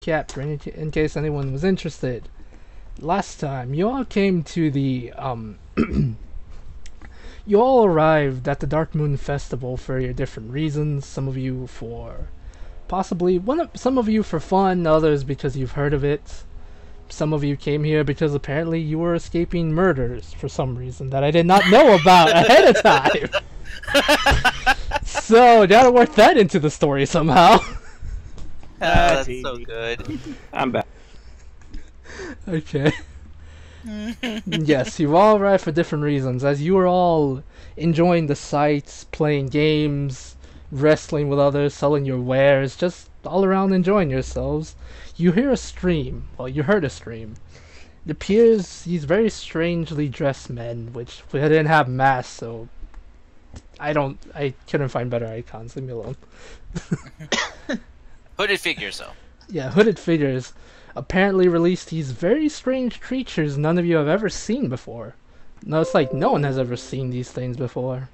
recap in case anyone was interested. Last time, you all came to the you all arrived at the Dark Moon Festival for your different reasons. Some of you for some of you for fun, others because you've heard of it. Some of you came here because apparently you were escaping murders for some reason that I did not know about ahead of time. So, gotta work that into the story somehow. That's so good. I'm back. Okay. Yes, you all arrived for different reasons. As you were all enjoying the sights, playing games, wrestling with others, selling your wares, just all around enjoying yourselves, you hear a stream. Well, you heard a stream. It appears these very strangely dressed men, which we didn't have masks, so I couldn't find better icons. Leave me alone. Hooded figures, though. Yeah, hooded figures apparently released these very strange creatures none of you have ever seen before. No, it's like no one has ever seen these things before.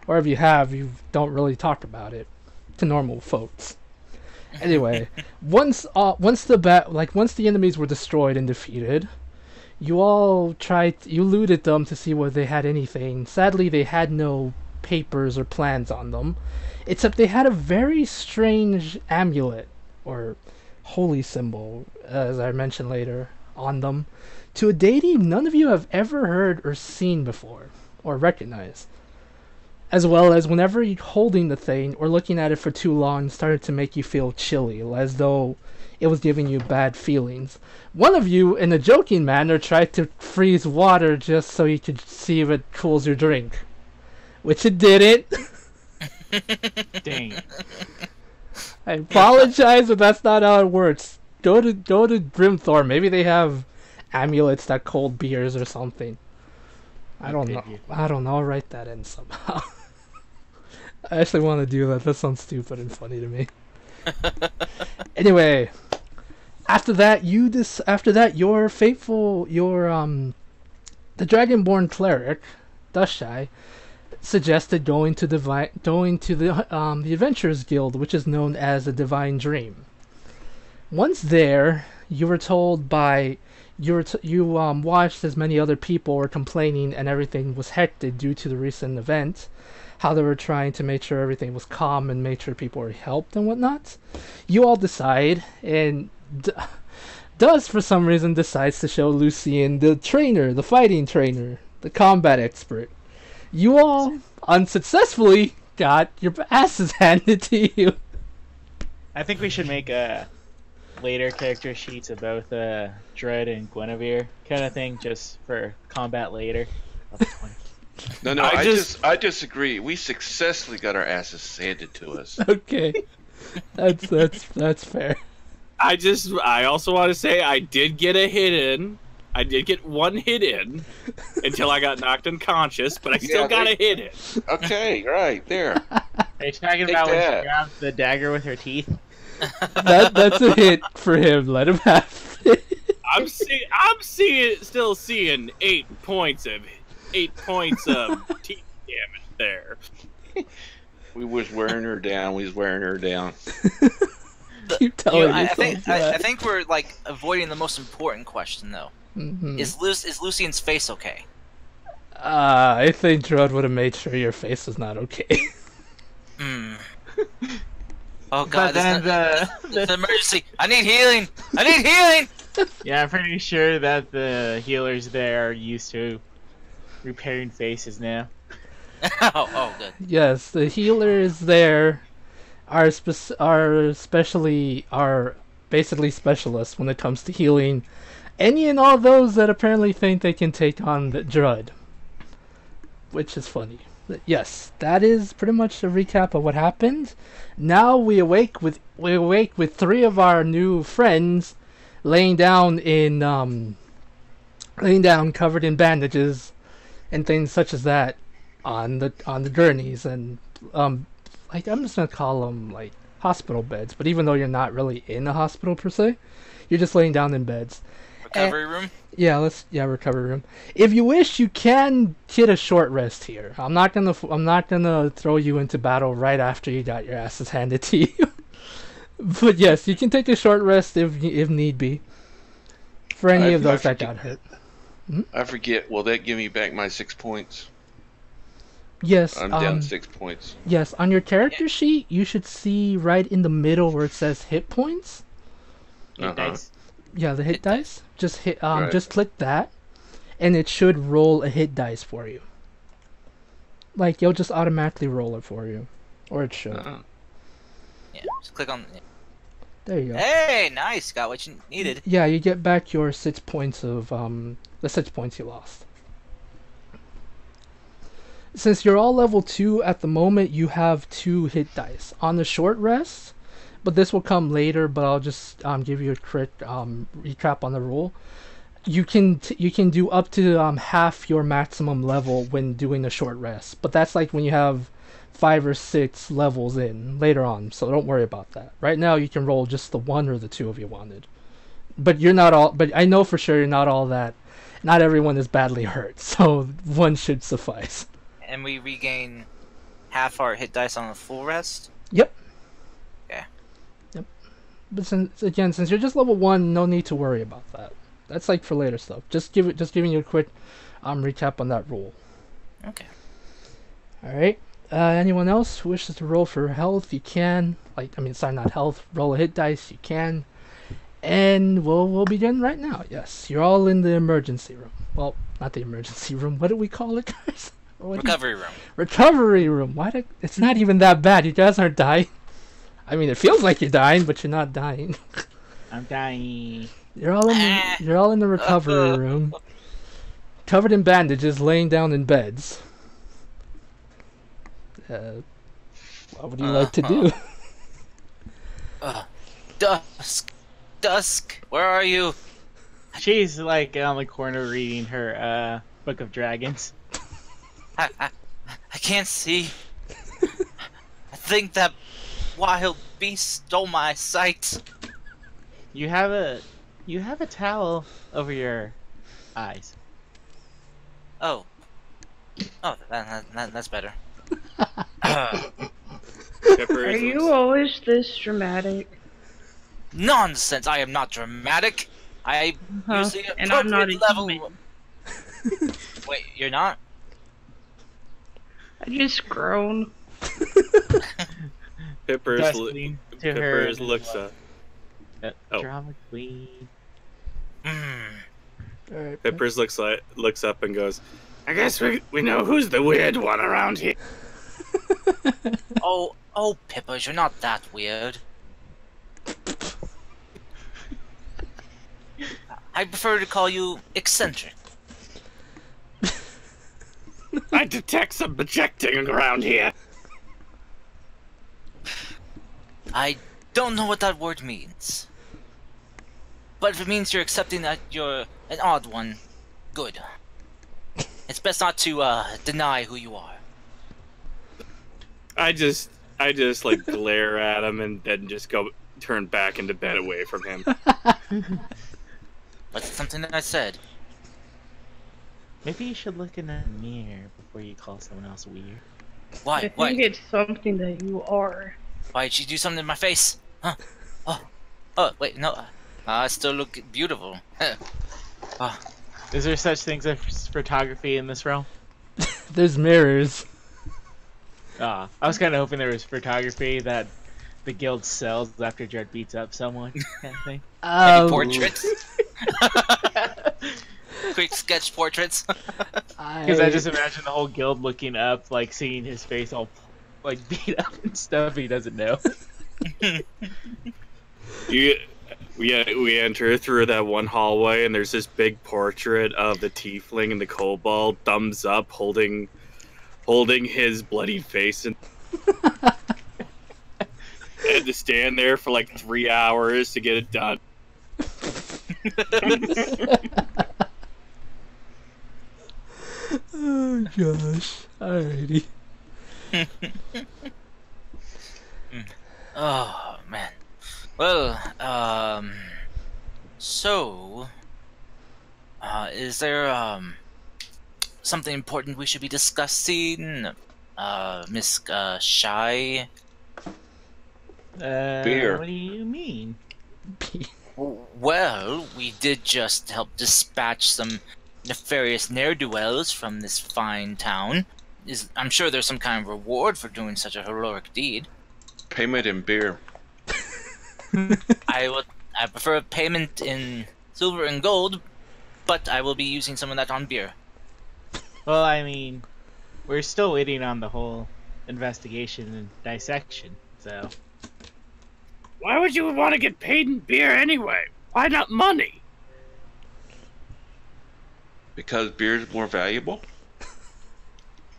Or if you have, you don't really talk about it to normal folks. Anyway, once the enemies were destroyed and defeated, you looted them to see whether they had anything. Sadly, they had no papers or plans on them, except they had a very strange amulet or holy symbol, as I mentioned later, on them, to a deity none of you have ever heard or seen before or recognized. As well as whenever you're holding the thing or looking at it for too long, it started to make you feel chilly, as though it was giving you bad feelings. One of you, in a joking manner, tried to freeze water just so you could see if it cools your drink. Which it didn't. Dang. I apologize, but that's not how it works. Go to Brimthorn. Maybe they have amulets that cold beers or something. I don't know. I'll write that in somehow. I actually want to do that. That sounds stupid and funny to me. Anyway, after that, the Dragonborn cleric, Dushai, suggested going to the Adventurers Guild, which is known as the Divine Dream. Once there, you were told by you watched as many other people were complaining and everything was hectic due to the recent event, how they were trying to make sure everything was calm and make sure people were helped and whatnot. You all decide, and does for some reason decides to show Lucian the trainer, the fighting trainer, the combat expert. You all unsuccessfully got your asses handed to you. I think we should make later character sheets of both Dread and Guinevere kind of thing, just for combat later. No, I disagree. We successfully got our asses handed to us. Okay, that's fair. I also want to say I did get a hit in. I did get one hit in until I got knocked unconscious, but I still got a hit in. Okay, right there. Are you talking about when she grabbed the dagger with her teeth? That's a hit for him. Let him have it. I'm still seeing 8 points of teeth damage there. We was wearing her down. Keep telling me. I think we're like avoiding the most important question though. Mm-hmm. Is Lucian's face okay? I think Drud would have made sure your face was not okay. Oh god, it's an emergency! I need healing! Yeah, I'm pretty sure that the healers there are used to repairing faces now. oh, good. Yes, the healers there are basically specialists when it comes to healing any and all those that apparently think they can take on the Drud. Which is funny. But yes, that is pretty much a recap of what happened. Now we awake with 3 of our new friends laying down covered in bandages and things such as that on the gurneys, and like I'm just gonna call them like hospital beds, but even though you're not really in a hospital per se, you're just laying down in beds. Recovery room? Yeah, recovery room. If you wish, you can get a short rest here. I'm not gonna throw you into battle right after you got your asses handed to you. But yes, you can take a short rest if need be. For any of those that got hurt. I forget. Will that give me back my 6 points? Yes. I'm down 6 points. Yes, on your character sheet, you should see right in the middle where it says hit points. Hit dice. Yeah, the hit dice. Just hit. Right. Just click that, and it should roll a hit dice for you. Like you'll just automatically roll it for you, or it should. Yeah, just click on. There you go. Hey, nice! Got what you needed. Yeah, you get back your 6 points of the 6 points you lost. Since you're all level 2 at the moment, you have 2 hit dice on the short rest, but this will come later. But I'll just give you a quick recap on the rule. You can do up to half your maximum level when doing a short rest, but that's like when you have 5 or 6 levels in later on. So don't worry about that. Right now you can roll just the 1 or the 2 if you wanted. But you're not all. But I know for sure you're not all that. Not everyone is badly hurt, so 1 should suffice. And we regain half our hit dice on a full rest? Yep. Okay. Yep. But since you're just level 1, no need to worry about that. That's like for later stuff. Just giving you a quick recap on that rule. Okay. Alright. Anyone else who wishes to roll for health, you can. Sorry, not health. Roll a hit dice, you can. And we'll begin right now. Yes, you're all in the emergency room. Well, not the emergency room. What do we call it, guys? Recovery room. Recovery room. It's not even that bad. You guys aren't dying. I mean, it feels like you're dying, but you're not dying. I'm dying. You're all in the recovery room, covered in bandages, laying down in beds. What would you like to do? Dusk, where are you? She's like on the corner reading her Book of Dragons. I can't see. I think that wild beast stole my sight. You have a towel over your eyes. Oh, that's better. Are you always this dramatic? Nonsense! I am not dramatic. I usually and I'm not a level. human. Wait, you're not? I just groan. Pippers Pippers looks up. Drama queen. Alright. Pippers looks up and goes, I guess we know who's the weird one around here. Oh, Pippers, you're not that weird. I prefer to call you eccentric. I detect some projecting around here. I don't know what that word means. But if it means you're accepting that you're an odd one, good. It's best not to deny who you are. I just like glare at him and then just turn back into bed away from him. That's something that I said. Maybe you should look in a mirror before you call someone else weird. Why? I think it's something that you are. Why did you do something to my face? Huh? Oh, wait, no. I still look beautiful. Is there such things as photography in this realm? There's mirrors. I was kind of hoping there was photography that the guild sells after Dread beats up someone, kind of thing. Maybe portraits? Quick sketch portraits? Because I just imagine the whole guild looking up, like seeing his face all like beat up and stuff he doesn't know. We enter through that one hallway and there's this big portrait of the tiefling and the kobold, thumbs up, holding his bloodied face, and had to stand there for like 3 hours to get it done. Oh gosh. Alrighty. Oh, man. Well, so, is there, something important we should be discussing, Miss, Shy? Beer. What do you mean? Well, we did just help dispatch some nefarious ne'er-do-wells from this fine town. I'm sure there's some kind of reward for doing such a heroic deed. Payment in beer. I prefer payment in silver and gold, but I will be using some of that on beer. Well, I mean, we're still waiting on the whole investigation and dissection, so... Why would you want to get paid in beer anyway? Why not money? Because beer is more valuable?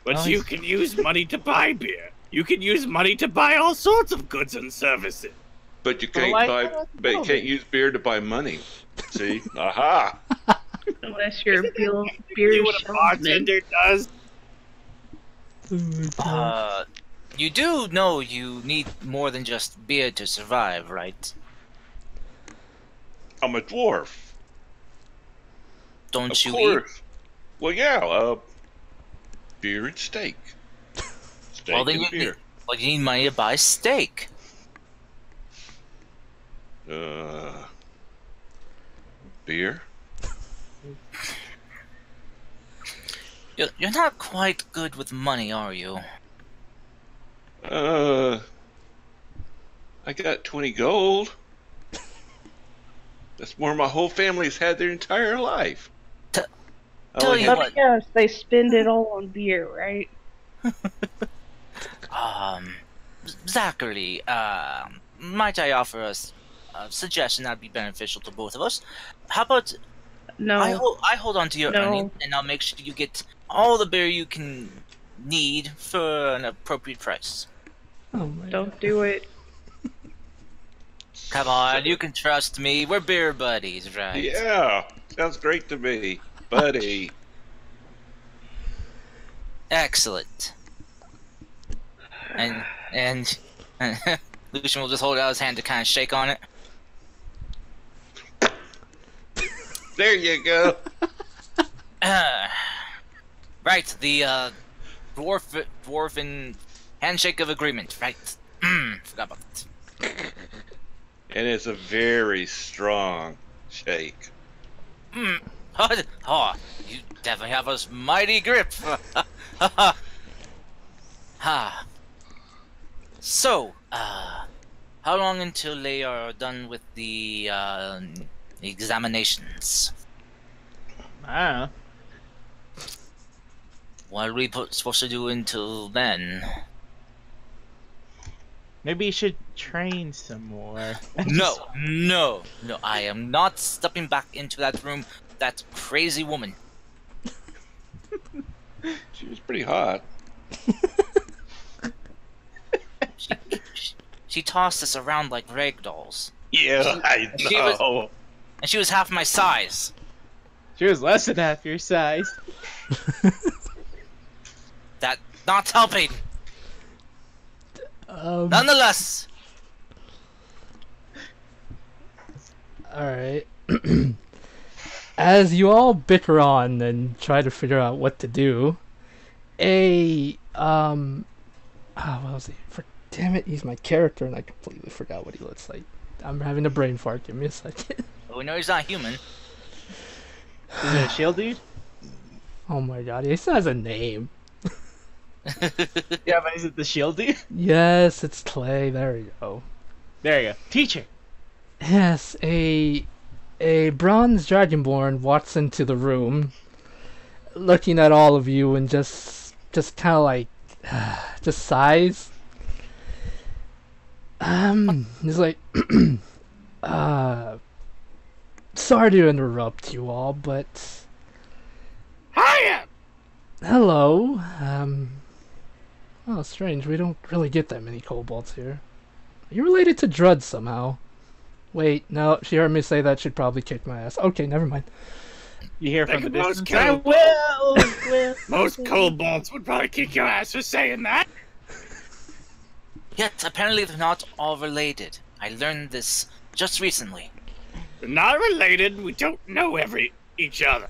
But Oh, you can use money to buy beer. You can use money to buy all sorts of goods and services. But you Well, can't why buy. not But you building? can't use beer to buy money. See? Aha! Unless you're a See beer what a salesman. bartender does? You do know you need more than just beer to survive, right? I'm a dwarf. Don't Of you course. Well, yeah. Beer and steak. Steak Well, then and you beer. you need money to buy steak. Beer. You're not quite good with money, are you? I got 20 gold. That's more my whole family's had their entire life. T- I tell only you had- what. Yes, they spend it all on beer, right? Zachary, might I offer us a suggestion that'd be beneficial to both of us? How about No. I hold on to your No. earnings, and I'll make sure you get all the beer you can need for an appropriate price. Oh my Don't do it. Come on, you can trust me. We're beer buddies, right? Yeah, sounds great to me, buddy. Excellent. And Lucian will just hold out his hand to kind of shake on it. There you go. Right, the dwarven handshake of agreement. Right. Forgot about that. And it's a very strong shake. Oh, you definitely have a mighty grip. Ha. So, how long until they are done with the examinations? I don't know. What are we supposed to do until then? Maybe you should train some more. No. I am not stepping back into that room. With that crazy woman. She was pretty hot. She tossed us around like rag dolls, Yeah, I she was- know. and she was half my size. She was less than half your size. That not helping. Nonetheless, Alright. As you all bicker on and try to figure out what to do, what was he? Damn it, he's my character and I completely forgot what he looks like. I'm having a brain fart, give me a second. we know he's not human. Is it a shield dude? Oh my god, he still has a name. Yeah, but is it the shield dude? Yes, it's Clay, there we go. There you go. Teacher! Yes, a bronze dragonborn walks into the room, looking at all of you and just kind of like, just sighs. He's like, sorry to interrupt you all, but Hiya! hello. Oh, strange. We don't really get that many kobolds here. Are you related to Drud somehow? Wait, no. She heard me say that. She'd probably kick my ass. Okay, never mind. You hear from Think the about distance. killing- I will. Most kobolds would probably kick your ass for saying that. Yet apparently they're not all related. I learned this just recently. We're not related. We don't know each other.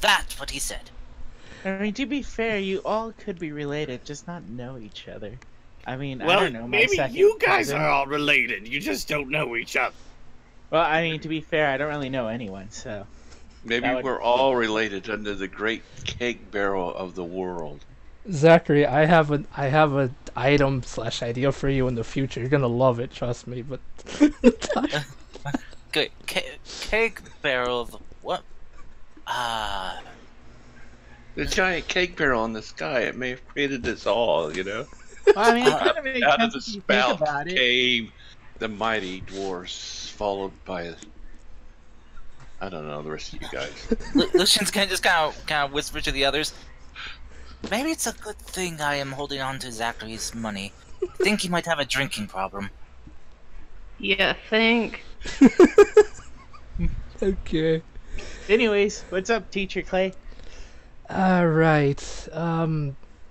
That's what he said. I mean, to be fair, you all could be related, just not know each other. I mean, I Well, don't know. My maybe second you guys cousin- are all related. You just don't know each other. Well, I mean, to be fair, I don't really know anyone, so. Maybe That would- we're all related under the great cake barrel of the world. Zachary, I have an item / idea for you in the future. You're gonna love it, trust me. But Good. Cake barrel of what? The giant cake barrel in the sky, it may have created us all, you know? Well, I mean, it kind of makes Out of sense the if you think spout about it. came the mighty dwarfs, followed by... I don't know the rest of you guys. Lucian's kind of whisper to the others. Maybe it's a good thing I am holding on to Zachary's money. I think he might have a drinking problem. Yeah, think. okay. Anyways, what's up, Teacher Clay? Alright.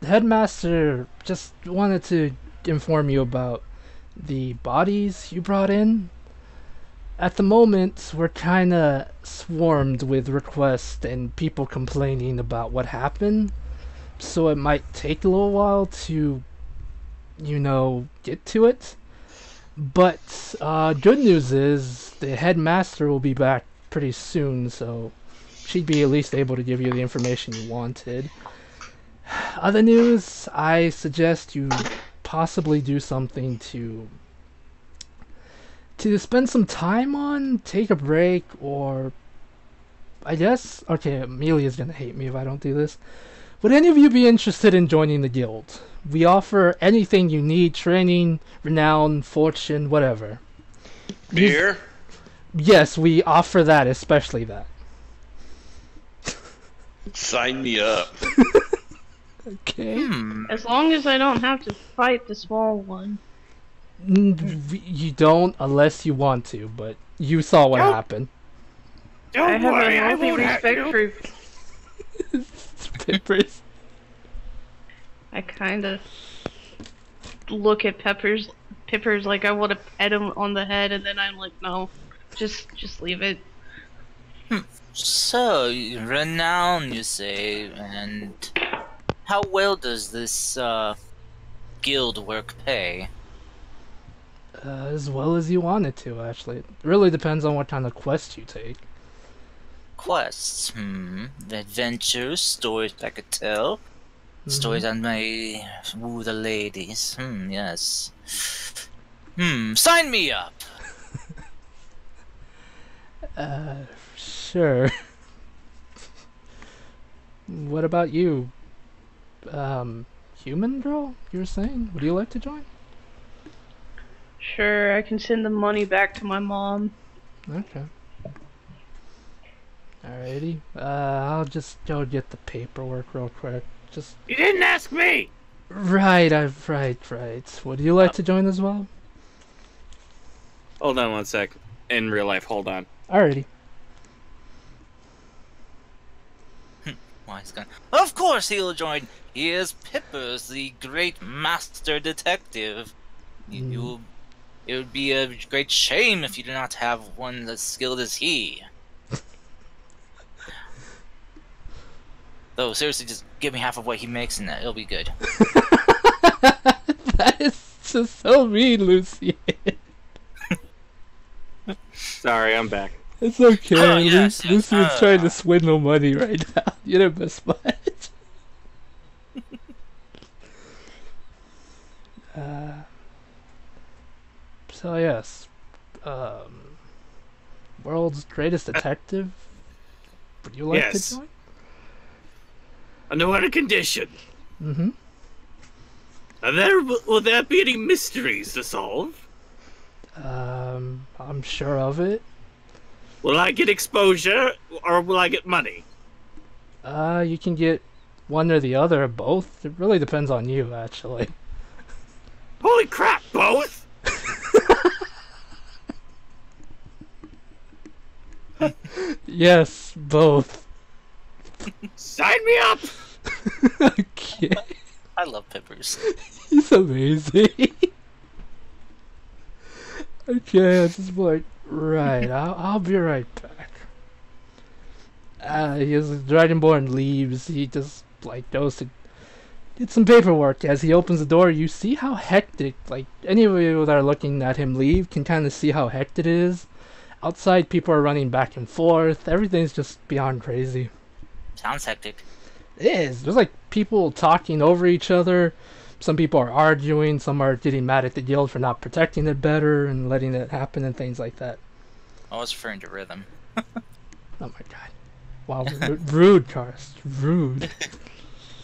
Headmaster just wanted to inform you about the bodies you brought in. At the moment, we're kinda swarmed with requests and people complaining about what happened. So it might take a little while to, get to it. But good news is the headmaster will be back pretty soon, so she'd be at least able to give you the information you wanted. Other news, I suggest you possibly do something to spend some time on, take a break, or I guess, okay, Amelia's gonna hate me if I don't do this. Would any of you be interested in joining the guild? We offer anything you need, training, renown, fortune, whatever. Beer? Yes, we offer that, especially that. Sign me up. Okay. As long as I don't have to fight the small one. You don't unless you want to, but you saw what happened. Don't I have worry, a I healthy won't have respect you. for. Peppers. I kind of look at Peppers like I want to pet him on the head, and then I'm like, no, just leave it. So, renown, you say, and how well does this guild work pay? As well as you want it to, actually. It really depends on what kind of quest you take. Quests, adventures, stories I could tell. Stories I may woo the ladies. Yes. Sign me up! Sure. What about you? Human girl, you were saying? Would you like to join? Sure, I can send the money back to my mom. Okay. Alrighty. I'll just go get the paperwork real quick. Just You didn't ask me! right. Would you like to join as well? Hold on one sec. In real life, hold on. Alrighty. Wise guy. Of course he'll join. He is Pippers, the great master detective. It would be a great shame if you do not have one as skilled as he. Though, seriously, just give me half of what he makes and it'll be good. That is just so mean, Lucy. Sorry, I'm back. It's okay. Oh, yes, Lucy yes. is trying to swindle money right now. You didn't miss much. So yes, world's greatest detective. Would you like Yes. to join? Under what condition? Mm-hmm. Will there be any mysteries to solve? I'm sure of it. Will I get exposure, or will I get money? You can get one or the other, or both. It really depends on you, actually. Holy crap, both? Yes, both. Sign me up! Okay. I love Pippers. He's amazing. Okay, I just like, right, I'll be right back. He is Dragonborn leaves, he just like goes to did some paperwork. As he opens the door, you see how hectic, like, any of you that are looking at him leave can kind of see how hectic it is. Outside, people are running back and forth. Everything's just beyond crazy. Sounds hectic. It is. There's, like, people talking over each other. Some people are arguing. Some are getting mad at the guild for not protecting it better and letting it happen and things like that. I was referring to rhythm. Oh my god. Wow, rude, Cars. Rude.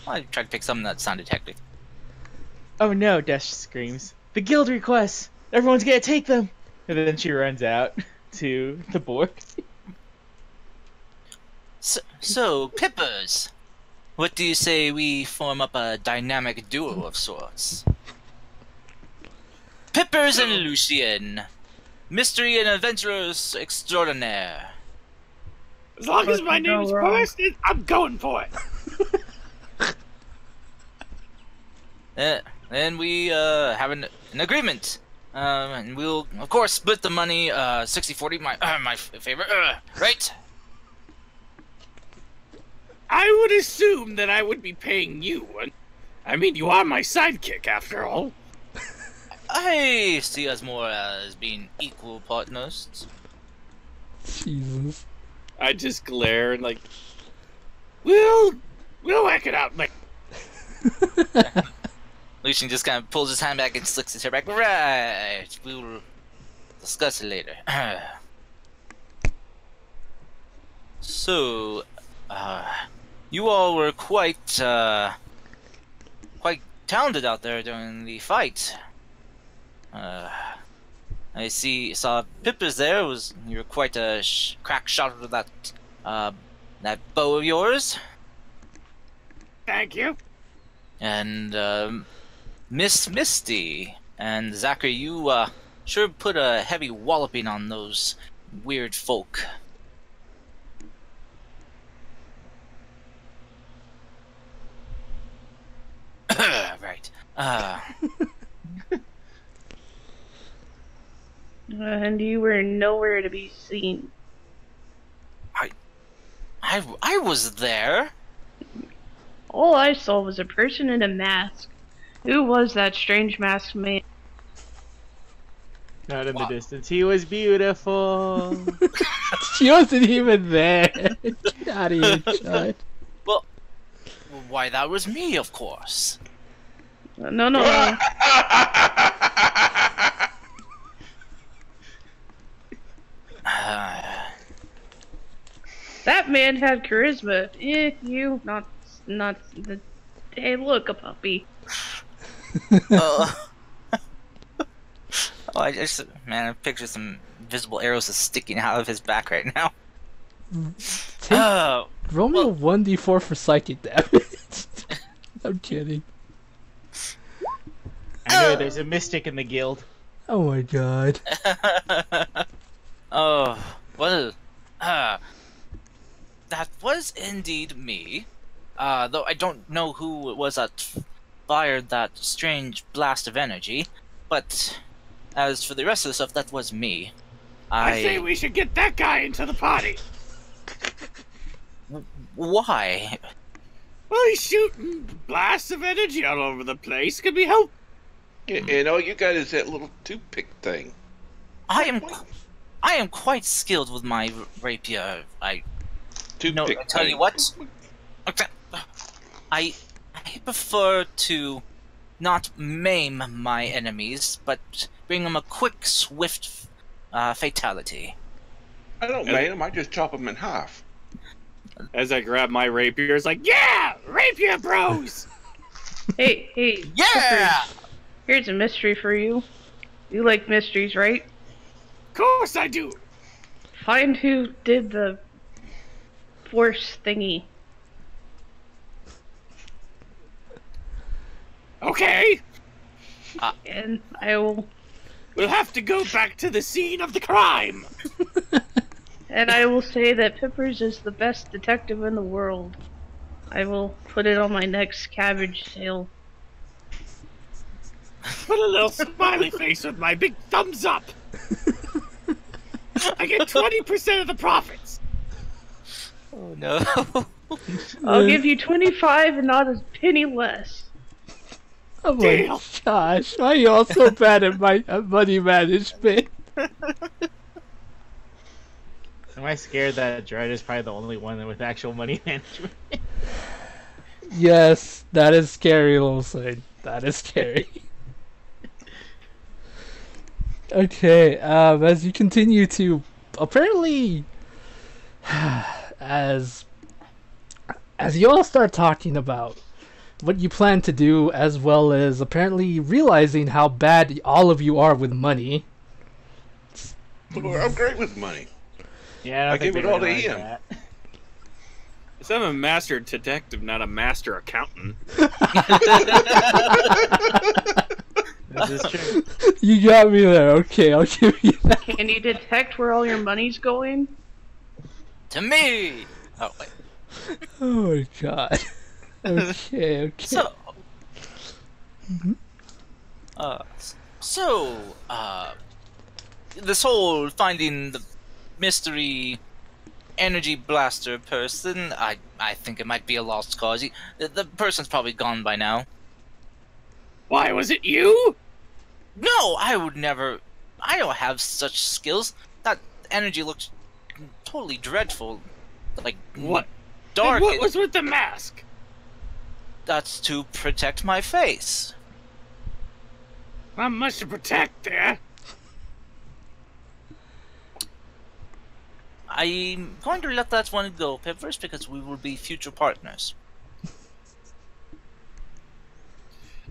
I tried to pick something that sounded hectic. Oh no, Dash screams. The guild requests! Everyone's gonna take them! And then she runs out to the board. So, Pippers, what do you say we form up a dynamic duo of sorts? Pippers and Lucian, mystery and adventurers extraordinaire. As long as my name's first, I'm going for it. Then we have an agreement. And we'll, of course, split the money 60-40, my favorite, right? I would assume that I would be paying you. I mean, you are my sidekick, after all. I see us more as being equal partners. Jesus. I just glare and like, we'll work it out. Like, Lucian just kind of pulls his hand back and slicks his hair back. Right, we'll discuss it later. So, you all were quite talented out there during the fight. I saw Pippers there. You were quite a crack shot with that bow of yours. thank you. And Miss Misty and Zachary, you sure put a heavy walloping on those weird folk. Right. And you were nowhere to be seen. I was there. All I saw was a person in a mask. Who was that strange masked man? Not in the distance. He was beautiful. She wasn't even there. Not even tried. Well, why, that was me, of course. No. That man had charisma. You not the. Hey, look, a puppy. Oh, I picture some visible arrows just sticking out of his back right now. Roll me a 1d4 for psychic damage. I'm kidding. I know there's a mystic in the guild. Oh my god. Oh, well, that was indeed me. Though I don't know who it was that fired that strange blast of energy, but as for the rest of the stuff, that was me. I say we should get that guy into the party. Why? Well, he's shooting blasts of energy all over the place. Could be help. And all you got is that little toothpick thing. I am quite skilled with my rapier. I Toothpick tell you what. Okay. I prefer to not maim my enemies, but bring them a quick, swift fatality. I don't maim them, I just chop them in half. As I grab my rapier, it's like, yeah, rapier bros. Hey. Yeah! Peppers, here's a mystery for you. You like mysteries, right? Of course I do. Find who did the force thingy. Okay. And I will. We'll have to go back to the scene of the crime. And I will say that Pippers is the best detective in the world. I will put it on my next cabbage sale. Put a little smiley face with my big thumbs up. I get 20% of the profits. Oh no. I'll give you 25 and not a penny less. Oh my gosh, why are you all so bad at money management? Am I scared that Dread is probably the only one with actual money management? Yes, that is scary, Lilson. That is scary. Okay, as you continue to apparently as you all start talking about what you plan to do, as well as apparently realizing how bad all of you are with money. I'm great with money. Yeah, I gave it all to Ian. That. So I'm a master detective, not a master accountant. This is true. You got me there. Okay, I'll give you that. Can you detect where all your money's going? To me! Oh, wait. Oh my god. Okay. So, this whole finding the mystery energy blaster person, I think it might be a lost cause. The person's probably gone by now. Why, was it you? No, I would never. I don't have such skills. That energy looks totally dreadful. Like, What? dark. What was with the mask? That's to protect my face. Not much to protect there. I'm going to let that one go, Peppers, because we will be future partners.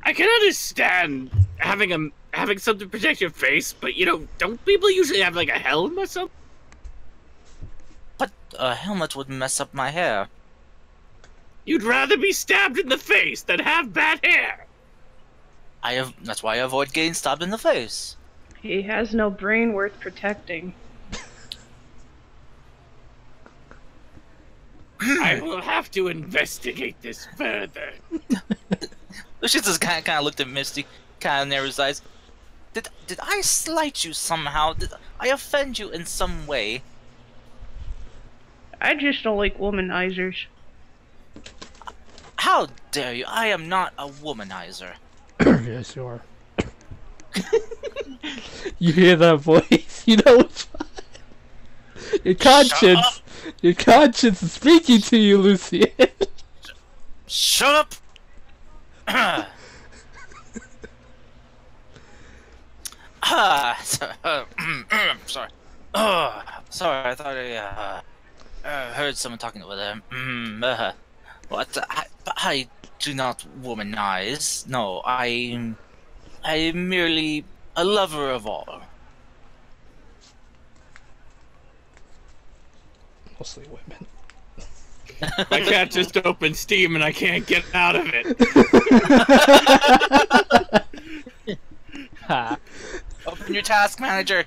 I can understand having something to protect your face, but don't people usually have like a helm or something? But a helmet would mess up my hair. You'd rather be stabbed in the face than have bad hair. That's why I avoid getting stabbed in the face. He has no brain worth protecting. I will have to investigate this further. Lucius just kind of looked at Misty, kind of narrowed his eyes. Did I slight you somehow? Did I offend you in some way? I just don't like womanizers. How dare you? I am not a womanizer. Yes, you are. You hear that voice? You know which one? Your conscience is speaking to you, Lucian. Shut up! Sorry. Sorry, I thought I heard someone talking over there. What? I do not womanize. No, I am merely a lover of all. Mostly women. My cat just opened Steam and I can't get out of it. Open your task manager.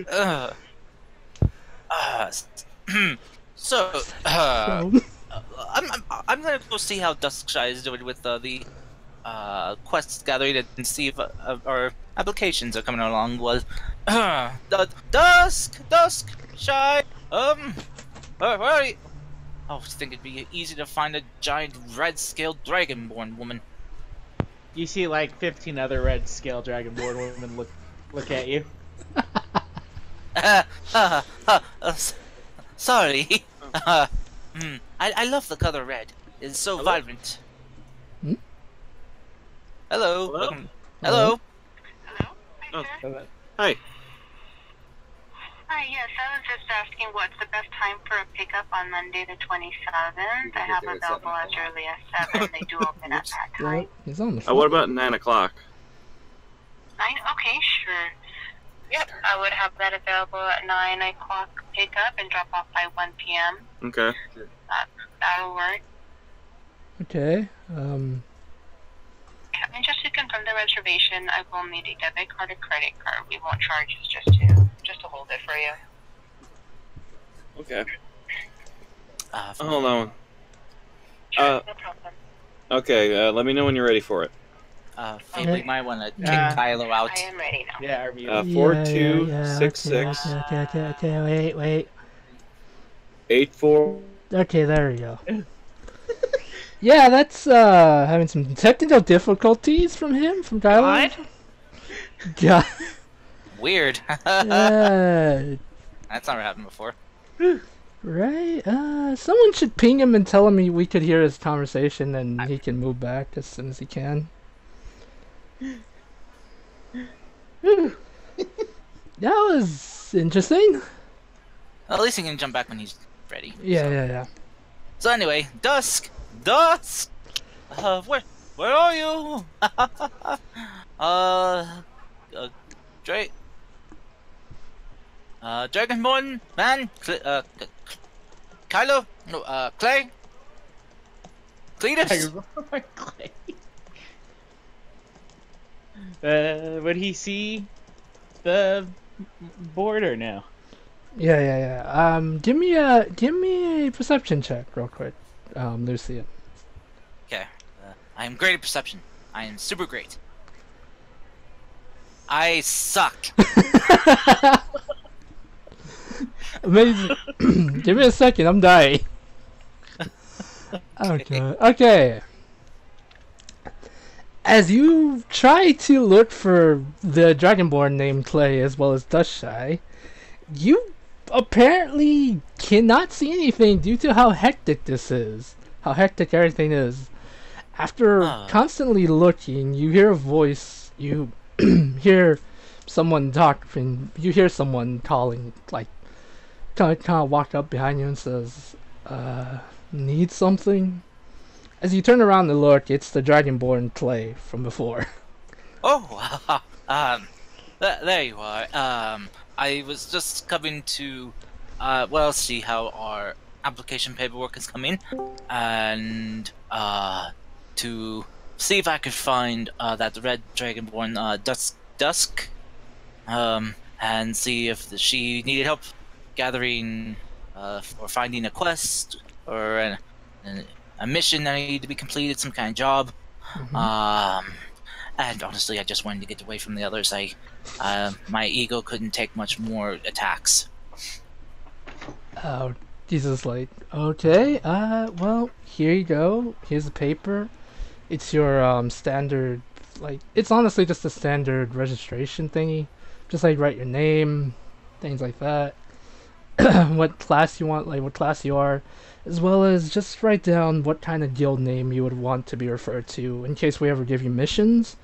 I'm gonna go see how Duskshy is doing with the quests gathering and see if our applications are coming along. Well, Duskshy, where are you? I was thinking it'd be easy to find a giant red-scaled dragonborn woman. You see like 15 other red scale dragonborn women look at you. Sorry. I love the color red. It's so vibrant. Hmm? Hello. Hello? Welcome. Hello. Oh, hi. Hi, yes, I was just asking what's the best time for a pickup on Monday the 27th. I have available as early as 7. They do open at that time. He's on the phone. What about 9 o'clock? 9? Okay, sure. Yep, I would have that available at 9 o'clock pickup and drop off by 1 p.m. Okay. That'll work. Okay. And just to confirm the reservation, I will need a debit card or credit card. We won't charge you just to hold it for you. Okay. Hold on. Sure, no problem. Okay, let me know when you're ready for it. Family might want to kick Yeah. Kylo out. I am ready now. Yeah, RB. 4266 Okay, wait. 84. Okay, there we go. Yeah, that's having some technical difficulties from him, from Kylo. God. Weird. Yeah. That's never happened before. Right? Someone should ping him and tell him we could hear his conversation and he can move back as soon as he can. That was interesting. Well, at least he can jump back when he's ready. Yeah. So anyway, Dusk. Where are you? Dra Dragonborn man, Kylo, no, Clay, Cletus. Would he see the border now? Yeah. Give me a perception check real quick, Lucian. Okay, I am great at perception. I am super great. I suck. Amazing. Give me a second, I'm dying. Okay. As you try to look for the Dragonborn named Clay as well as Dustshy, you apparently cannot see anything due to how hectic this is. How hectic everything is. After constantly looking, you hear a voice, you hear someone talking, you hear someone calling, like, kind of walk up behind you and says, need something? As you turn around to look, it's the Dragonborn Clay from before. Oh, there you are. I was just coming to, see how our application paperwork is coming, and, to see if I could find, that red Dragonborn, Dusk, and see if she needed help gathering, or finding a quest, or a mission that needed to be completed, some kind of job. And honestly, I just wanted to get away from the others. My ego couldn't take much more attacks. Oh, Jesus, like, okay, well, here you go. Here's the paper. It's your, standard, like, it's honestly just a standard registration thingy. Just, like, write your name, things like that. What class you want, like, what class you are, as well as just write down what kind of guild name you would want to be referred to in case we ever give you missions.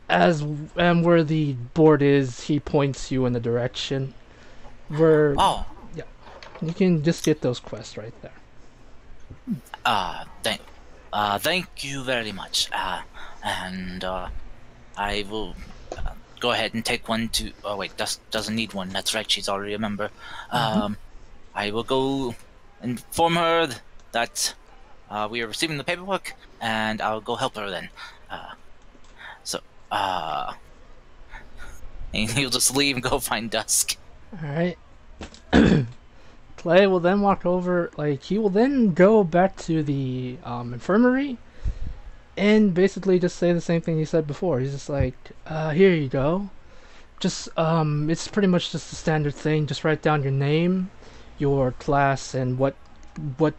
And where the board is, he points you in the direction. Where, yeah, you can just get those quests right there. Thank you very much. And I will go ahead and take one to. Oh wait, Dusk doesn't need one. That's right, she's already a member. I will go inform her that we are receiving the paperwork, and I'll go help her then. And he'll just leave and go find Dusk. Alright. Clay will then walk over, like, he will then go back to the infirmary and basically just say the same thing he said before. He's just like, here you go. Just, it's pretty much just a standard thing. Just write down your name, your class, and what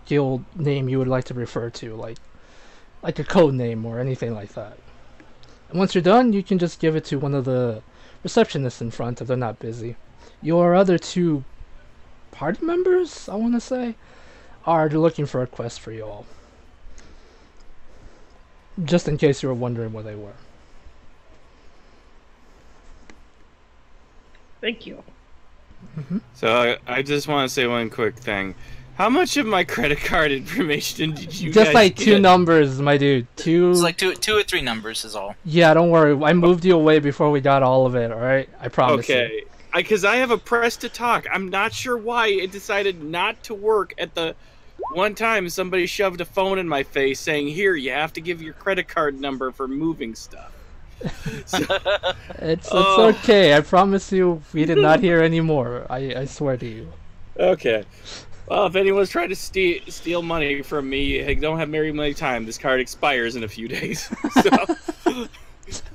guild name you would like to refer to, like a code name or anything like that. And once you're done, you can just give it to one of the receptionists in front if they're not busy. Your other two party members, I want to say, are looking for a quest for you all. Just in case you were wondering where they were. Thank you. So I just want to say one quick thing. How much of my credit card information did you just guys like get? 2 numbers, my dude. It's like two or three numbers is all. Yeah, don't worry. I moved you away before we got all of it, alright? I promise you. Okay. Because I have a press to talk. I'm not sure why it decided not to work at the one time somebody shoved a phone in my face saying, here, you have to give your credit card number for moving stuff. So, It's okay. I promise you we did not hear any more. I swear to you. Okay. Well, if anyone's trying to steal money from me, hey, don't have very much time. This card expires in a few days. So,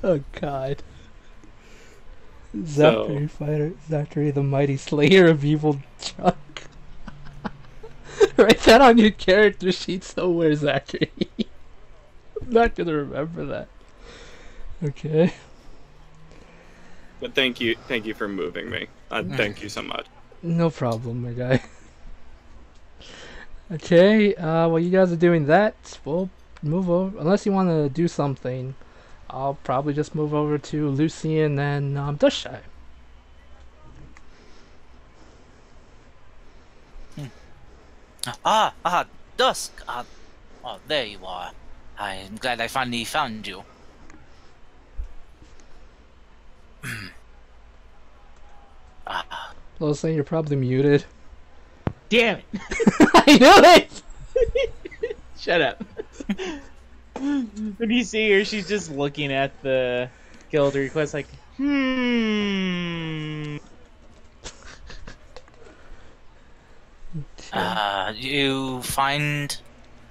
Oh god. Zachary Fighter, Zachary the Mighty Slayer of Evil Chuck. Write that on your character sheet somewhere, Zachary. I'm not gonna remember that. Okay. But thank you for moving me. Thank you so much. No problem, my guy. Okay, while you guys are doing that, we'll move over. Unless you want to do something, I'll probably just move over to Lucian and Dushai. Dusk. Oh, there you are. I'm glad I finally found you. Well, saying you're probably muted. Damn it! I knew it! Shut up. When you see her, she's just looking at the guild request like, You find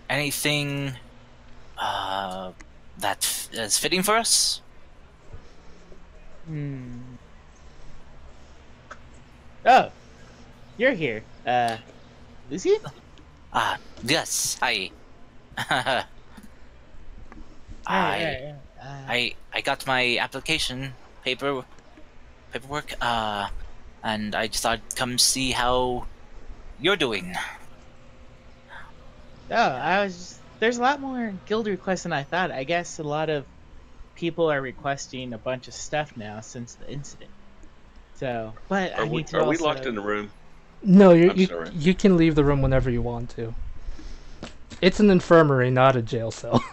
anything that is fitting for us? Oh, you're here. Lucy? Yes, hi. I got my application paperwork, and I just thought I'd come see how you're doing. Oh, there's a lot more guild requests than I thought. I guess a lot of people are requesting a bunch of stuff now since the incident. So, but Are we locked in the room? No, I'm sorry. you can leave the room whenever you want to. It's an infirmary, not a jail cell.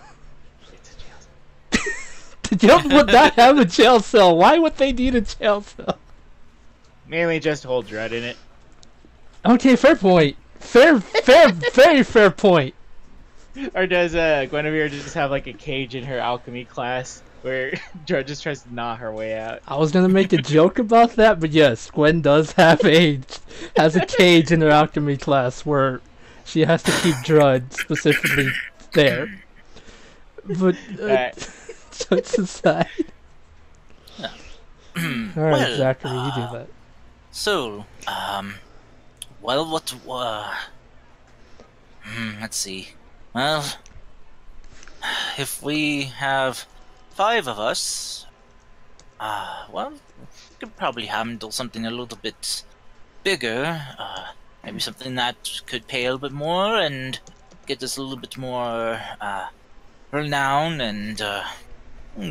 It's a jail. The jail would not have a jail cell. Why would they need a jail cell? Mainly just hold dread in it. Okay, fair point. Very fair point. Or does Guinevere just have like a cage in her alchemy class where Dread just tries to gnaw her way out? I was gonna make a joke about that, but yes, Gwen does have has a cage in her alchemy class where she has to keep Drud specifically there. But jokes aside. Alright, Zachary, you do that. So, well, let's see. Well, if we have 5 of us, well, we could probably handle something a little bit bigger. Maybe something that could pay a little bit more and get us a little bit more renown and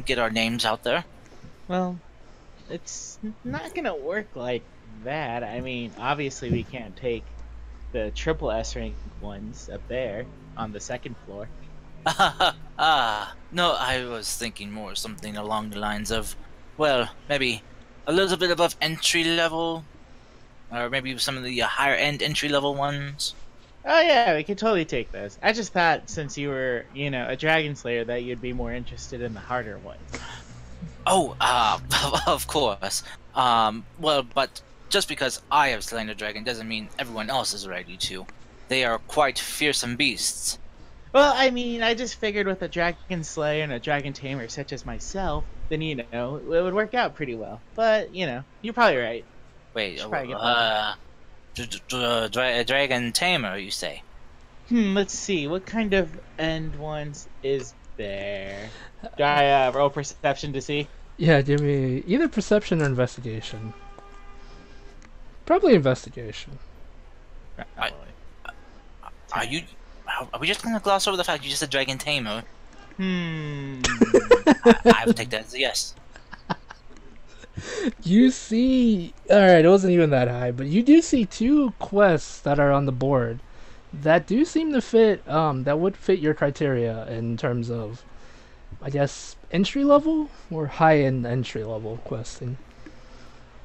get our names out there. Well, it's not gonna work like that. I mean, obviously we can't take the triple S rank ones up there on the 2nd floor. No, I was thinking more something along the lines of, well, maybe a little bit above entry level, or maybe some of the higher end entry level ones. Oh yeah, we could totally take those. I just thought since you were, a Dragon Slayer that you'd be more interested in the harder ones. Oh, of course. Well, but just because I have slain a dragon doesn't mean everyone else is ready to. They are quite fearsome beasts. Well, I mean, I just figured with a Dragon Slayer and a Dragon Tamer such as myself, then, it would work out pretty well. But, you're probably right. Wait, Should probably get Dragon Tamer, you say? Let's see. What kind of end ones is there? Do I roll perception to see? Yeah, give me either perception or investigation. Probably investigation. Are we just gonna gloss over the fact you just said Dragon Tamer? I would take that as a yes. You see... Alright, it wasn't even that high, but you do see 2 quests that are on the board that do seem to fit, that would fit your criteria in terms of, I guess, entry level or high-end entry level questing.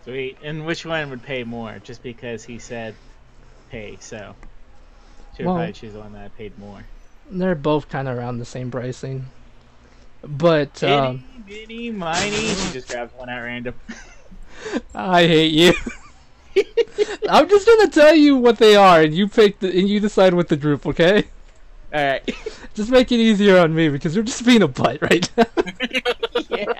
Sweet. And which one would pay more? Just because he said pay, so should probably choose the one that paid more. They're both kind of around the same pricing. But, Itty, bitty, miny. She just grabs one at random. I hate you. I'm just gonna tell you what they are, and you pick and you decide with the group, okay? Alright. Just make it easier on me because you're just being a butt right now. Yeah.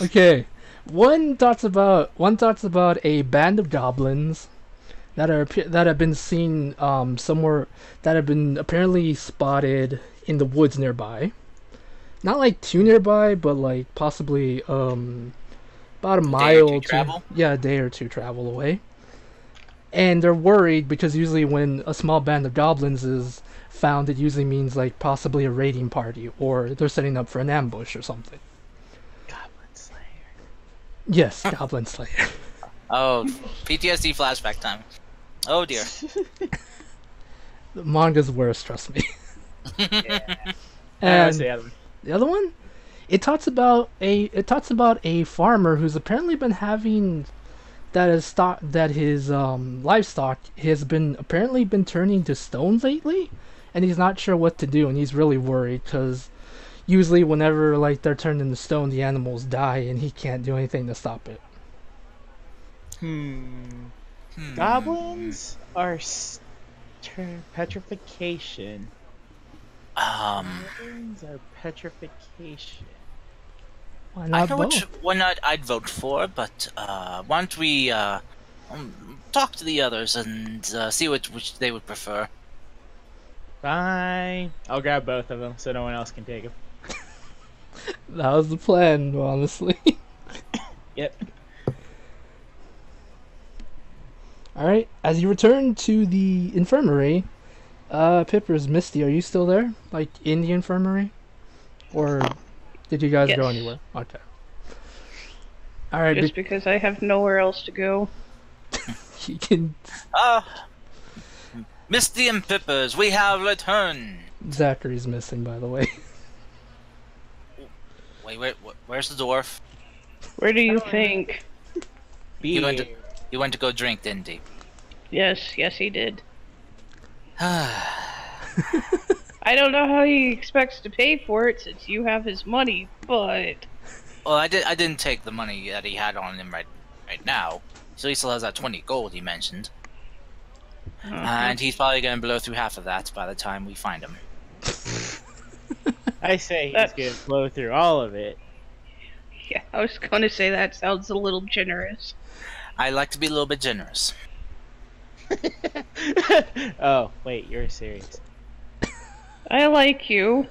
Okay. One talks about a band of goblins. that have been seen somewhere, that have been apparently spotted in the woods nearby. Not like too nearby, but like possibly about a Day or mile two to travel? yeah, a day or two travel away. And they're worried because usually when a small band of goblins is found, it usually means like possibly a raiding party or they're setting up for an ambush or something. Goblin Slayer. Yes, Goblin Slayer. Oh, PTSD flashback time. Oh dear. The manga's worse, trust me. Yeah. And the other one. the other one, it talks about a farmer who's apparently been having that his livestock has been apparently been turning to stone lately, and he's not sure what to do, and he's really worried because usually whenever like they're turned into stone, the animals die, and he can't do anything to stop it. Goblins are petrification. Goblins are petrification. Why I not know both? which one I'd vote for, but why don't we talk to the others and see which they would prefer. Fine. I'll grab both of them so no one else can take them. That was the plan, honestly. Yep. Alright, as you return to the infirmary, Pippers, Misty, are you still there? Like, in the infirmary? Or did you guys go Yes. anywhere? Okay. Alright, Just because I have nowhere else to go. you can... Misty and Pippers, we have returned. Zachary's missing, by the way. Wait, where's the dwarf? Where do you think? He went to go drink, didn't he? Yes, he did. I don't know how he expects to pay for it since you have his money, but Well, I didn't take the money that he had on him right now. So he still has that 20 gold he mentioned. And he's probably going to blow through half of that by the time we find him. I say he's That's- gonna blow through all of it. yeah, I was gonna say that sounds a little generous. I like to be a little bit generous. Oh, wait, you're serious. I like you.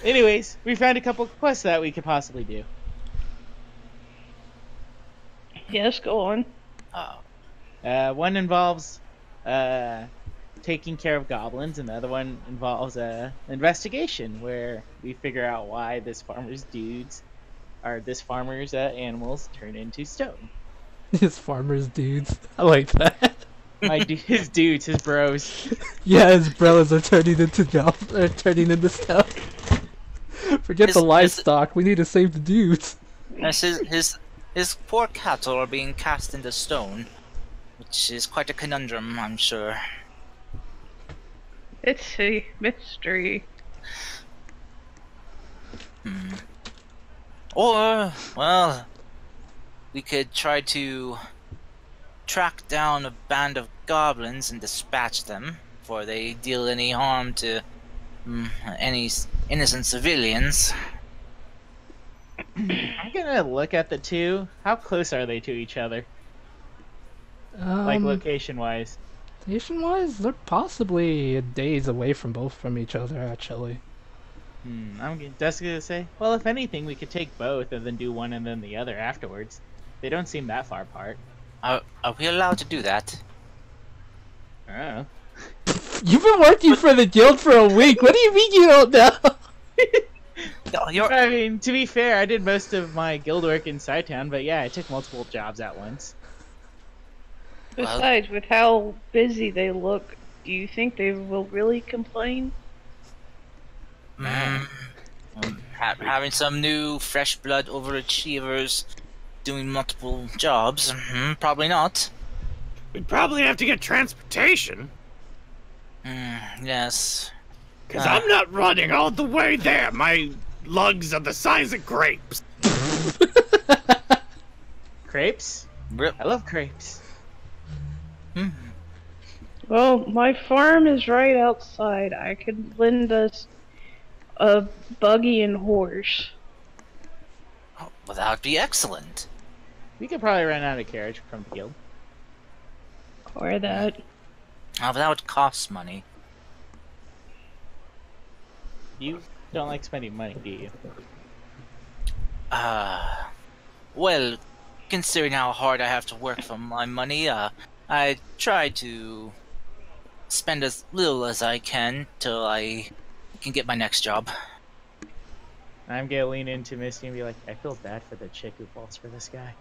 Anyways, we found a couple quests that we could possibly do. Yes, go on. One involves taking care of goblins, and the other one involves investigation, where we figure out why this farmer's animals turn into stone. His farmers dudes. I like that. His bros. Yeah, his brothers are turning into stuff. Forget His- the livestock. We need to save the dudes. As his poor cattle are being cast into stone, which is quite a conundrum, I'm sure. It's a mystery. Or, well, we could try to track down a band of goblins and dispatch them before they deal any harm to any innocent civilians. I'm gonna look at the two. How close are they to each other? Like location-wise? Nation-wise, they're possibly a days away from each other, actually. I'm just gonna say, well, if anything, we could take both and then do one and then the other afterwards. They don't seem that far apart. Are we allowed to do that? I don't know. You've been working for the guild for a week. What do you mean you don't know? No, you're. I mean, to be fair, I did most of my guild work in Town, but yeah, I took multiple jobs at once. Besides, with how busy they look, do you think they will really complain? Having some new fresh blood overachievers doing multiple jobs? Probably not. We'd probably have to get transportation. Yes. Because I'm not running all the way there. My lugs are the size of grapes. Crepes? Rip. I love crepes. Well, my farm is right outside. I could lend us a buggy and horse. Well, that would be excellent. We could probably rent out a carriage from the guild. Or that. Oh, but that would cost money. You don't like spending money, do you? Well, considering how hard I have to work for my money, I try to spend as little as I can till I can get my next job. I'm gonna lean into Misty and be like, I feel bad for the chick who falls for this guy.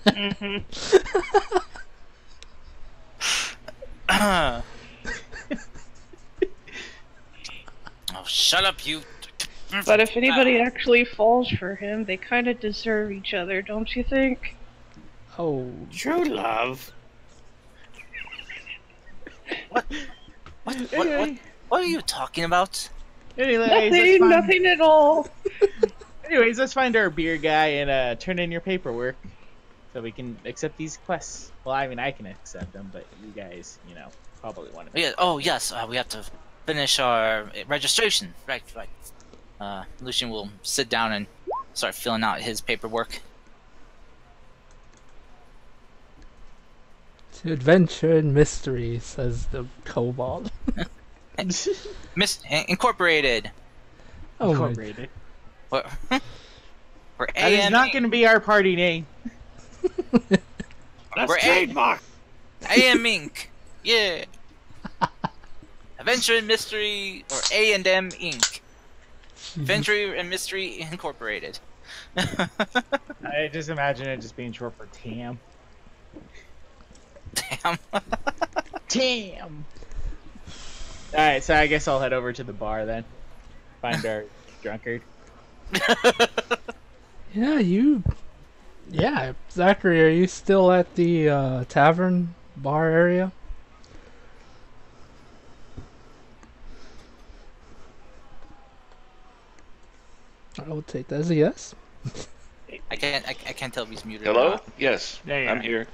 Mm-hmm. Oh, shut up, you. But if anybody actually falls for him, they kind of deserve each other, don't you think? Oh, True love. What are you talking about? Anyways, Nothing at all. Anyways, let's find our beer guy and turn in your paperwork so we can accept these quests. Well, I mean, I can accept them, but you guys, probably want to. Yeah. Oh, yes. We have to finish our registration. Right. Lucian will sit down and start filling out his paperwork. to adventure and mystery, says the kobold. Incorporated. Oh my. Incorporated. What? We're That is not going to be our party name. That's We're trademark. AM Inc. Yeah. Adventure and Mystery, or A&M Inc. Adventure and Mystery Incorporated. I just imagine it just being short for TAM. Damn. TAM! Alright, so I guess I'll head over to the bar then. Find our drunkard. Yeah, Zachary, are you still at the tavern bar area? I will take that as a yes. I can't tell if he's muted. Hello? Yes, There you I'm are. here.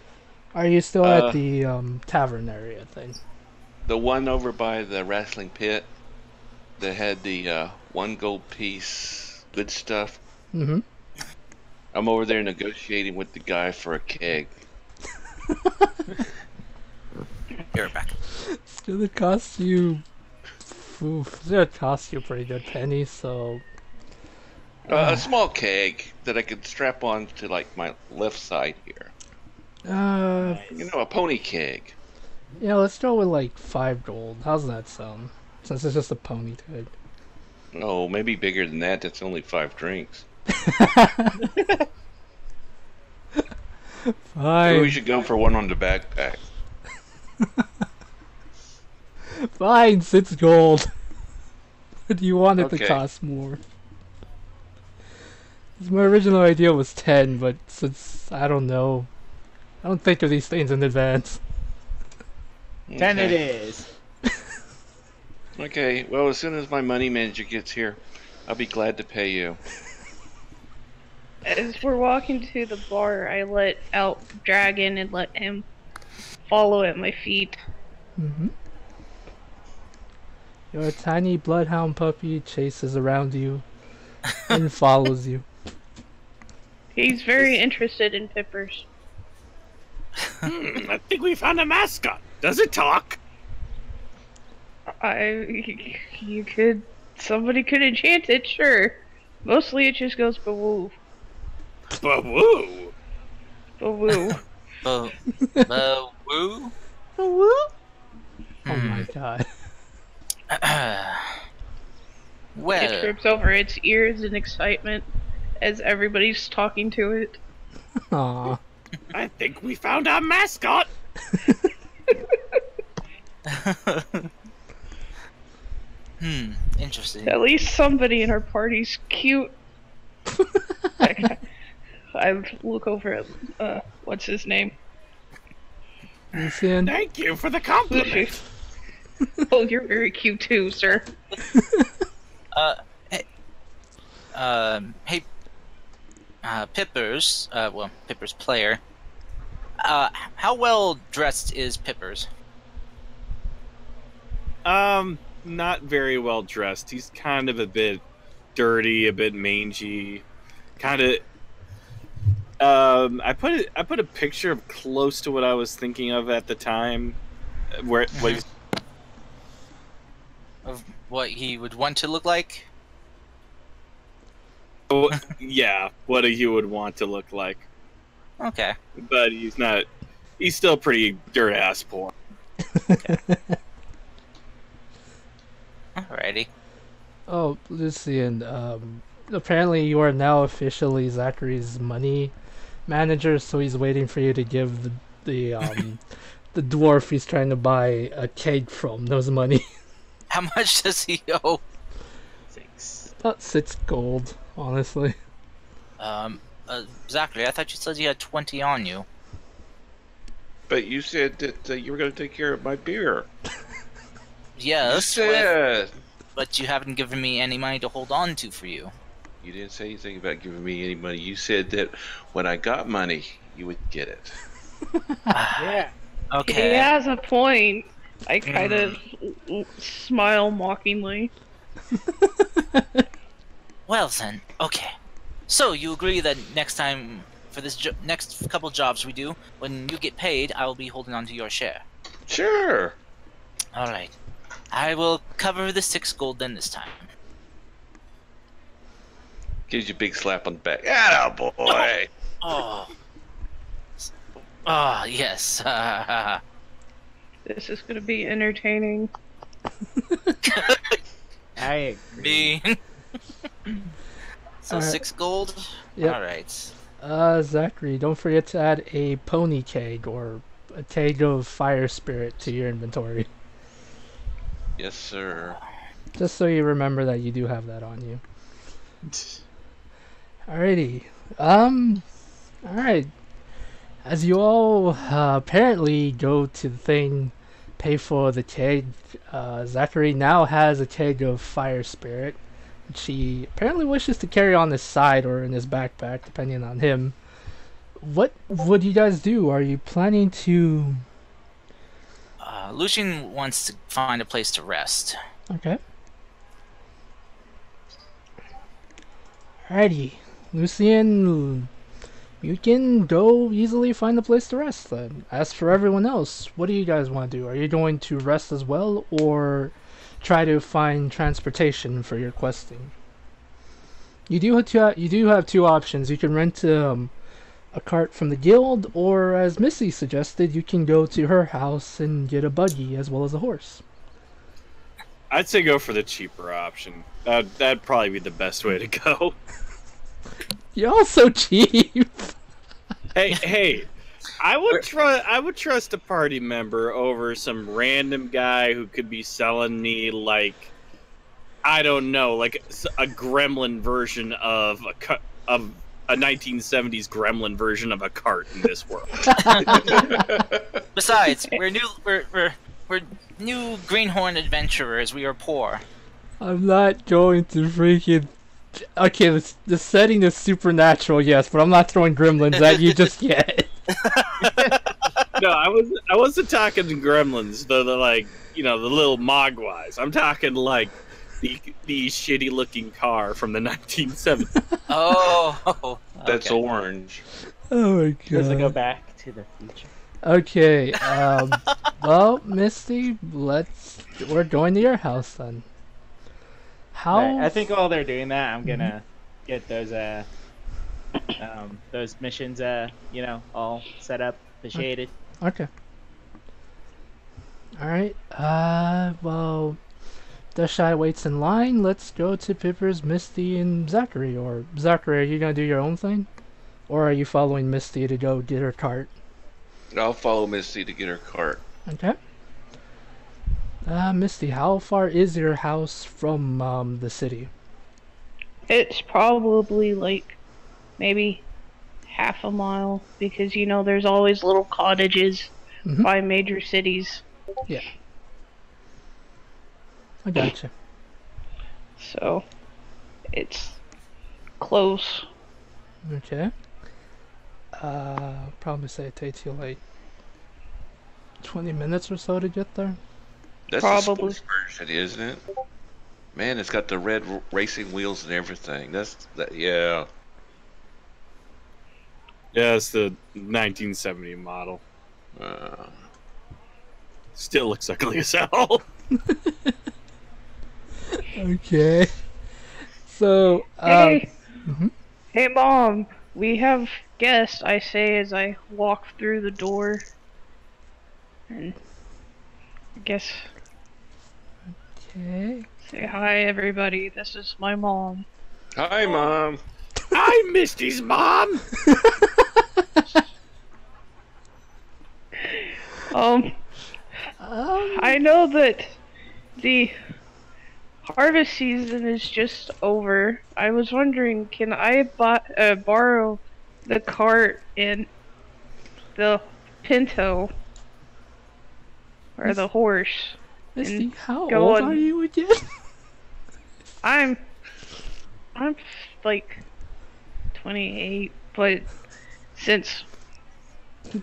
Are you still at the tavern area thing? The one over by the wrestling pit that had the 1 gold piece good stuff. Mm-hmm. I'm over there negotiating with the guy for a keg. You're back. It's gonna cost you. Oof, it's gonna cost you a pretty good penny, so. A small keg that I could strap on to like my left side here. A pony keg. Yeah, let's go with like 5 gold. How's that sound? Since it's just a pony keg. Oh, maybe bigger than that. That's only 5 drinks. Fine. Maybe we should go for one on the backpack. Fine, 6 gold. But you want it to Okay. cost more. 'Cause my original idea was 10, but since I don't know, I don't think of these things in advance. 10 it Okay. is. Okay, well, as soon as my money manager gets here, I'll be glad to pay you. As we're walking to the bar, I let out Dragon and let him follow at my feet. Mm-hmm. Your tiny bloodhound puppy chases around you and follows you. He's very interested in Pippers. I think we found a mascot. Does it talk? Somebody could enchant it, sure. Mostly it just goes bawoo. Bawoo. Bawoo. Woo? Oh my god. It Well, trips over its ears in excitement as everybody's talking to it. Aww. I think we found our mascot. Interesting. At least somebody in our party's cute. I look over at, what's his name? Lucian? Thank you for the compliment. Oh, you're very cute too, sir. Hey, Pippers, Pippers player. How well dressed is Pippers? Not very well dressed. He's kind of a bit dirty, a bit mangy, kind of. I put a picture of close to what I was thinking of at the time, where what Of what he would want to look like? yeah, what he would want to look like. Okay. But he's not. He's still pretty dirt ass poor. Alrighty. Oh, Lucian, apparently you are now officially Zachary's money manager, so he's waiting for you to give the dwarf he's trying to buy a cake from those money. How much does he owe? 6. About 6 gold, honestly. Zachary, I thought you said you had 20 on you. But you said that you were going to take care of my beer. Yes, You said. but you haven't given me any money to hold on to for you. You didn't say anything about giving me any money. You said that when I got money, you would get it. Yeah. Okay. He has a point. I kind of smile mockingly. Well then, okay. So you agree that next time, for this next couple jobs we do, when you get paid, I will be holding on to your share. Sure. Alright. I will cover the 6 gold then this time. Gives you a big slap on the back. Atta boy. Oh. Ah, yes. This is gonna be entertaining. I agree. Me. So Alright. 6 gold? Yep. Alright. Zachary, don't forget to add a pony keg or a keg of fire spirit to your inventory. Yes, sir. Just so you remember that you do have that on you. Alrighty. Alright. As you all apparently go to the thing, pay for the keg, Zachary now has a keg of fire spirit, which he apparently wishes to carry on his side or in his backpack, depending on him. What would you guys do? Are you planning to... Lucian wants to find a place to rest. Okay. Alrighty. Lucian, you can go easily find a place to rest then. As for everyone else, what do you guys want to do? Are you going to rest as well, or try to find transportation for your questing? You do have two options. You can rent a cart from the guild, or as Missy suggested, you can go to her house and get a buggy as well as a horse. I'd say go for the cheaper option. That'd probably be the best way to go. You're all so cheap. Hey, I would trust a party member over some random guy who could be selling me like, I don't know, like a gremlin version of a 1970s gremlin version of a cart in this world. Besides, we're new greenhorn adventurers. We are poor. I'm not going to freaking... Okay, the setting is supernatural, yes, but I'm not throwing gremlins at you just yet. No, I wasn't talking gremlins, the like, you know, the little mogwais. I'm talking like the shitty looking car from the 1970s. Oh, That's okay. orange. Oh my Does it go god. back to the future? Okay, well, Misty, we're going to your house then. How... Right, I think while they're doing that, I'm gonna get those missions, all set up, initiated. Okay. Alright, well, Deshai waits in line. Let's go to Pippers, Misty, and Zachary. Or, Zachary, are you gonna do your own thing? Or are you following Misty to go get her cart? I'll follow Misty to get her cart. Okay. Misty, how far is your house from, the city? It's probably like maybe half a mile because there's always little cottages Mhm. by major cities. Yeah. I gotcha. So it's close. Okay. Probably say it takes you like 20 minutes or so to get there. That's Probably. the sports version, isn't it? Man, it's got the red racing wheels and everything. Yeah. Yeah, it's the 1970 model. Still looks ugly as hell. Okay. So, Hey, mhm. hey, Mom. We have guests. I say as I walk through the door, and I guess Okay. say hi, everybody. This is my mom. Hi, Mom. I'm Misty's mom. Um, I know that the harvest season is just over. I was wondering, can I borrow the cart and the pinto or the horse? Misty, how go old on. are you again? I'm like 28, but since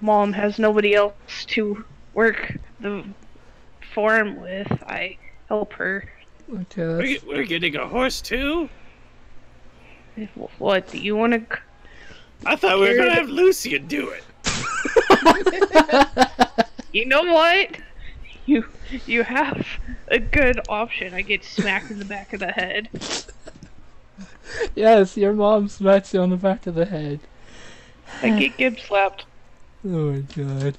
Mom has nobody else to work the farm with, I help her. Okay. We're getting a horse too. What, do you want to? I thought we were gonna have Lucian do it. You know what? You have a good option. I get smacked in the back of the head. Yes, your mom smacks you on the back of the head. I get Gib slapped. Oh my god.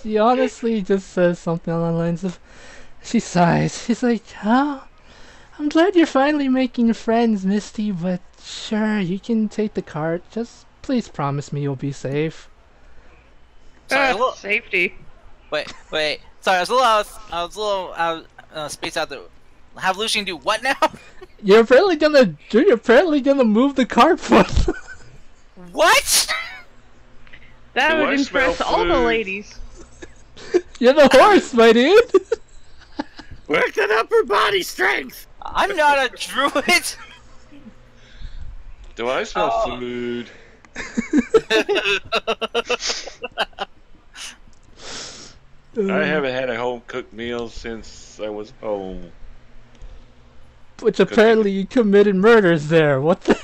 She honestly just says something along the lines of, she sighs. She's like, huh? I'm glad you're finally making friends, Misty, but sure, you can take the cart. Just please promise me you'll be safe. Sorry, Safety. Wait. Sorry, I was a little out spaced out there. Have Lucian do what now? You're apparently gonna move the cart for them. What? That Do would I smell impress all the food? ladies. You're the horse, my dude. Work that upper body strength. I'm not a druid. Do I smell food? I haven't had a home cooked meal since I was home. Which apparently you committed murders there. What the?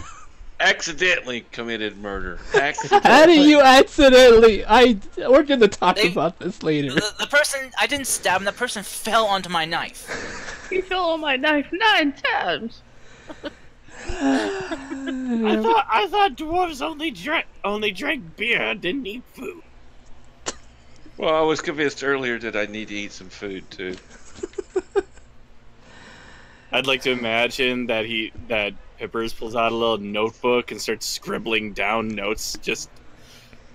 Accidentally committed murder. How Accidentally. do you accidentally? We're gonna talk about this later. The person I didn't stab him. The person fell onto my knife. He fell on my knife 9 times. I thought dwarves only drank beer and didn't eat food. Well, I was convinced earlier that I need to eat some food too. I'd like to imagine that Pippers pulls out a little notebook and starts scribbling down notes. Just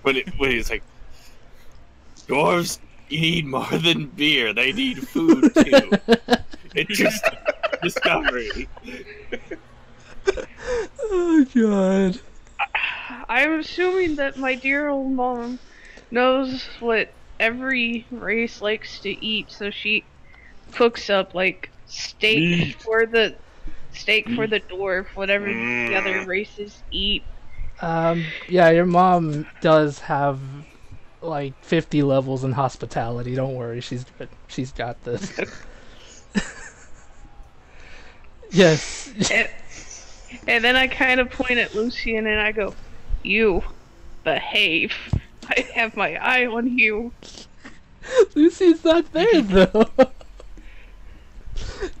when he's like, dwarves need more than beer; they need food too. It's just discovery. Oh god. I'm assuming that my dear old mom knows what every race likes to eat, so she cooks up like steak for the dwarf, whatever the other races eat. Yeah, your mom does have like 50 levels in hospitality. Don't worry, she's good. She's got this. Yes. And then I kind of point at Lucian and I go, "You behave. I have my eye on you." Lucy's not there though.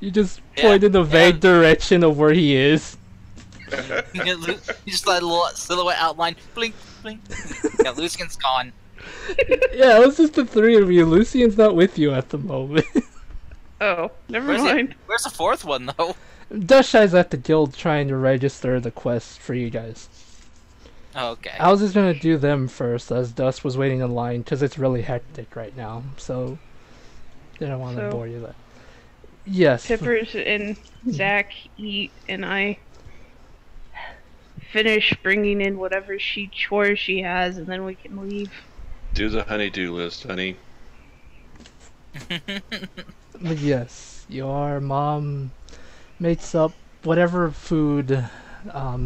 You just point in the vague direction of where he is. You just let a little silhouette outline. Blink, blink. Yeah, Lucian's gone. Yeah, it was just the three of you. Lucian's not with you at the moment. Oh, never mind. Where's the fourth one though? Dustshy's at the guild trying to register the quest for you guys. Oh, okay. I was just gonna do them first, as Dust was waiting in line, because it's really hectic right now, so didn't want to bore you that. Yes. Pippers and Zach eat, and I finish bringing in whatever chores she has, and then we can leave. Do the honey-do list, honey. But yes, your mom makes up whatever food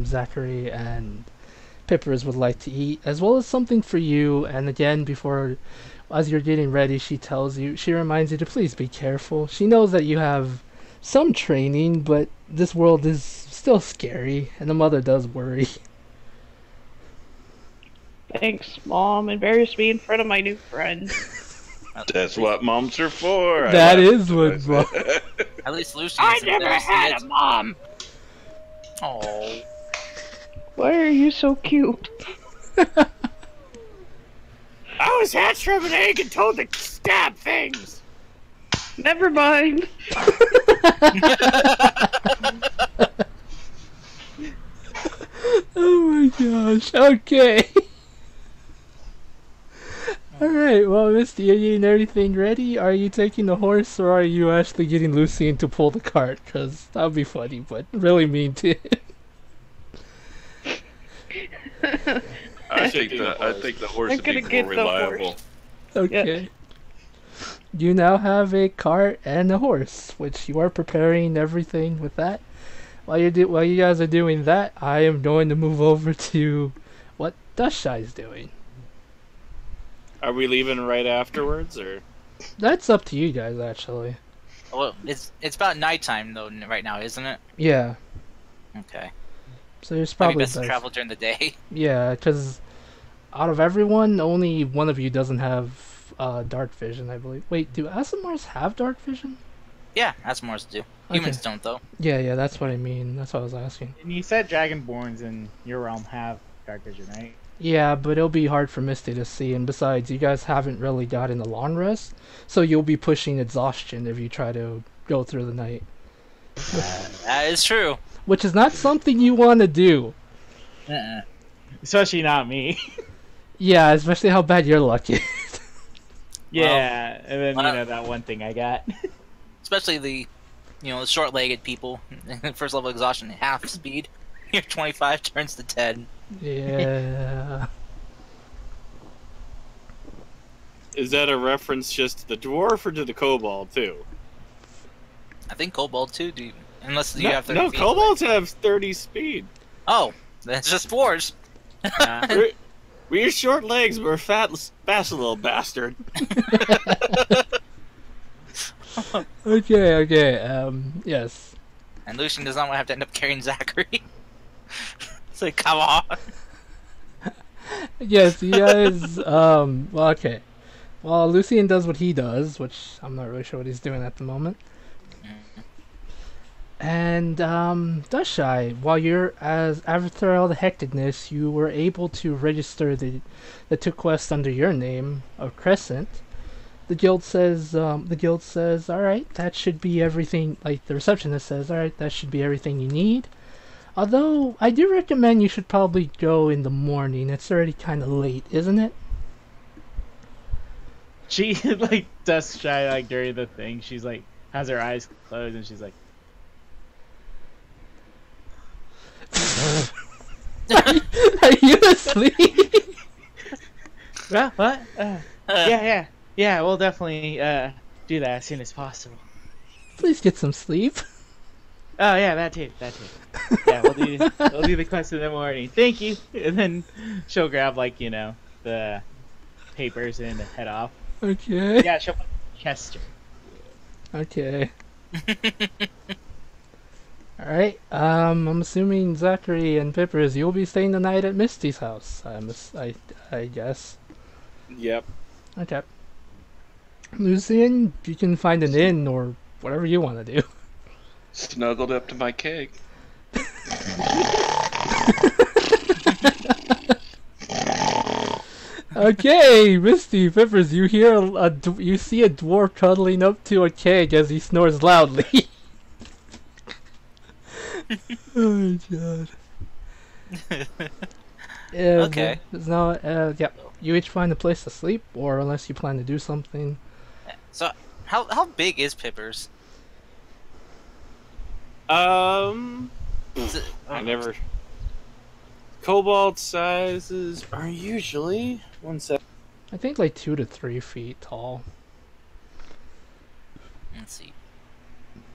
Zachary and Pippers would like to eat, as well as something for you. And again, as you're getting ready, she reminds you to please be careful. She knows that you have some training, but this world is still scary, and the mother does worry. Thanks, Mom. Embarrass me in front of my new friend. That's what moms are for. That is what. At least Lucy I is never embarrassed had yet. a mom! Oh. Why are you so cute? I was hatched from an egg and told to stab things. Never mind. Oh my gosh. Okay. Alright, well, Misty, are you getting everything ready? Are you taking the horse, or are you actually getting Lucian to pull the cart? Because that would be funny, but really mean to. I think the horse I'm would be gonna get more the reliable. horse. Okay. You now have a cart and a horse, which you are preparing everything with that. While you guys are doing that, I am going to move over to what Dustshy's doing. Are we leaving right afterwards, or? That's up to you guys, actually. Well, it's about nighttime though right now, isn't it? Yeah. Okay. So there's Probably probably best to travel during the day. Yeah, because out of everyone, only one of you doesn't have dark vision, I believe. Wait, do Asimars have dark vision? Yeah, that's more to do. Humans don't though. Yeah, that's what I mean. That's what I was asking. And you said Dragonborns in your realm have dark vision, right? Yeah, but it'll be hard for Misty to see, and besides, you guys haven't really gotten a long rest, so you'll be pushing exhaustion if you try to go through the night. That is true. Which is not something you want to do. Especially not me. Yeah, especially how bad your luck is. Yeah, and then, you know, that one thing I got. Especially the short-legged people. First level exhaustion, half speed. Your 25 turns to 10. Yeah. Is that a reference just to the dwarf or to the kobold too? I think kobold too, unless you have 30 No, feet. kobolds have 30 speed. Oh, that's just dwarves. We're short legs, we're fat little bastard. Okay, yes. And Lucian does not want to have to end up carrying Zachary. It's like, come on. Yes, you guys, well, okay. Well, Lucian does what he does, which I'm not really sure what he's doing at the moment. And, Dustshy, while you're, after all the hecticness, you were able to register the two quests under your name of Crescent. The guild says, alright, that should be everything, like, the receptionist says, alright, that should be everything you need. Although, I do recommend you should probably go in the morning. It's already kind of late, isn't it? She, like, dust shy, like, during the thing. She's, like, has her eyes closed, and she's like... Are you asleep? What? Yeah, we'll definitely, do that as soon as possible. Please get some sleep. Oh, yeah, that too. Yeah, we'll do the quest in the morning. Thank you. And then she'll grab, like, you know, the papers and head off. Okay. Yeah, she'll Chester. Okay. Alright, I'm assuming Zachary and Pippers, you'll be staying the night at Misty's house. I guess. Yep. Okay. Lucian, you can find an inn or whatever you want to do. Snuggled up to my keg. Okay, Misty, Pippers, you hear you see a dwarf cuddling up to a keg as he snores loudly. Oh my god. Okay. No, yeah. You each find a place to sleep, or unless you plan to do something. So, how big is Pippers? I never. Cobalt sizes are usually 1 sec. I think like 2 to 3 feet tall. Let's see.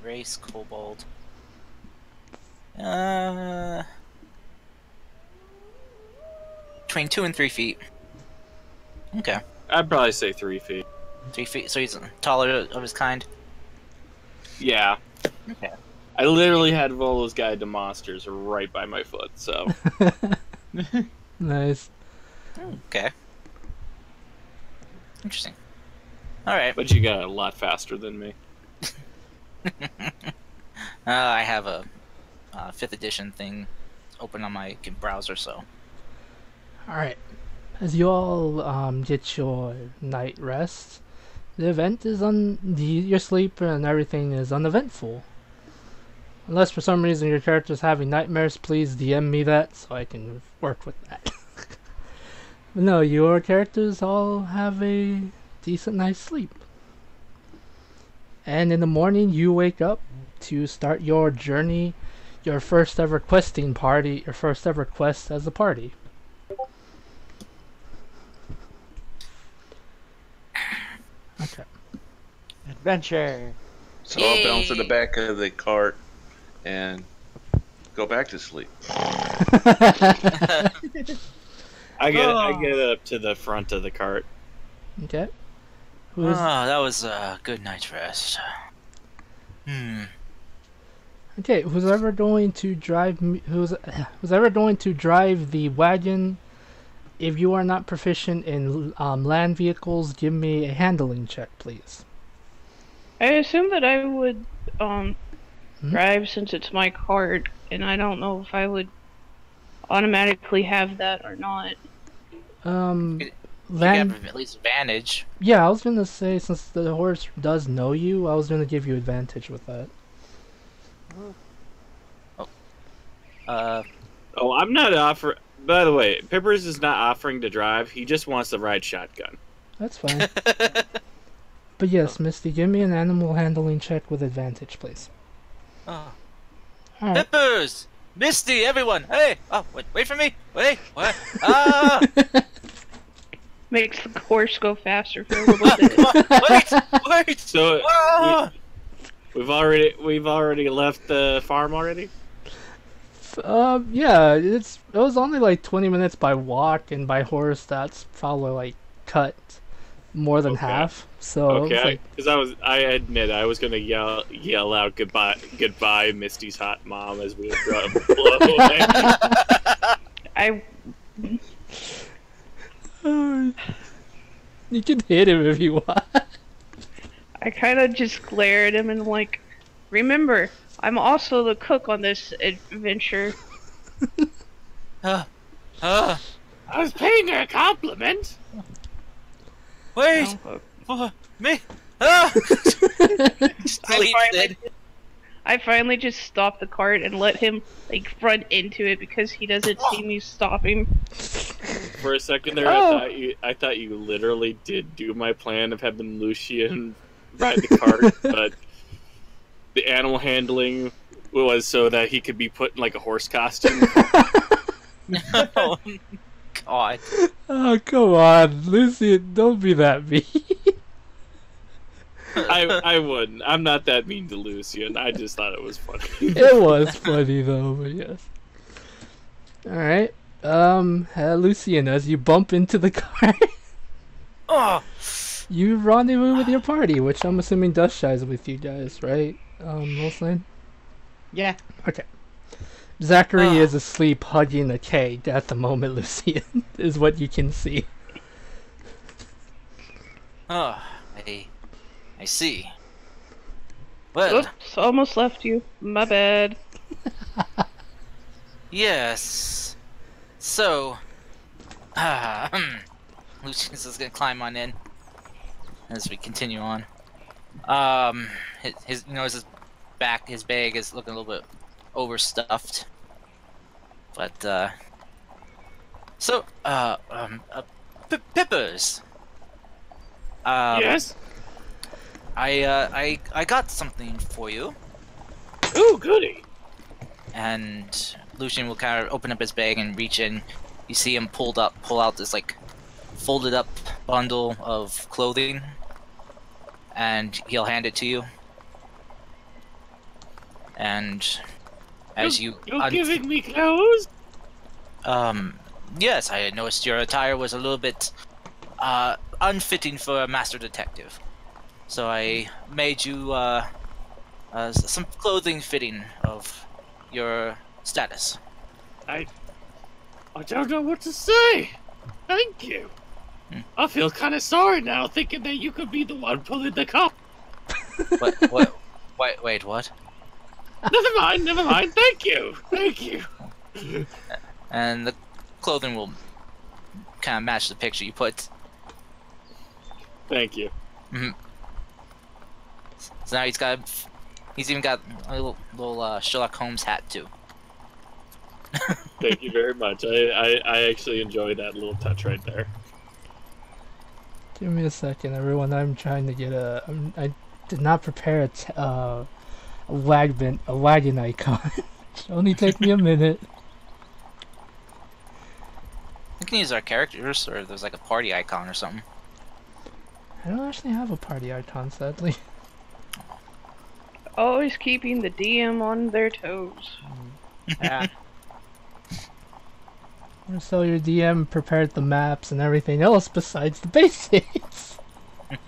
Race kobold. Between 2 and 3 feet. Okay. I'd probably say 3 feet. 3 feet. So he's taller of his kind. Yeah. Okay. I literally had Volo's Guide to Monsters right by my foot, so. Nice. Okay. Interesting. All right. But you got a lot faster than me. I have a 5th edition thing open on my browser, so. Alright. As you all get your night rest, the event is your sleep and everything is uneventful. Unless for some reason your character's having nightmares, please DM me that so I can work with that. But no, your characters all have a decent night's sleep. And in the morning you wake up to start your journey, your first ever questing party, your first ever quest as a party. Okay. Adventure. So I'll bounce to the back of the cart and go back to sleep. I get up to the front of the cart. Okay. That was a good night's rest. Okay, who's ever going to drive the wagon? If you are not proficient in land vehicles, give me a handling check, please. I assume that I would drive since it's my cart, and I don't know if I would automatically have that or not. You have at least advantage. Yeah, I was gonna say since the horse does know you, I was gonna give you advantage with that. I'm not offering. By the way, Pippers is not offering to drive. He just wants to ride shotgun. That's fine. But yes, Misty, give me an animal handling check with advantage, please. Oh. Alright. Peppers! Misty, everyone! Hey! Oh, wait for me! Wait! What? Ah! Makes the horse go faster for a little bit. Wait! So Ah! we've already left the farm already. Yeah, it was only like 20 minutes by walk, and by horse that's probably like cut more than half. So Okay, because I admit I was gonna yell out goodbye, Misty's hot mom as we blow away. You can hit him if you want. I kind of just glare at him and like, remember, I'm also the cook on this adventure. I was paying her a compliment. Wait! Oh, Me? Ah! I finally just stopped the cart and let him like front into it because he doesn't see me stopping. For a second there, I thought you literally did do my plan of having Lucian ride the cart, but the animal handling was so that he could be put in like a horse costume. Oh, God. Oh, come on, Lucy, don't be that mean. I wouldn't. I'm not that mean to Lucian. I just thought it was funny. It was funny though, but yes. Alright. Lucian, as you bump into the car, you rendezvous with your party, which I'm assuming Dust Shy's with you guys, right? Wolflane? Yeah. Okay. Zachary is asleep hugging a keg at the moment, Lucian, is what you can see. I see. Well, Oops, almost left you. My bad. yes. So, Lucius is gonna climb on in as we continue on. His his bag is looking a little bit overstuffed, but Pippers. Yes. I got something for you. Ooh, goody. And Lucian will kind of open up his bag and reach in. You see him pull out this like folded up bundle of clothing, and he'll hand it to you. And as you're giving me clothes? Yes, I noticed your attire was a little bit unfitting for a master detective. So I made you some clothing fitting of your status. I don't know what to say. Thank you. I feel kind of sorry now, thinking that you could be the one pulling the cup. Wait, what? Never mind. Thank you. And the clothing will kind of match the picture you put. Thank you. So now he's even got a little Sherlock Holmes hat too. Thank you very much. I actually enjoy that little touch right there. Give me a second, everyone. I'm trying to get I did not prepare a wagon icon. It'll only take me a minute. You can use our characters, or if there's like a party icon or something. I don't actually have a party icon, sadly. Always keeping the DM on their toes. Yeah. So your DM prepared the maps and everything else besides the basics.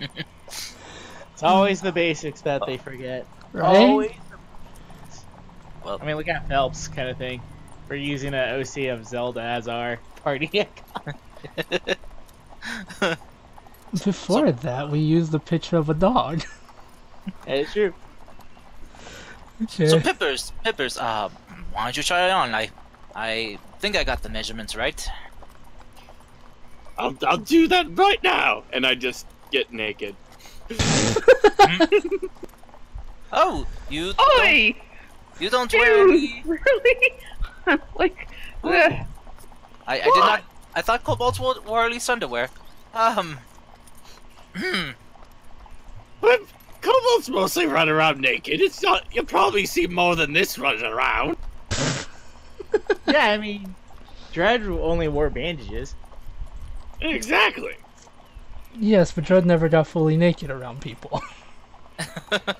It's always the basics that they forget. Right? Always. Well, I mean, look at Phelps kind of thing. We're using an OC of Zelda as our party icon. Before that, we used the picture of a dog. It's true. Okay. So Pippers, why don't you try it on? I think I got the measurements right. I'll do that right now, and I just get naked. Oh, you Oi! don't wear any... Dude, really? Like, I did not. I thought kobolds wore at least underwear. But kobolds mostly run around naked. It's not. You'll probably see more than this running around. Yeah, I mean, Dredd only wore bandages. Exactly. Yes, but Dredd never got fully naked around people.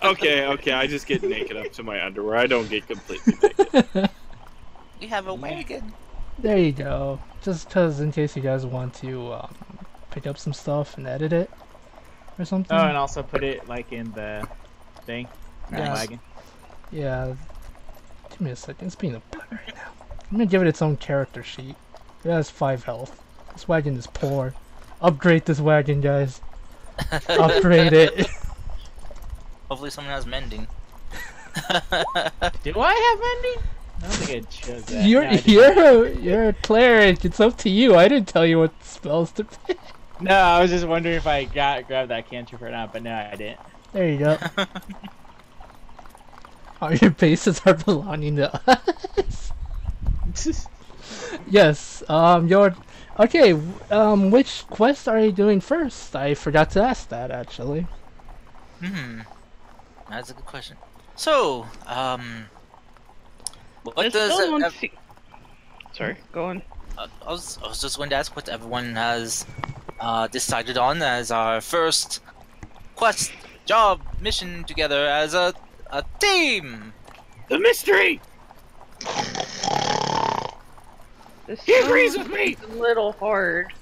Okay. I just get naked up to my underwear. I don't get completely naked. We have a wagon. There you go. Just because, in case you guys want to pick up some stuff and edit it or something. Oh, and also put it like in the thing. Yes. The wagon. Yeah. Give me a second. It's being a butt right now. I'm gonna give it its own character sheet. It has 5 health. This wagon is poor. Upgrade this wagon, guys. Upgrade it. Hopefully someone has mending. Do I have mending? I don't think I chose that. You're a cleric. It's up to you. I didn't tell you what spells to pick. No, I was just wondering if I grabbed that cantrip or not, but no, I didn't. There you go. All your bases are belonging to us. Yes. Okay. Which quest are you doing first? I forgot to ask that actually. That's a good question. So, what does? Sorry, go on. I was just going to ask what everyone has decided on as our first quest, job, mission together as a team. The mystery. This He agrees with me. a little hard.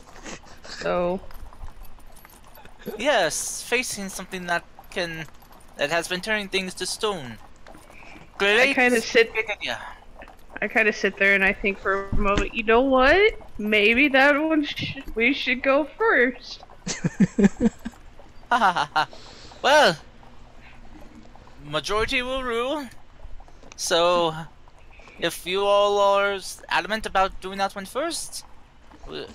So, Yes, facing something that has been turning things to stone. I kind of sit there and I think for a moment, you know what? Maybe that one we should go first. Well, majority will rule. So, if you all are adamant about doing that one first,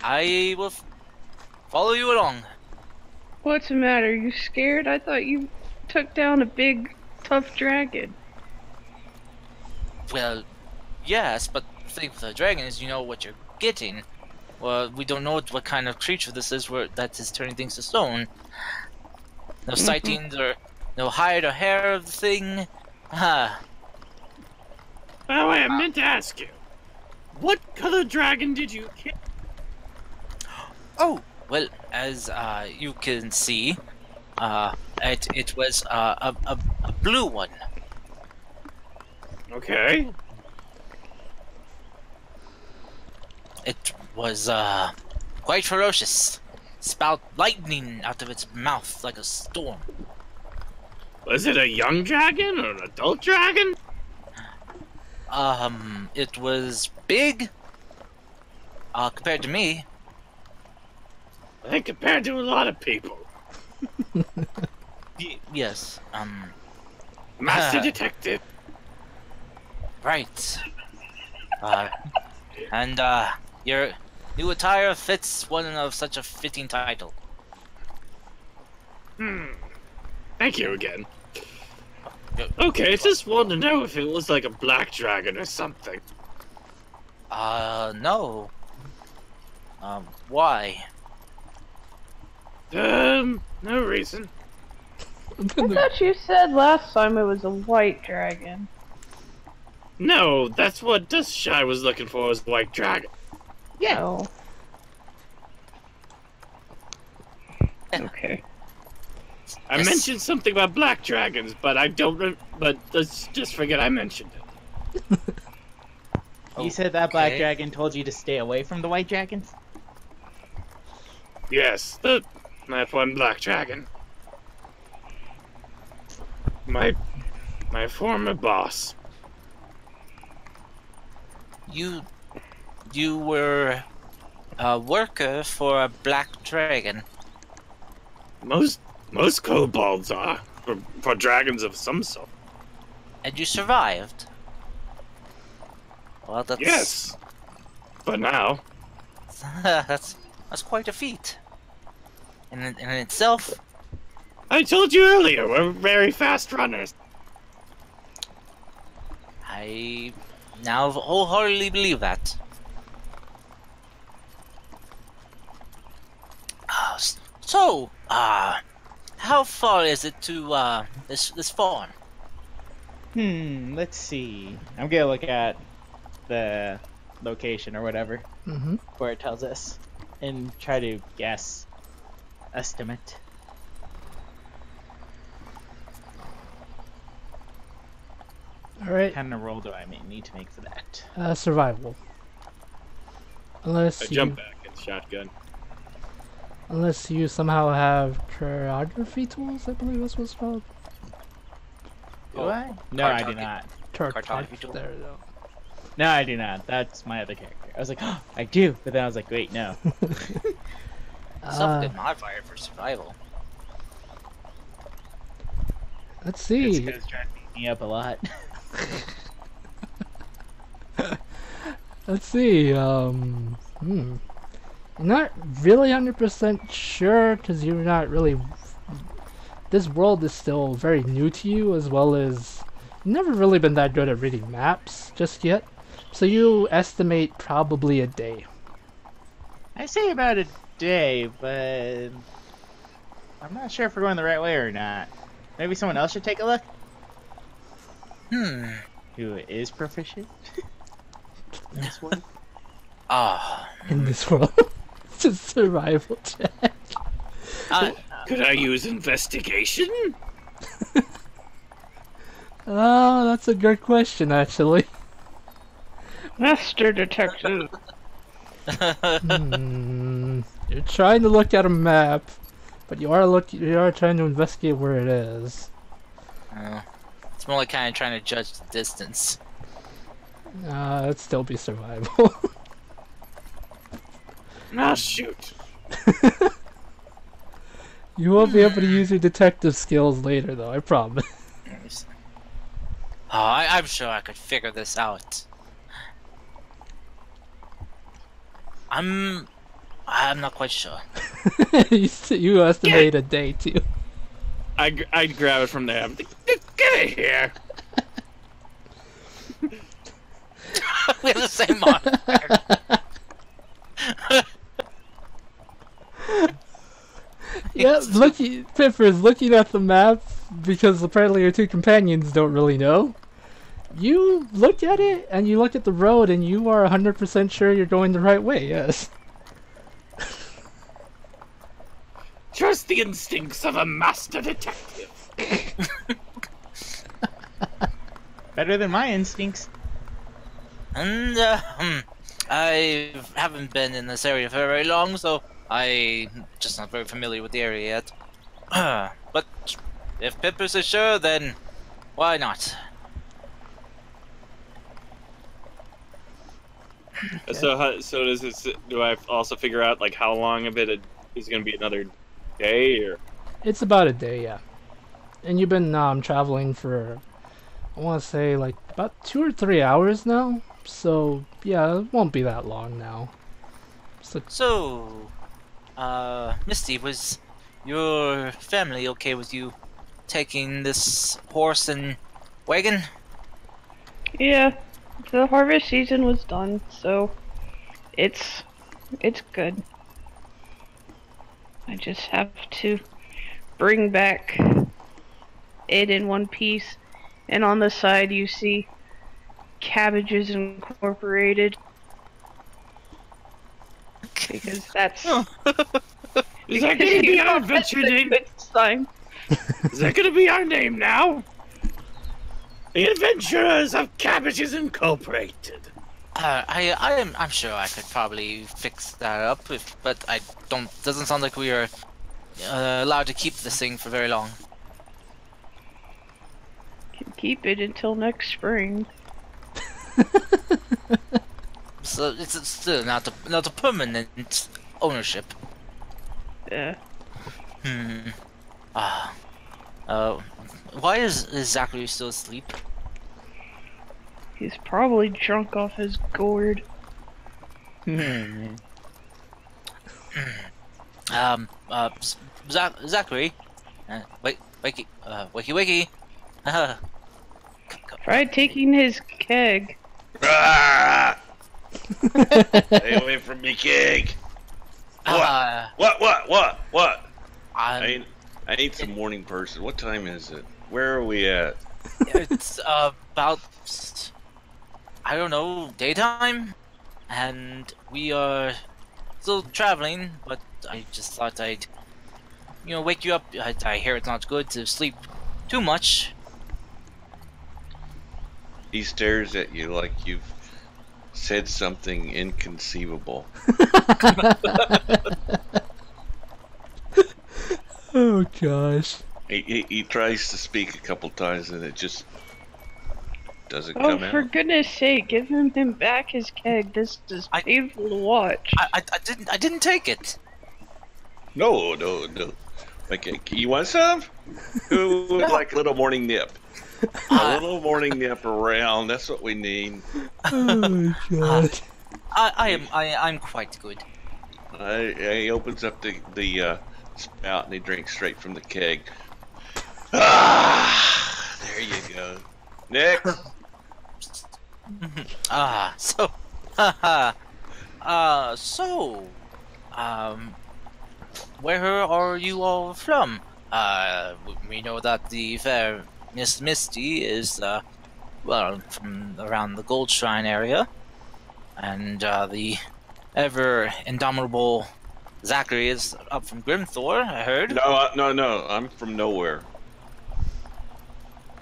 I will follow you along. What's the matter? You scared? I thought you took down a big, tough dragon. Well, yes, but the thing with a dragon is you know what you're getting. Well, we don't know what kind of creature this is that is turning things to stone. No sightings or no hide or hair of the thing. By the way, I meant to ask you. What color dragon did you kill? Oh, well, as you can see, it was a blue one. Okay. It was quite ferocious. Spout lightning out of its mouth like a storm. Was it a young dragon or an adult dragon? It was big. Compared to me. I think compared to a lot of people. Yes. Master Detective. Right. And your new attire fits one of such a fitting title. Thank you again. Okay, just wanted to know if it was like a black dragon or something. No. Why? No reason. I thought you said last time it was a white dragon. No, that's what Dust Shy was looking for, was white dragon. Yeah. Oh. Okay. I Yes. mentioned something about black dragons, but I don't. But let's just forget I mentioned it. You said that black Okay. dragon told you to stay away from the white dragons? Yes, that one black dragon. My former boss. You were a worker for a black dragon. Most kobolds are for dragons of some sort. And you survived. Well, that's Yes. For now. that's quite a feat. In itself. I told you earlier, we're very fast runners. I now wholeheartedly believe that. So, how far is it to this farm? Let's see. I'm gonna look at the location or whatever Mm-hmm. where it tells us and try to guess, estimate. All right. What kind of roll do I need to make for that? Survival. Unless I you, jump back and shotgun. unless you somehow have cartography tools, I believe that's what it's called. Do I? No, I do not. Cartography tool. There we go. No, I do not. That's my other character. I was like, oh, I do, but then I was like, wait, no. Self-good modifier for survival. Let's It's see. because it's trying to beat me up a lot. Let's see. Not really 100% sure because you're not really. This world is still very new to you, as well as you've never really been that good at reading maps just yet. So you estimate probably a day. I say about a day, but I'm not sure if we're going the right way or not. Maybe someone else should take a look. Who is proficient in this world? In this world, it's a survival check. Could I use investigation? Oh, that's a good question, actually. Master Detective. You're trying to look at a map, but you are trying to investigate where it is. It's more like kind of trying to judge the distance. It'd still be survival. Ah, shoot. You won't be able to use your detective skills later, though, I promise. I'm sure I could figure this out. I'm not quite sure. You estimate a day, too. I'd grab it from there. I'm like, get it here. We have the same modifier. Yeah, Pipper's looking at the map because apparently your two companions don't really know. You look at it and you look at the road and you are 100% sure you're going the right way, yes. Trust the instincts of a master detective. Better than my instincts. And I haven't been in this area for very long, so I'm just not very familiar with the area yet. But if Pippers is sure, then why not? So does this? Do I also figure out like how long of it Is it gonna be another day or? It's about a day, yeah. And you've been traveling for, I want to say, like about 2 or 3 hours now. So yeah, it won't be that long now. So, Misty, was your family okay with you taking this horse and wagon? Yeah, the harvest season was done, so it's good. I just have to bring back it in one piece, and on the side you see Cabbages Incorporated, because that's Is that gonna be our that's adventure a name? good sign. Is that gonna be our name now? The Adventurers of Cabbages Incorporated. I'm sure I could probably fix that up, but I don't. Doesn't sound like we are allowed to keep this thing for very long. Can keep it until next spring. So it's still not a permanent ownership. Yeah. Why is Zachary still asleep? He's probably drunk off his gourd. Zachary, wakey, wakey. Try taking his keg. Ah! Stay away from me, keg. What? I need some morning person. What time is it? Where are we at? It's about, I don't know, daytime, and we are still traveling. But I just thought I'd, wake you up. I hear it's not good to sleep too much. He stares at you like you've said something inconceivable. Oh gosh. He tries to speak a couple times and it just doesn't Oh, come for out. goodness sake, give him back his keg. This is painful to watch. I didn't take it. No. Okay, you want some? Who would like a little morning nip? A little morning nip around. That's what we need. Oh gosh. I'm quite good. He opens up the spout and he drinks straight from the keg. Ah, there you go. Next. Where are you all from? We know that the fair Miss Misty is, from around the Gold Shrine area, and the ever indomitable Zachary is up from Grimthor, I heard. No. I'm from nowhere.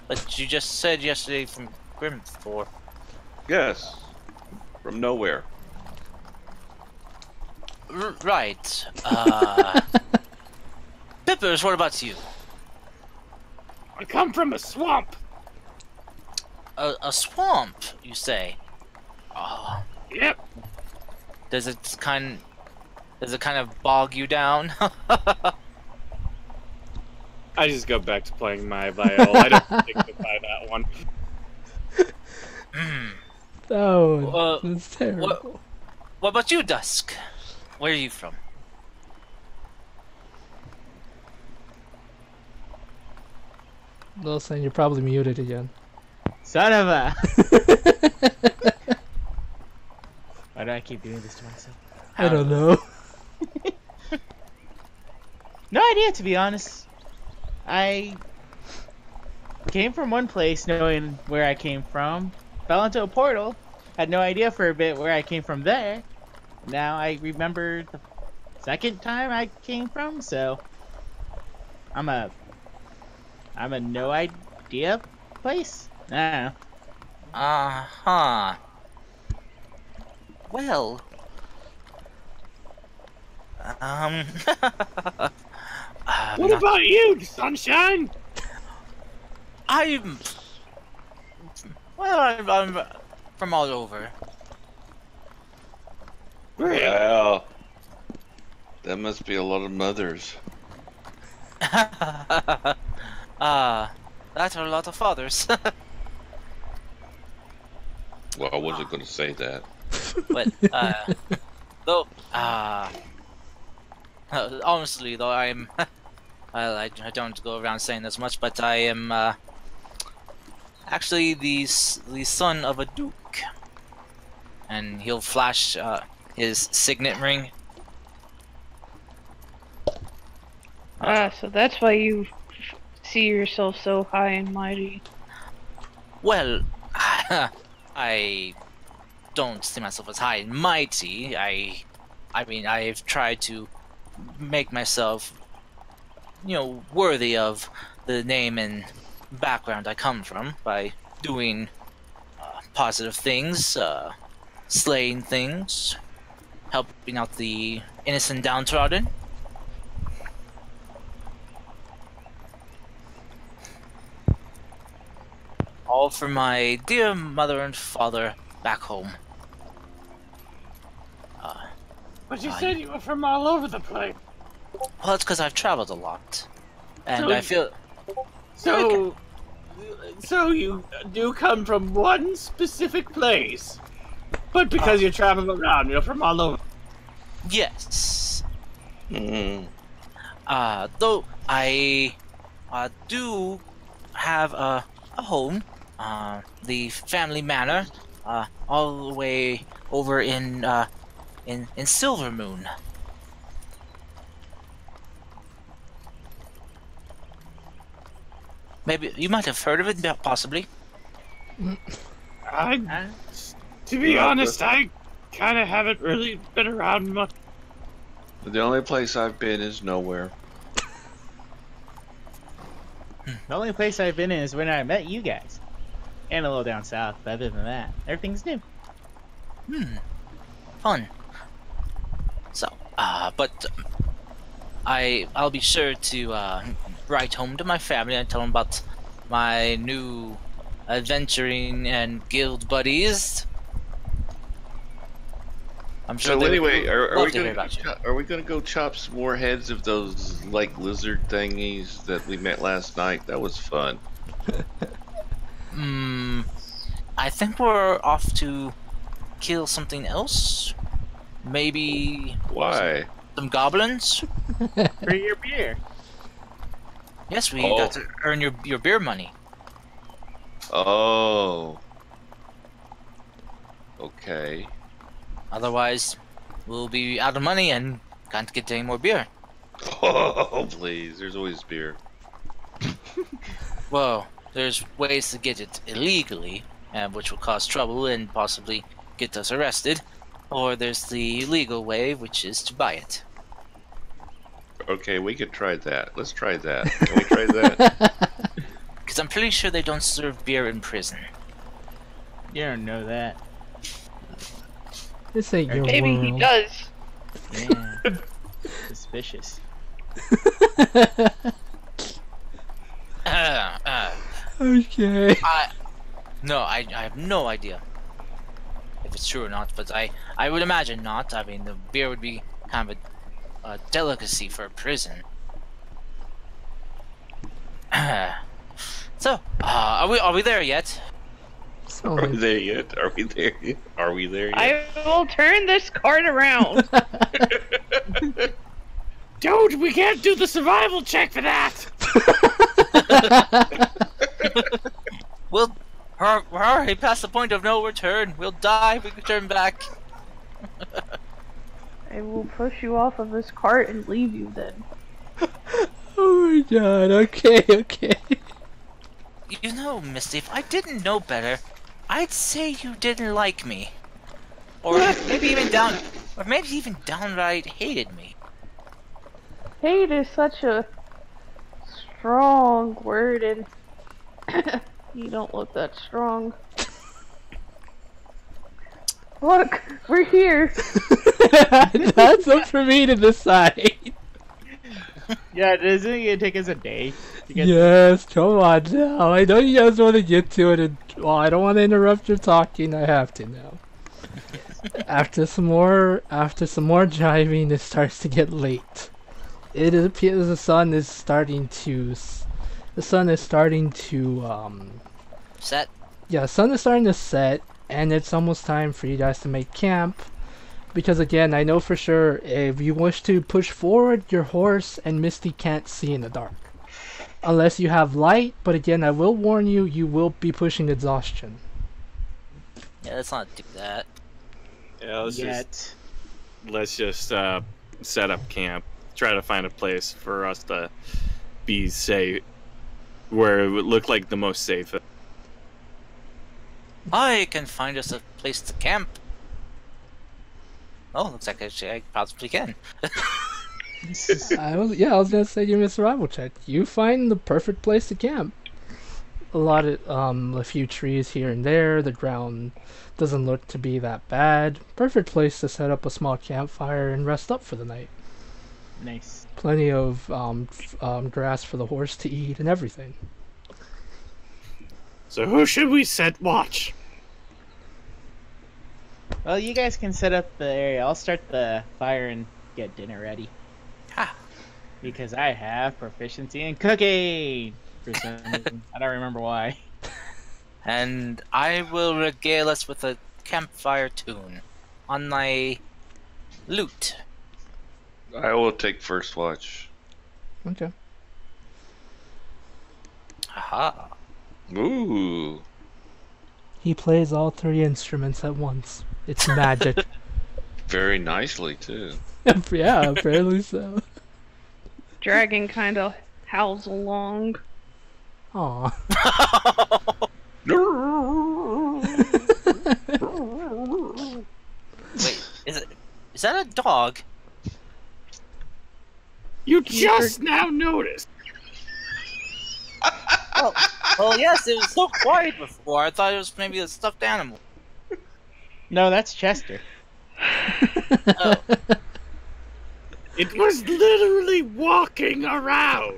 But you just said yesterday from Grimthor. Yes, from nowhere. Right. Pippers, what about you? I come from a swamp. A swamp, you say? Oh. Yep. Does it kind of bog you down? I just go back to playing my viol. I don't dignify that one. Oh, that's terrible. What about you, Dusk? Where are you from? Wilson, you're probably muted again. Son of a. Why do I keep doing this to myself? I don't know. No idea, to be honest. I came from one place knowing where I came from, fell into a portal, had no idea for a bit where I came from there. Now I remember the second time I came from, so I'm a no idea place? I don't know. Uh-huh. Well, What about you, Sunshine? I'm from all over. Well, That must be a lot of mothers. That are a lot of fathers. Well, I wasn't going to say that. But though honestly though I'm I don't go around saying this much, but I am actually the son of a duke, and he'll flash his signet ring. So that's why you see yourself so high and mighty. Well, I don't see myself as high and mighty. I mean, I've tried to make myself, worthy of the name and background I come from by doing positive things, slaying things, helping out the innocent downtrodden. All for my dear mother and father back home. But you said you were from all over the place. Well, it's because I've traveled a lot, and So- I feel. So you do come from one specific place, but because you travel around, you're from all over. Yes. Mm. Though I do have a home, the family manor, all the way over in Silver Moon. Maybe you might have heard of it, possibly. To be honest, I kind of haven't really been around much. The only place I've been is nowhere. The only place I've been in is when I met you guys. And a little down south, but other than that, everything's new. Fun. So, but I'll be sure to write home to my family and tell them about my new adventuring and guild buddies. I'm sure. So they anyway, would are love we to hear gonna about you. are we gonna go chop some more heads of those like lizard thingies that we met last night? That was fun. I think we're off to kill something else. Maybe Why? some goblins. For your beer. Yes, we Oh. got to earn your beer money. Oh. Okay. Otherwise, we'll be out of money and can't get any more beer. Oh, please. There's always beer. Well, there's ways to get it illegally, which will cause trouble and possibly get us arrested. Or there's the legal way, which is to buy it. Okay, we could try that. Let's try that. Can we try that? Because I'm pretty sure they don't serve beer in prison. You don't know that. This ain't your Maybe he world. does. Yeah. Suspicious. Okay. No, I have no idea if it's true or not, but I would imagine not. I mean, the beer would be kind of a delicacy for a prison. So, are we there yet? So, Are we there yet? Are we there yet? Are we there yet? I will turn this card around. Dude, we can't do the survival check for that. We're already past the point of no return. We'll die if we can turn back. I will push you off of this cart and leave you then. oh my god, okay. You know, Misty, if I didn't know better, I'd say you didn't like me. Or maybe even downright hated me. Hate is such a strong word, and you don't look that strong. Look, we're here. That's up for me to decide. Yeah, isn't it gonna take us a day to get Yes, come on now. I know you guys want to get to it, and well, I don't want to interrupt your talking. I have to now. After some more driving, it starts to get late. It appears the sun is starting to Set. yeah, the sun is starting to set, and it's almost time for you guys to make camp. Because again, I know for sure if you wish to push forward, your horse and Misty can't see in the dark. Unless you have light, but again, I will warn you, you will be pushing exhaustion. Yeah, let's not do that. Yeah, Yet. let's just set up camp. Try to find a place for us to be safe, where it would look like the most safe. I can find us a place to camp. Oh, looks like actually I possibly can. I was gonna say give me a survival check. You find the perfect place to camp. A few trees here and there. The ground doesn't look to be that bad. Perfect place to set up a small campfire and rest up for the night. Nice. Plenty of grass for the horse to eat and everything. So who should we set watch? Well, you guys can set up the area. I'll start the fire and get dinner ready. Ha! Because I have proficiency in cooking. For some reason. I don't remember why. And I will regale us with a campfire tune on my lute. I will take first watch. Okay. Aha. Ooh. He plays all three instruments at once. It's magic. Very nicely, too. Yeah, apparently so. Dragon kind of howls along. Aw. Wait, is that a dog? You just now noticed. Oh, yes, it was so quiet before. I thought it was maybe a stuffed animal. No, that's Chester. Oh, It was literally walking around.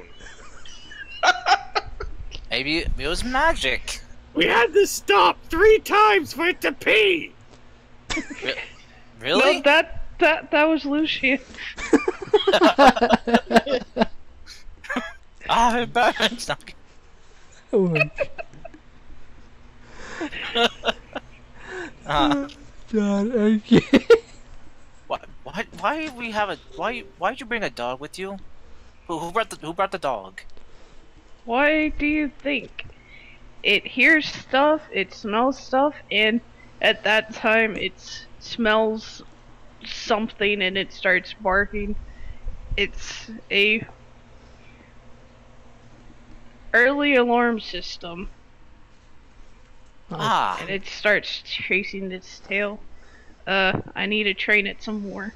maybe it was magic. We had to stop 3 times for it to pee. Really? No, that was Lucian. Ah, Batman's not. Oh my god, okay. Why we have a why'd you bring a dog with you? Who brought the dog? Why do you think? It hears stuff, it smells stuff, and at that time it smells something and it starts barking. It's a early alarm system, Ah, and it starts chasing its tail. I need to train it some more.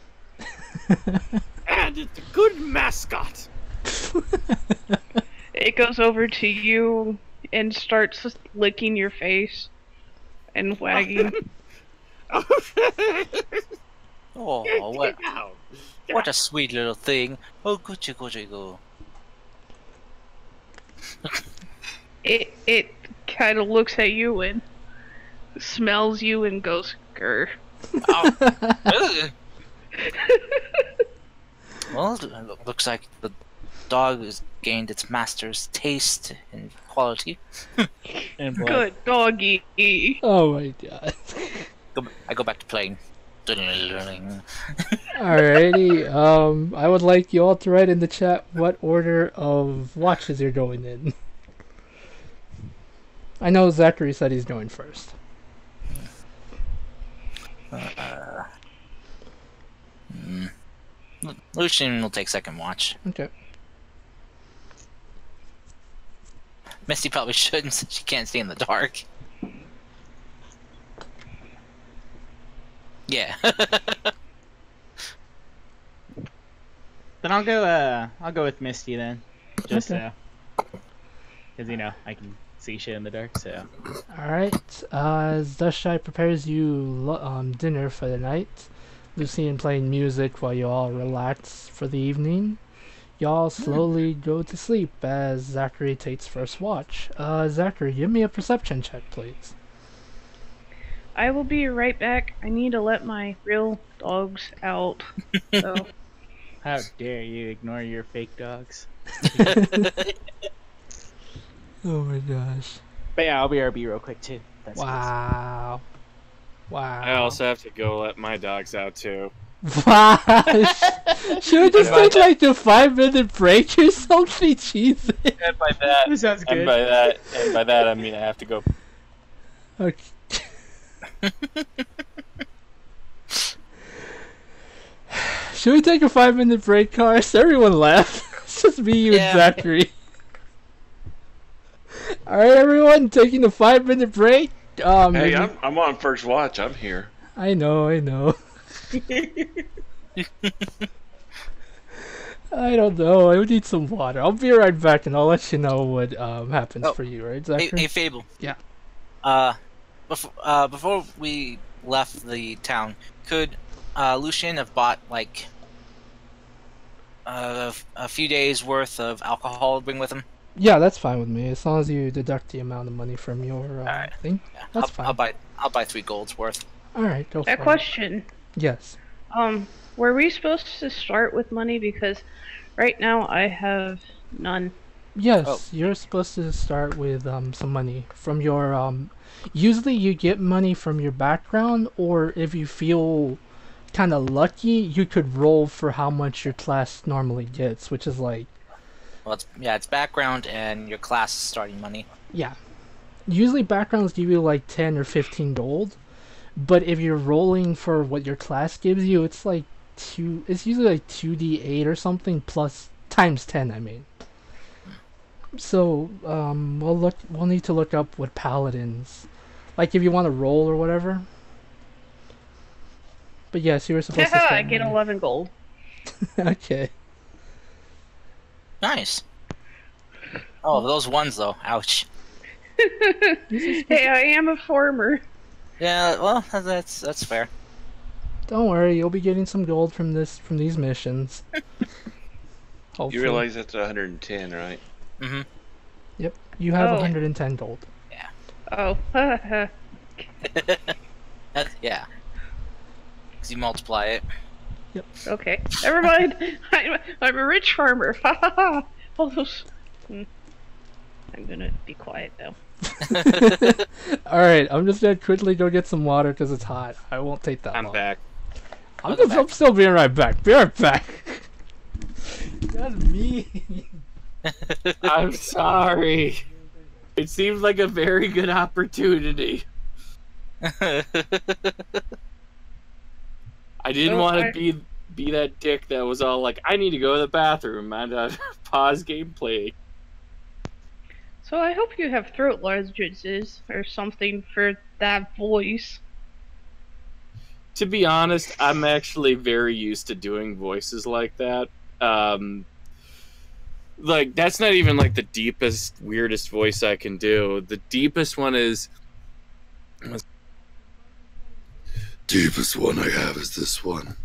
And it's a good mascot. It goes over to you and starts licking your face and wagging. oh, what a sweet little thing. Oh, go. It kind of looks at you and smells you and goes grr. Oh, ugh. Well, it looks like the dog has gained its master's taste and quality. And blood. Good doggy. Oh my god. I go back to playing. Alrighty, I would like you all to write in the chat what order of watches you're going in. I know Zachary said he's going first. Lucian will take second watch. Okay. Misty probably shouldn't since she can't see in the dark. Yeah. Then I'll go with Misty then. Just Okay. because I can see shit in the dark. So Alright, as Dustshy prepares you dinner for the night, Lucian playing music while you all relax for the evening, y'all slowly go to sleep as Zachary takes first watch. Zachary, give me a perception check, please. I will be right back. I need to let my real dogs out. So, How dare you ignore your fake dogs? Oh my gosh. But yeah, I'll be RB real quick too. That's Wow. Wow. I also have to go let my dogs out too. Wow. Should we just take like a 5-minute break or something? Jesus. And by that, That sounds good. and by that, I mean I have to go. Okay. Should we take a 5-minute break, Cars? Everyone left. It's just me, you, and Zachary. Alright, everyone, taking a 5-minute break. Hey, Maybe... I'm on first watch. I'm here. I know. I don't know. I would need some water. I'll be right back, and I'll let you know what happens for you, right, Zachary? Hey, Fable. Yeah. Before we left the town, could Lucian have bought like a few days worth of alcohol to bring with him? Yeah, that's fine with me, as long as you deduct the amount of money from your thing. Yeah, That's fine. I'll buy 3 golds worth. All right, go for a it. question. Yes. Were we supposed to start with money? Because right now I have none. Yes, you're supposed to start with some money from your usually you get money from your background, or if you feel kind of lucky, you could roll for how much your class normally gets, which is like, Well, it's background and your class starting money. yeah. Usually backgrounds give you like 10 or 15 gold, but if you're rolling for what your class gives you, it's like it's usually like 2d8 or something plus times 10, I mean. So, we'll need to look up what paladins, like if you want to roll or whatever. But yes, you were supposed to start I get money. 11 gold. Okay. Nice. Oh, those ones though. Ouch. Hey, I am a farmer. Yeah, well, that's fair. Don't worry, you'll be getting some gold from these missions. Hopefully. You realize that's 110, right? Mm-hmm. Yep, you have Oh. 110 gold. Oh, Yeah. Because you multiply it. okay. Never mind. I'm a rich farmer. Ha ha ha. All those. I'm gonna be quiet now. Alright, I'm just gonna quickly go get some water because it's hot. I won't take that I'm long. back. I'm still being right back. Be right back. That's me. I'm sorry. It seemed like a very good opportunity. I didn't So want to be that dick that was all like, I need to go to the bathroom and pause gameplay. So I hope you have throat lozenges or something for that voice. To be honest, I'm actually very used to doing voices like that. Like, that's not even like the deepest, weirdest voice I can do. The deepest one is... Deepest one I have is this one.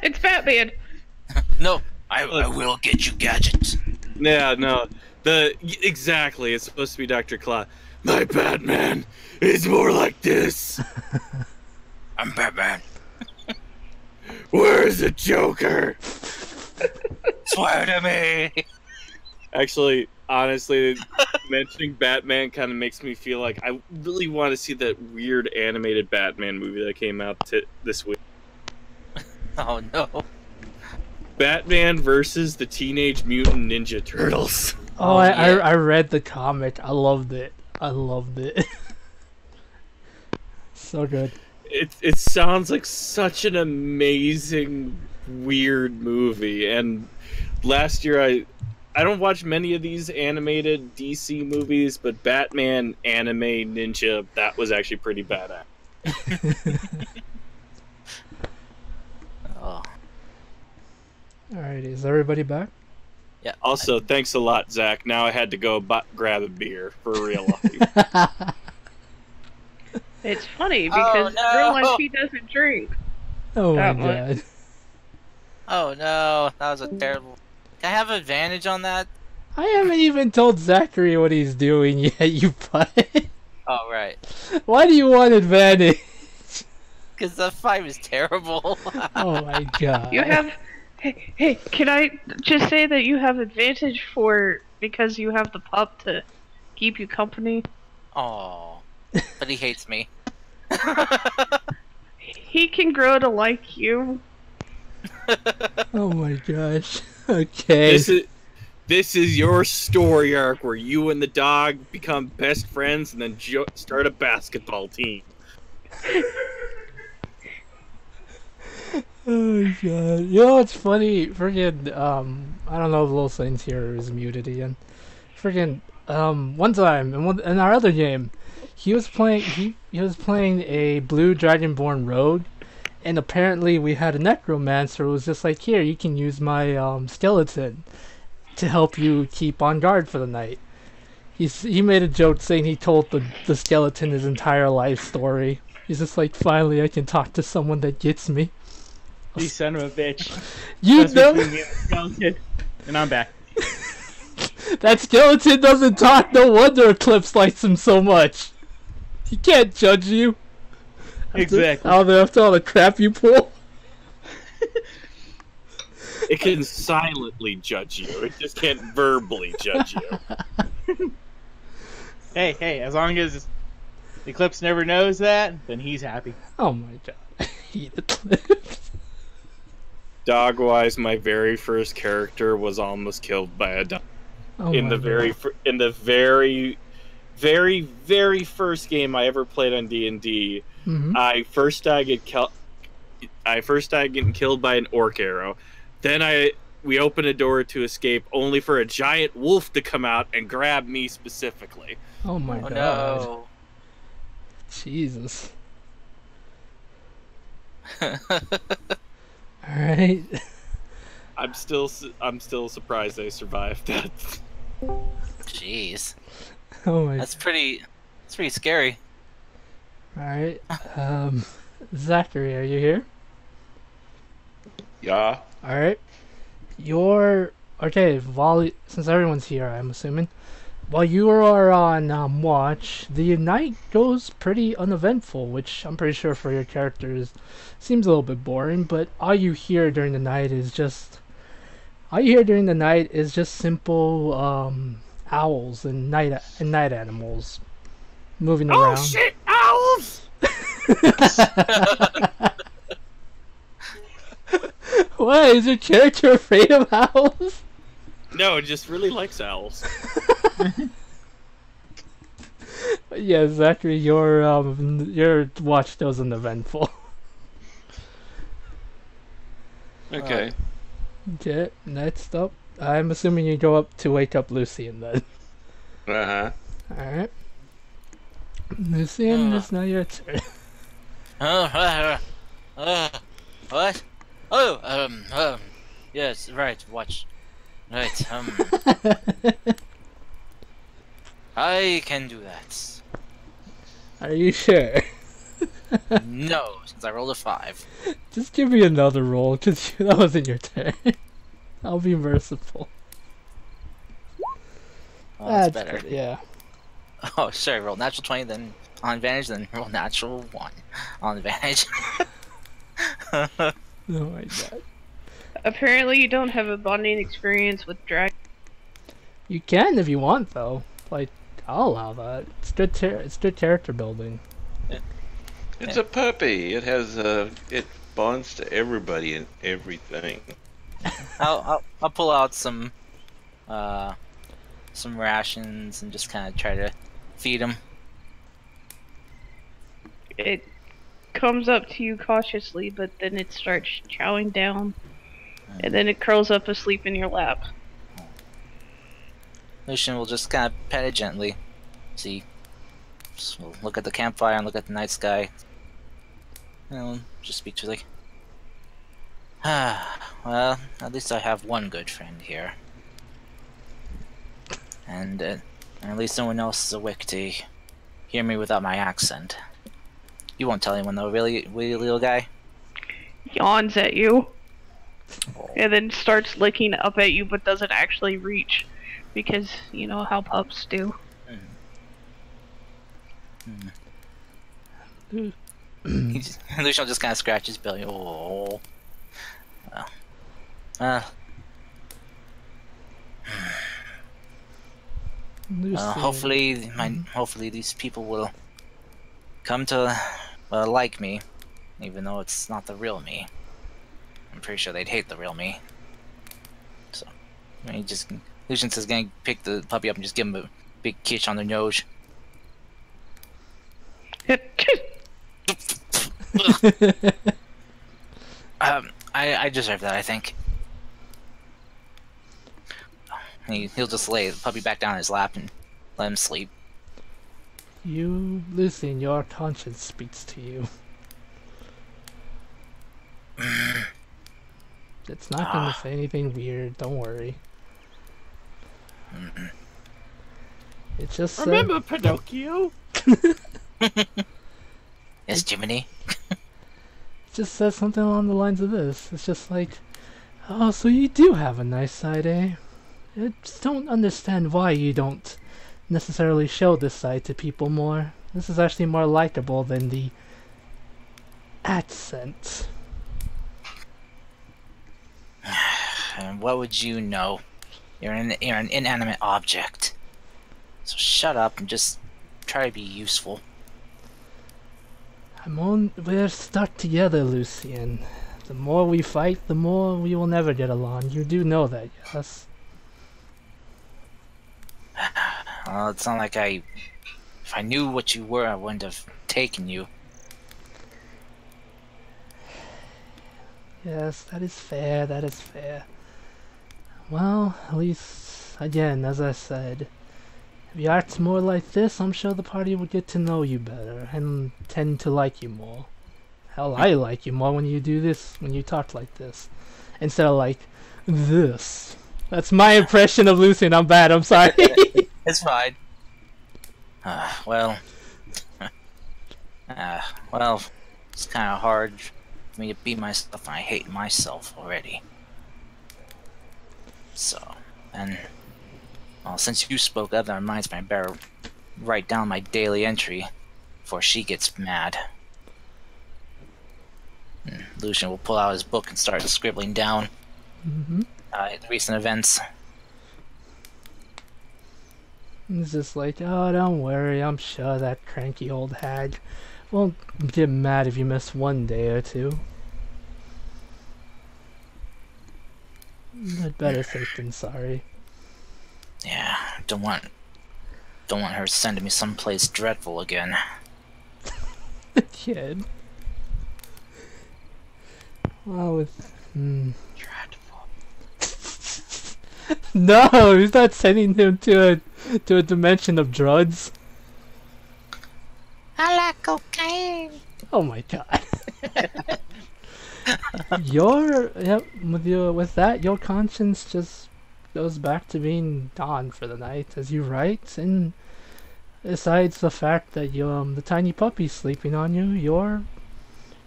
It's Batman. No, I will get you gadgets. Yeah, no. Exactly, it's supposed to be Dr. Claw. My Batman is more like this. I'm Batman. Where's the Joker? Swear to me. Actually, honestly, mentioning Batman kind of makes me feel like I really want to see that weird animated Batman movie that came out this week. Oh no. Batman versus the Teenage Mutant Ninja Turtles. Oh, yeah. I read the comic. I loved it. So good. It sounds like such an amazing, weird movie. And last year, I don't watch many of these animated DC movies, but Batman anime ninja, that was actually pretty badass. Oh. Alright, is everybody back? Yeah. Also, thanks a lot, Zach. Now I had to go grab a beer for real life. It's funny because no. in real life he doesn't drink. Oh my That much. god. Oh no, that was a terrible. Can I have advantage on that? I haven't even told Zachary what he's doing yet, you butt. Oh, right. Why do you want advantage? Because the 5 is terrible. Oh my god. You have. Hey, can I just say that you have advantage because you have the pup to keep you company? Oh, but he hates me. He can grow to like you. Oh my gosh. Okay. This is your story arc where you and the dog become best friends and then start a basketball team. Oh god. You know what's funny? Friggin', I don't know if Little Saints here is muted again. Friggin', one time in our other game, he was playing a blue dragonborn rogue, and apparently we had a necromancer who was just like, here, you can use my skeleton to help you keep on guard for the night. He made a joke saying he told the skeleton his entire life story. He's just like, finally I can talk to someone that gets me. You son of a bitch. You That's know between me and the skeleton. And I'm back. that skeleton doesn't talk, no wonder Eclipse likes him so much. He can't judge you. Exactly. After all the crap you pull. It can silently judge you. It just can't verbally judge you. Hey, as long as Eclipse never knows that, then he's happy. Oh my god. Eat Eclipse. Dog-wise, my very first character was almost killed by a dog. Oh in my the very first game I ever played on D&D, Mhm. I first died getting killed by an orc arrow. Then we opened a door to escape, only for a giant wolf to come out and grab me specifically. Oh my Oh god. no. Jesus. Alright. I'm still surprised I survived that. Jeez. Oh my. That's pretty scary. Alright. Zachary, are you here? Yeah. Alright. Since everyone's here, I'm assuming. While you are on watch, the night goes pretty uneventful, which I'm pretty sure for your characters seems a little bit boring, but all you hear during the night is just simple owls and night animals moving around. Oh shit, owls! Why is your character afraid of owls? No, it just really likes owls. Yeah, Zachary, your watch goes uneventful. Okay. Okay, next up, I'm assuming you go up to wake up Lucian then. Uh-huh. Alright. Lucian, it's now your turn. What? Oh, yes, right, watch. Right, I can do that. Are you sure? No, since I rolled a 5. Just give me another roll, because that wasn't your turn. I'll be merciful. Oh, that's better. Good, yeah. Oh, sorry, roll natural 20, then on advantage, then roll natural 1 on advantage. Oh my god. Apparently, you don't have a bonding experience with dragons. You can if you want, though. Like, I'll allow that. It's good character building. It's a puppy. It has it bonds to everybody and everything. I'll pull out some rations and just kind of try to feed him. It comes up to you cautiously, but then it starts chowing down. And then it curls up asleep in your lap. Lucian will just kind of pet it gently. See, just we'll look at the campfire and look at the night sky. And just speak to like, well, at least I have one good friend here, and at least no one else is awake to hear me without my accent. You won't tell anyone though, really, little guy? Yawns at you. And then starts licking up at you, but doesn't actually reach. Because you know how pups do. Lucian just kind of scratches his belly. Oh. Uh, hopefully, hopefully these people will come to like me, even though it's not the real me. I'm pretty sure they'd hate the real me. So, Lucian's just gonna pick the puppy up and just give him a big kiss on the nose. I deserve that, I think. He'll just lay the puppy back down in his lap and let him sleep. You, Lucian, your conscience speaks to you. It's not going to say anything weird, don't worry. It just remember Pinocchio? Yes, Jiminy. It just says something along the lines of this. It's just like, oh, so you do have a nice side, eh? I just don't understand why you don't necessarily show this side to people more. This is actually more likable than the accent. And what would you know? You're an inanimate object. So shut up and just try to be useful. We're stuck together, Lucian. The more we fight, the more we will never get along. You do know that, yes? Well, it's not like if I knew what you were, I wouldn't have taken you. Yes, that is fair, that is fair. Well, at least, again, as I said, if you act more like this, I'm sure the party would get to know you better and tend to like you more. Hell, I like you more when you do this, when you talk like this, instead of like this. That's my impression of Lucian. I'm bad, I'm sorry. It's fine. Well, it's kind of hard for me to be myself, and I hate myself already. So, and well, since you spoke up, that reminds me, I better write down my daily entry before she gets mad. And Lucian will pull out his book and start scribbling down recent events. It's just like, oh, don't worry, I'm sure that cranky old hag won't get mad if you miss one day or two. But better safe than sorry. Yeah, don't want her sending me someplace dreadful again. Kid. Well, with Dreadful. no, he's not sending him to a dimension of drugs. I like cocaine. Oh my god. With that, your conscience just goes back to being gone for the night, as you write, and besides the fact that the tiny puppy's sleeping on you,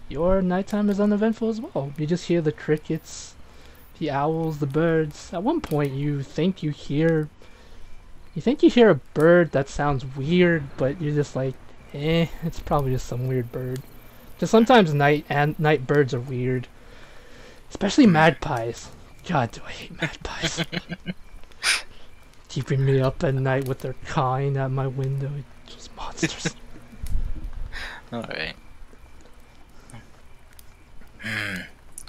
your nighttime is uneventful as well. You just hear the crickets, the owls, the birds. At one point, you think you hear a bird that sounds weird, but you're just like, it's probably just some weird bird. Because sometimes night birds are weird, especially magpies. God, do I hate magpies. Keeping me up at night with their cawing at my window. It's just monsters. Alright.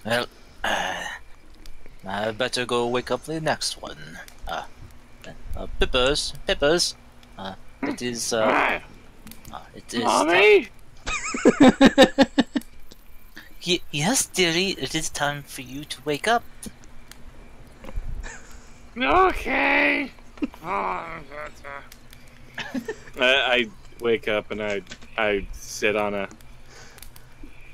Well, I better go wake up the next one. Pippers. It is, Mommy? Yes, dearie, it is time for you to wake up. Okay. I wake up and I sit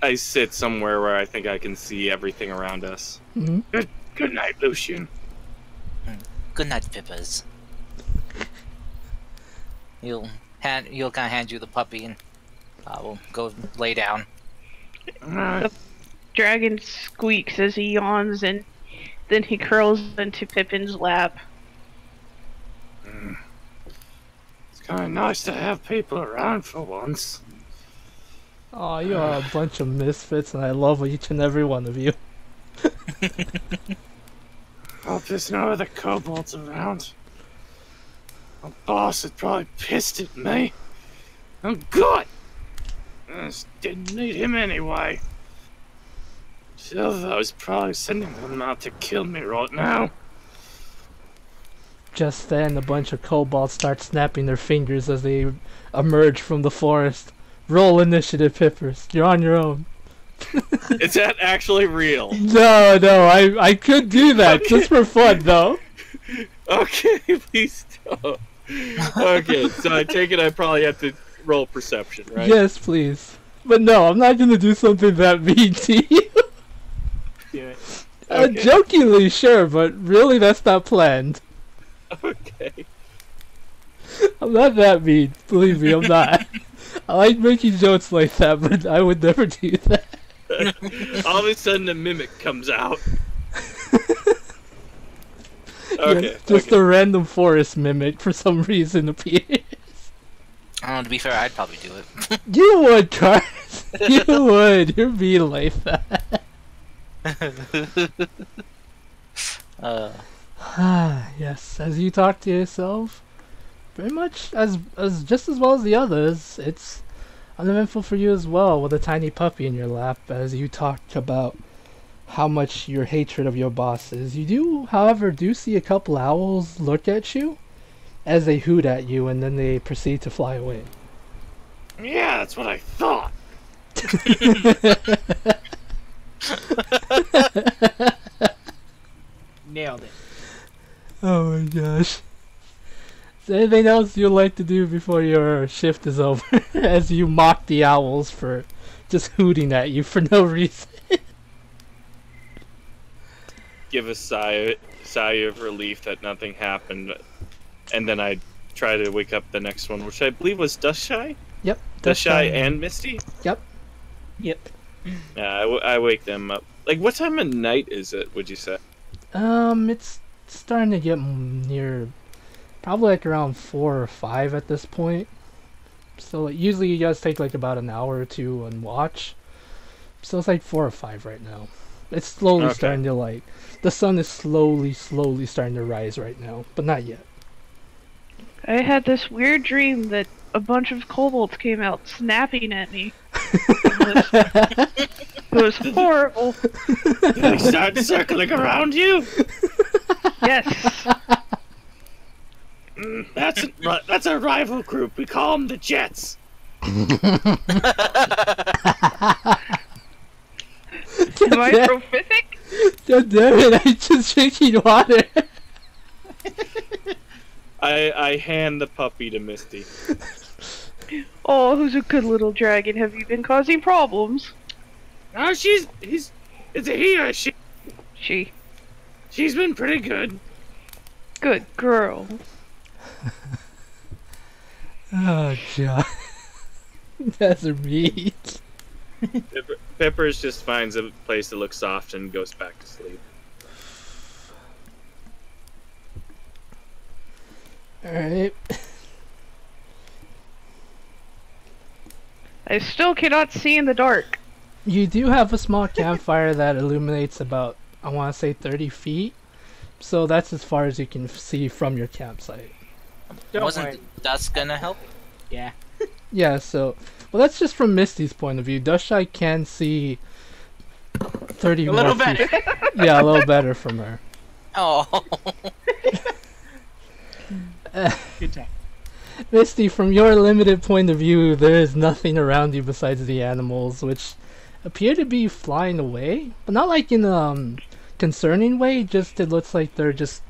I sit somewhere where I think I can see everything around us. Good night, Lucian. Good night, Pippers. He'll kind of hand you the puppy and we'll go lay down. The dragon squeaks as he yawns, and then he curls into Pippin's lap. It's kind of nice to have people around for once. Oh, you are a bunch of misfits, and I love each and every one of you. Hope there's no other kobolds around. My boss is probably pissed at me. I'm good. I just didn't need him anyway. Still, I was probably sending them out to kill me right now. Just then, a bunch of kobolds start snapping their fingers as they emerge from the forest. Roll initiative, Pippers. You're on your own. Is that actually real? No, I could do that just for fun, though. Okay, please don't. Okay, so I take it I probably have to roll perception, right? Yes, please. But no, I'm not gonna do something that mean to you. Do it. Okay. Jokingly, sure, but really, that's not planned. Okay. I'm not that mean. Believe me, I'm not. I like making jokes like that, but I would never do that. All of a sudden, a mimic comes out. Yeah, Okay. just a random forest mimic for some reason appears. To be fair, I'd probably do it. You would, Cars. You would. You're mean like that. Yes, as you talk to yourself, pretty much as just as well as the others, it's uneventful for you as well with a tiny puppy in your lap as you talk about how much your hatred of your boss is. You do, however, see a couple owls look at you as they hoot at you and then they proceed to fly away. Yeah, that's what I thought. Nailed it. Oh my gosh. Is there anything else you'd like to do before your shift is over? As you mock the owls for just hooting at you for no reason. Give a sigh of relief that nothing happened, and then I try to wake up the next one, which I believe was Dushy? Yep. Dushy and Misty? Yep. Yeah, I wake them up. Like, what time of night is it, would you say? It's starting to get near, probably like around 4 or 5 at this point. So like, usually you guys take like about an hour or two and watch. So it's like 4 or 5 right now. It's slowly starting to like, the sun is slowly starting to rise right now, but not yet. I had this weird dream that a bunch of kobolds came out snapping at me. It was horrible. They start circling around you? Yes. That's a rival group. We call them the Jets. Am I prophetic? God damn it, I'm just drinking water. I hand the puppy to Misty. Oh, who's a good little dragon? Have you been causing problems? No, it's a he or a she. She. She's been pretty good. Good girl. Oh god. That's mean. Peppers just finds a place that looks soft and goes back to sleep. Alright. I still cannot see in the dark. You do have a small campfire that illuminates about, I want to say 30 feet. So that's as far as you can see from your campsite. Don't Wasn't worry. dust gonna help? Yeah. Yeah, so, well, that's just from Misty's point of view. Dushy can see 30 A little more better. feet. Yeah, a little better from her. Oh. Good time. Misty, from your limited point of view, there is nothing around you besides the animals, which appear to be flying away, but not like in a concerning way. Just it looks like they're just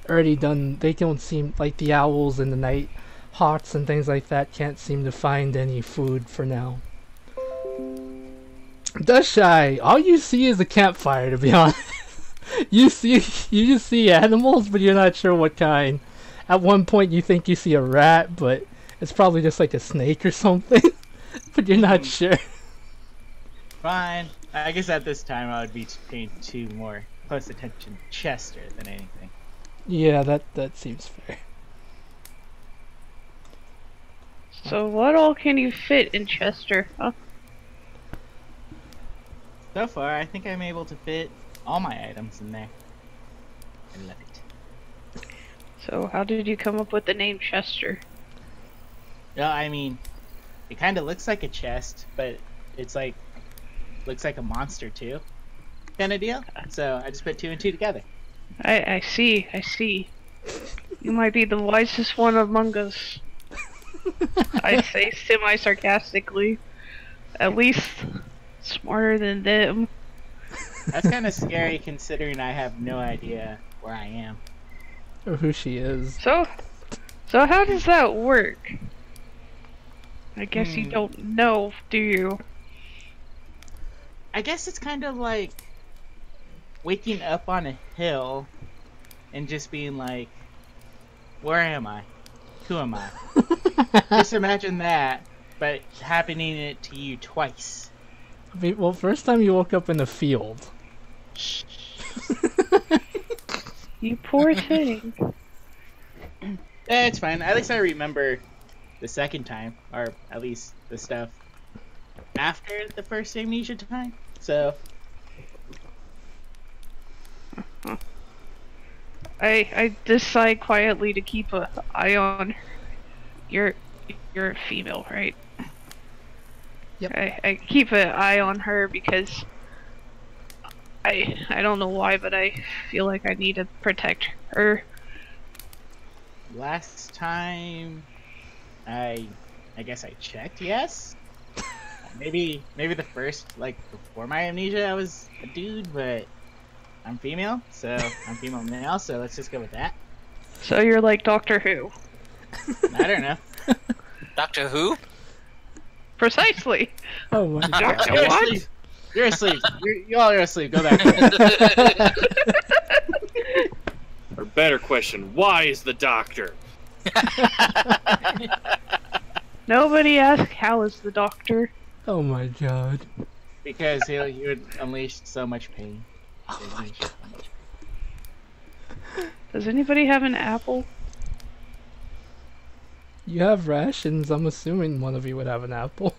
already done. They don't seem like the owls and the night hawks and things like that can't seem to find any food for now. Dushy, all you see is a campfire. To be honest, you just see animals, but you're not sure what kind. At one point, you think you see a rat, but it's probably just like a snake or something. But you're not sure. Fine. I guess at this time I would be paying more close attention to Chester than anything. Yeah, that seems fair. So what all can you fit in Chester? Huh? So far, I think I'm able to fit all my items in there. I love it. So how did you come up with the name Chester? Well, I mean, it kind of looks like a chest, but it's like looks like a monster too, kind of deal. So I just put 2 and 2 together. I see, I see. You might be the wisest one among us. I say semi-sarcastically. At least smarter than them. That's kind of scary considering I have no idea where I am. Or who she is. So how does that work? I guess you don't know, do you? I guess it's kind of like waking up on a hill and just being like, where am I? Who am I? Just imagine that, but happening it to you twice. Well, first time you woke up in the field. You poor thing. It's fine. At least I remember the second time, or at least the stuff after the first amnesia time. So I decide quietly to keep an eye on you're a female, right? Yep. I keep an eye on her because I don't know why, but I feel like I need to protect her. last time I guess I checked, yes. Maybe the first, like, before my amnesia I was a dude, but I'm female, so I'm female now, so let's just go with that. So you're like Doctor Who. I don't know. Doctor Who? Oh Precisely. my god. Doctor You're what? asleep. You're asleep. You all are asleep. Go back. Or better question, why is the doctor? Nobody asked how is the doctor. Oh my god. Because he would unleash so much pain. Oh my god. Does anybody have an apple? You have rations, I'm assuming one of you would have an apple.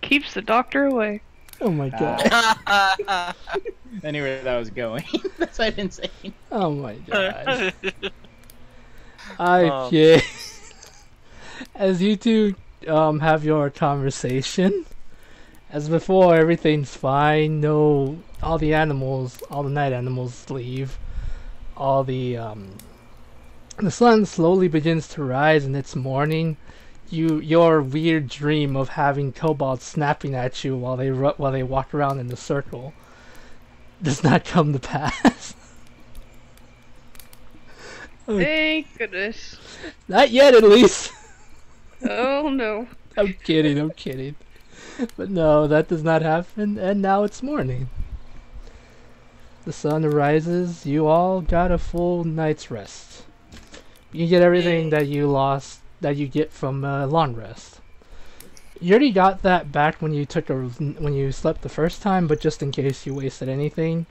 Keeps the doctor away. Oh my god. I knew where that was going. That's what I've been saying. Oh my god. Okay. As you two have your conversation, as before, everything's fine. No, all the night animals leave. All the sun slowly begins to rise, and it's morning. Your weird dream of having kobolds snapping at you while they walk around in a circle does not come to pass. Thank goodness. Not yet, at least. Oh no. I'm kidding. But no, that does not happen, and now it's morning. The sun rises, you all got a full night's rest. You get everything that you lost, that you get from a long rest. You already got that back when you slept the first time, but just in case you wasted anything,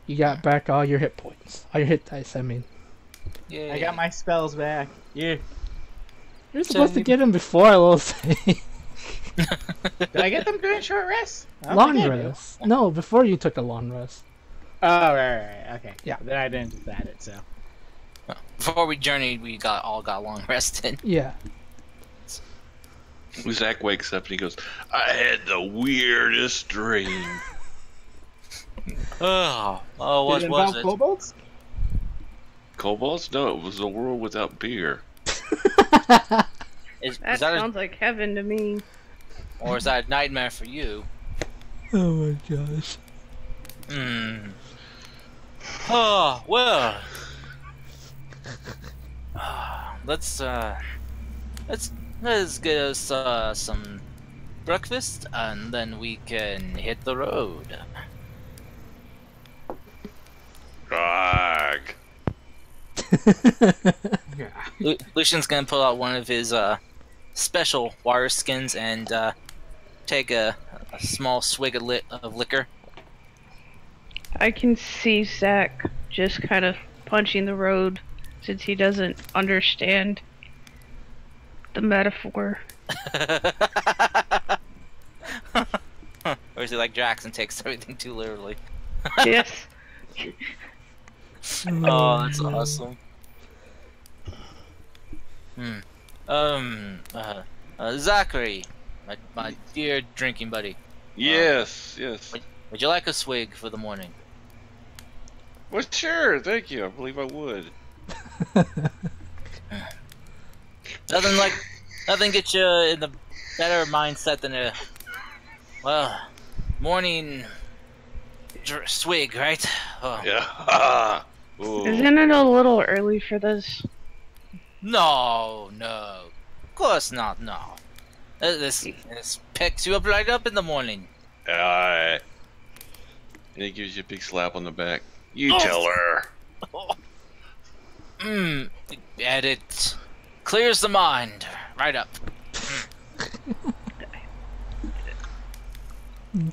you got back all your hit points. All your hit dice, I mean. Yeah. I got my spells back. Yeah. You're supposed to get them before, I will say. Did I get them during short rest? I don't Long think I did. rest. No, before you took a long rest. Oh, right. Okay. Yeah. Then I didn't just add it, so. Before we journeyed, we all got long rested. Yeah. Zach wakes up and he goes, I had the weirdest dream. Oh, Did it was involve it? kobolds? Kobolds? No, it was a world without beer. Is That that sounds like heaven to me. or is that a nightmare for you? Oh my gosh. Hmm. Oh, well. Let's get us some breakfast and then we can hit the road. Gag. Lucian's gonna pull out one of his special water skins and take a small swig of liquor. I can see Zach just kind of punching the road since he doesn't understand. the metaphor. Or is it like Jackson takes everything too literally? Yes. Oh, that's awesome. Zachary, my dear drinking buddy. Yes, yes. Would you like a swig for the morning? Well, sure, thank you. I believe I would. Nothing gets you in the better mindset than a morning swig, right? Oh. Yeah. Ooh. Isn't it a little early for this? No, of course not. No, this picks you up right up in the morning. And he gives you a big slap on the back. You tell her. And it clears the mind right up.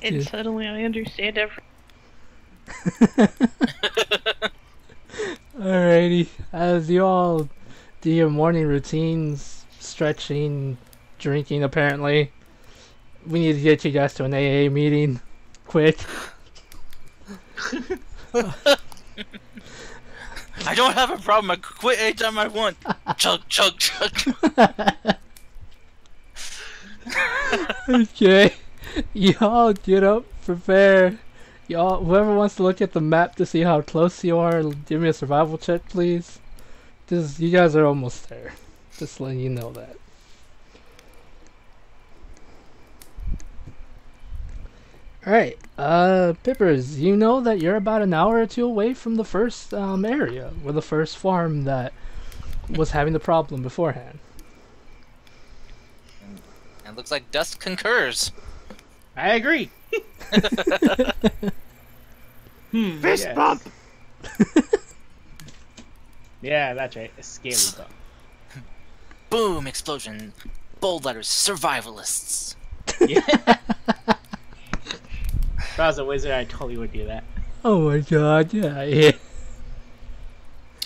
And suddenly I understand everything. Alrighty, as you all do your morning routines, stretching, drinking apparently, we need to get you guys to an AA meeting, quick. I don't have a problem. I could quit anytime I want. Chug, chug, chug. Okay, y'all get up, prepare. Y'all, whoever wants to look at the map to see how close you are, give me a survival check, please. Just, you guys are almost there. Just letting you know that. Alright, Pippers, you know that you're about an hour or two away from the first area, or the first farm that was having the problem beforehand. It looks like Dust concurs. I agree. Fist yes. bump! Yeah, that's right. A scaly bump. Boom! Explosion. Bold letters. Survivalists. Yeah. If I was a wizard, I totally would do that. Oh my god, yeah.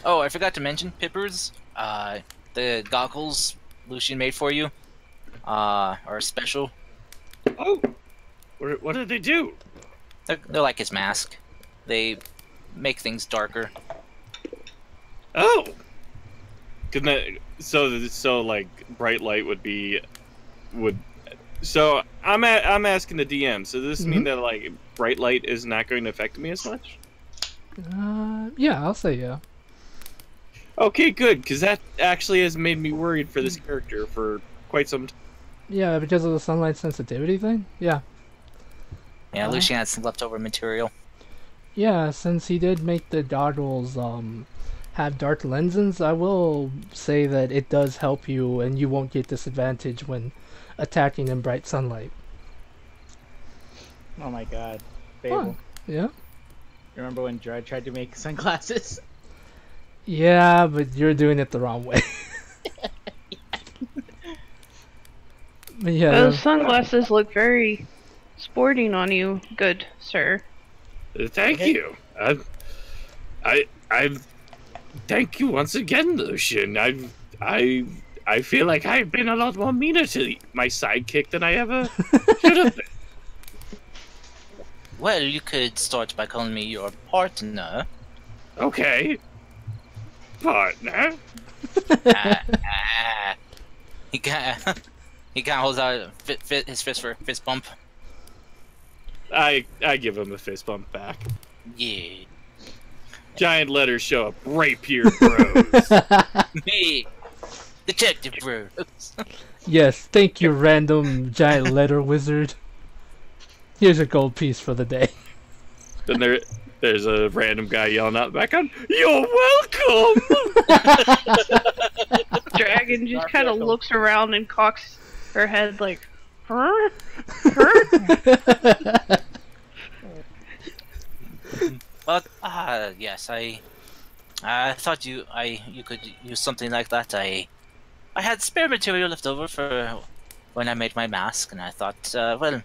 Oh, I forgot to mention, Pippers. The goggles Lucian made for you are special. Oh! What did they do? They're like his mask. They make things darker. Oh! Couldn't that, so like bright light would so I'm asking the DM. So does this mean that like bright light is not going to affect me as much? Yeah, I'll say yeah. Okay, good, because that actually has made me worried for this character for quite some time. Yeah, because of the sunlight sensitivity thing? Yeah. Yeah, Lucian had some leftover material. Yeah, since he did make the goggles have dark lenses, I will say that it does help you and you won't get disadvantage when attacking in bright sunlight. Oh my god. Fable. Huh. Yeah? Remember when Dread tried to make sunglasses? Yeah, but you're doing it the wrong way. But yeah. Those sunglasses look very sporting on you, good sir. Thank you. I thank you once again, Lucian. I feel like I've been a lot more meaner to my sidekick than I ever should have been. Well, you could start by calling me your partner. Okay. Partner. He kind of holds out his fist for a fist bump. I give him a fist bump back. Yeah. Giant letters show up. Rapier Bros. Me, Detective Bros. Yes, thank you, random giant letter wizard. Here's a gold piece for the day. Then there's a random guy yelling out in the background, "You're welcome!" Dragon just kind of looks around and cocks her head like, huh? Huh? But yes, I thought you could use something like that. I had spare material left over for when I made my mask, and I thought, well,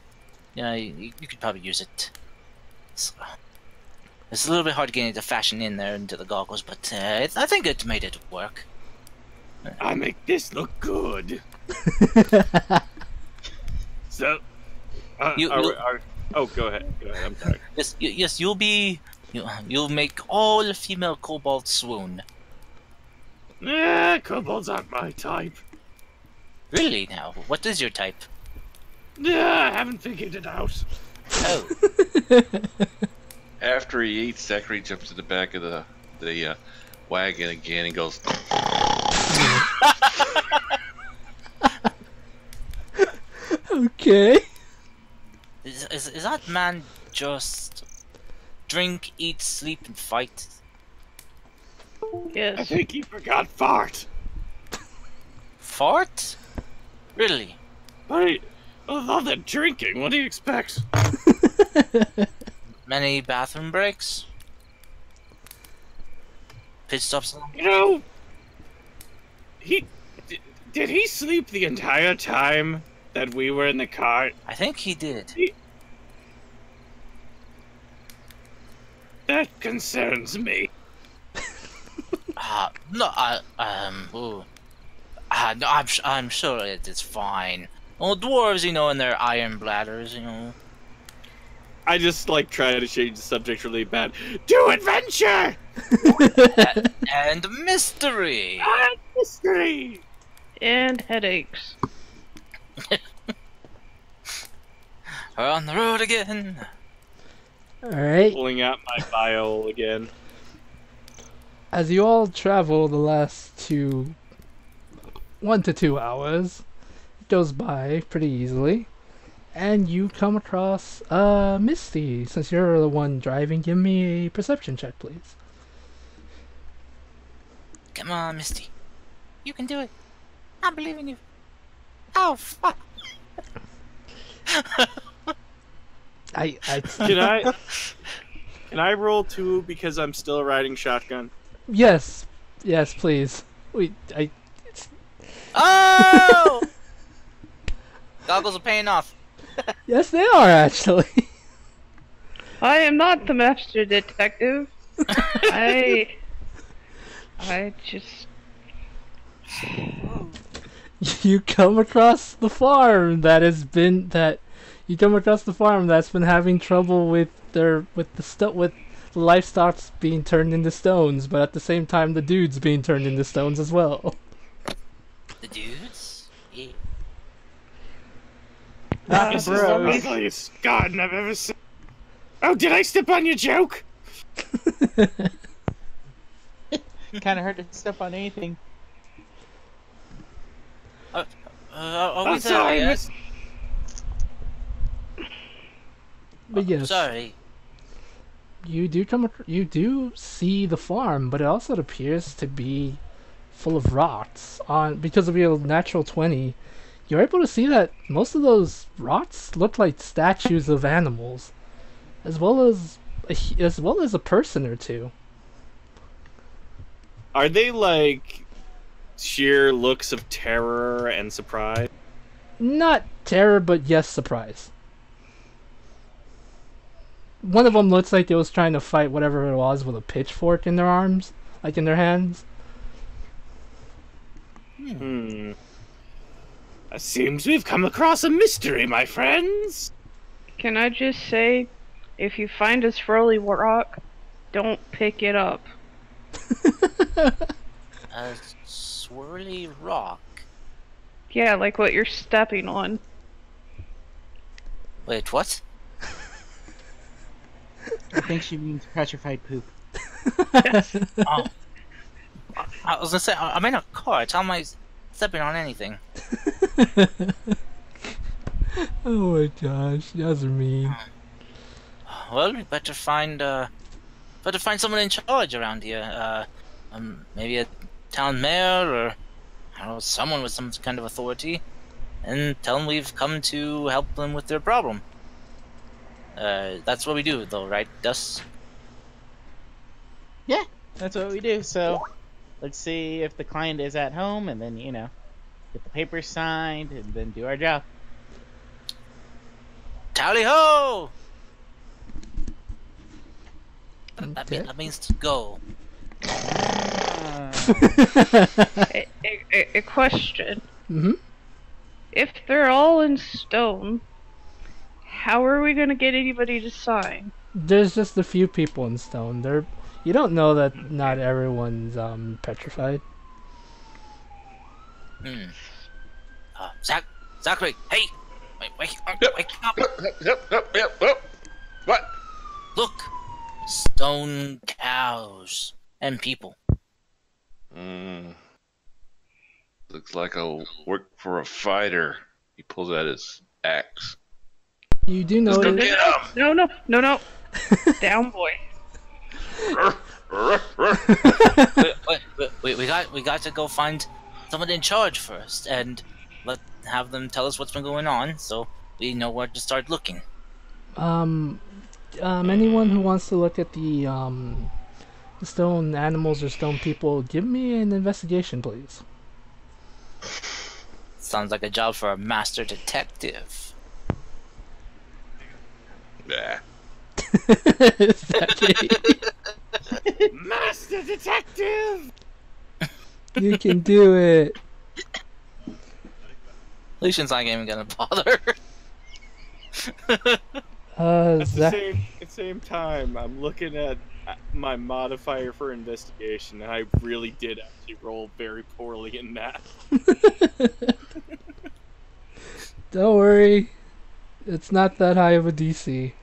you know, you could probably use it. So, it's a little bit hard getting the fashion in there into the goggles, but I think it made it work. I make this look good. So, oh, go ahead. Go ahead. I'm sorry. Yes, you'll make all female kobolds swoon. Kobolds aren't my type. Really now? What is your type? I haven't figured it out. Oh. After he eats, Zachary jumps to the back of the wagon again and goes. Okay. Is that man just drink, eat, sleep, and fight? I Yes. think he forgot fart. Fart? Really? But with all that drinking, what do you expect? Many bathroom breaks? Pit stops? You know, did he sleep the entire time that we were in the car? I think he did. That concerns me. No, no, I'm sure it is fine. Well, dwarves, in their iron bladders, I just try to change the subject really bad. To adventure and mystery. and mystery. And headaches. We're on the road again. Alright. Pulling out my vial again. As you all travel the last 1 to 2 hours, it goes by pretty easily, and you come across Misty. Since you're the one driving, give me a perception check, please. Come on, Misty. You can do it. I believe in you. Oh, fuck. Can I roll 2 because I'm still riding shotgun? Yes, please. Oh! Goggles are paying off. Yes, they are actually. I am not the master detective. I just... You come across the farm that's been having trouble with the livestock being turned into stones, but at the same time the dudes being turned into stones as well. The dudes? Yeah. This is the ugliest garden I've ever seen. Oh, did I step on your joke? Kind of hard to step on anything. Are we sorry, there yet? miss. But yes, Sorry. you do see the farm, but it also appears to be full of rots. Because of your natural 20, you're able to see that most of those rots look like statues of animals, as well as a person or two. Are they sheer looks of terror and surprise? Not terror, but yes, surprise. One of them looks like it was trying to fight whatever it was with a pitchfork in their arms, in their hands. It seems we've come across a mystery, my friends. Can I just say, if you find a swirly rock, don't pick it up. A swirly rock. Yeah, like what you're stepping on. Wait, what? I think she means petrified poop. Oh. I was gonna say, I'm in a cart. How am I stepping on anything? Oh my gosh, you guys are mean. Well, we better find someone in charge around here. Maybe a town mayor or I don't know, someone with some kind of authority, and tell them we've come to help them with their problem. That's what we do, though, right, Dust? Yeah, that's what we do. So, let's see if the client is at home, and then get the papers signed, and then do our job. Tally ho! Okay. That means to go. A question. Mm-hmm. if they're all in stone, how are we gonna get anybody to sign? There's just a few people in stone. You don't know that not everyone's petrified. Zachary, hey! Wake up! Yep. What? Look! Stone cows and people. Looks like I'll work for a fighter. He pulls out his axe. You do Let's go notice. get him! No. Down, boy. We got to go find someone in charge first, and have them tell us what's been going on, so we know where to start looking. Anyone who wants to look at the stone animals or stone people, give me an investigation, please. Sounds like a job for a master detective. Yeah. Master Detective! You can do it. Lucian's not even gonna bother. At Zach, the same time, I'm looking at my modifier for investigation, and I really did actually roll very poorly in that. don't worry. It's not that high of a DC.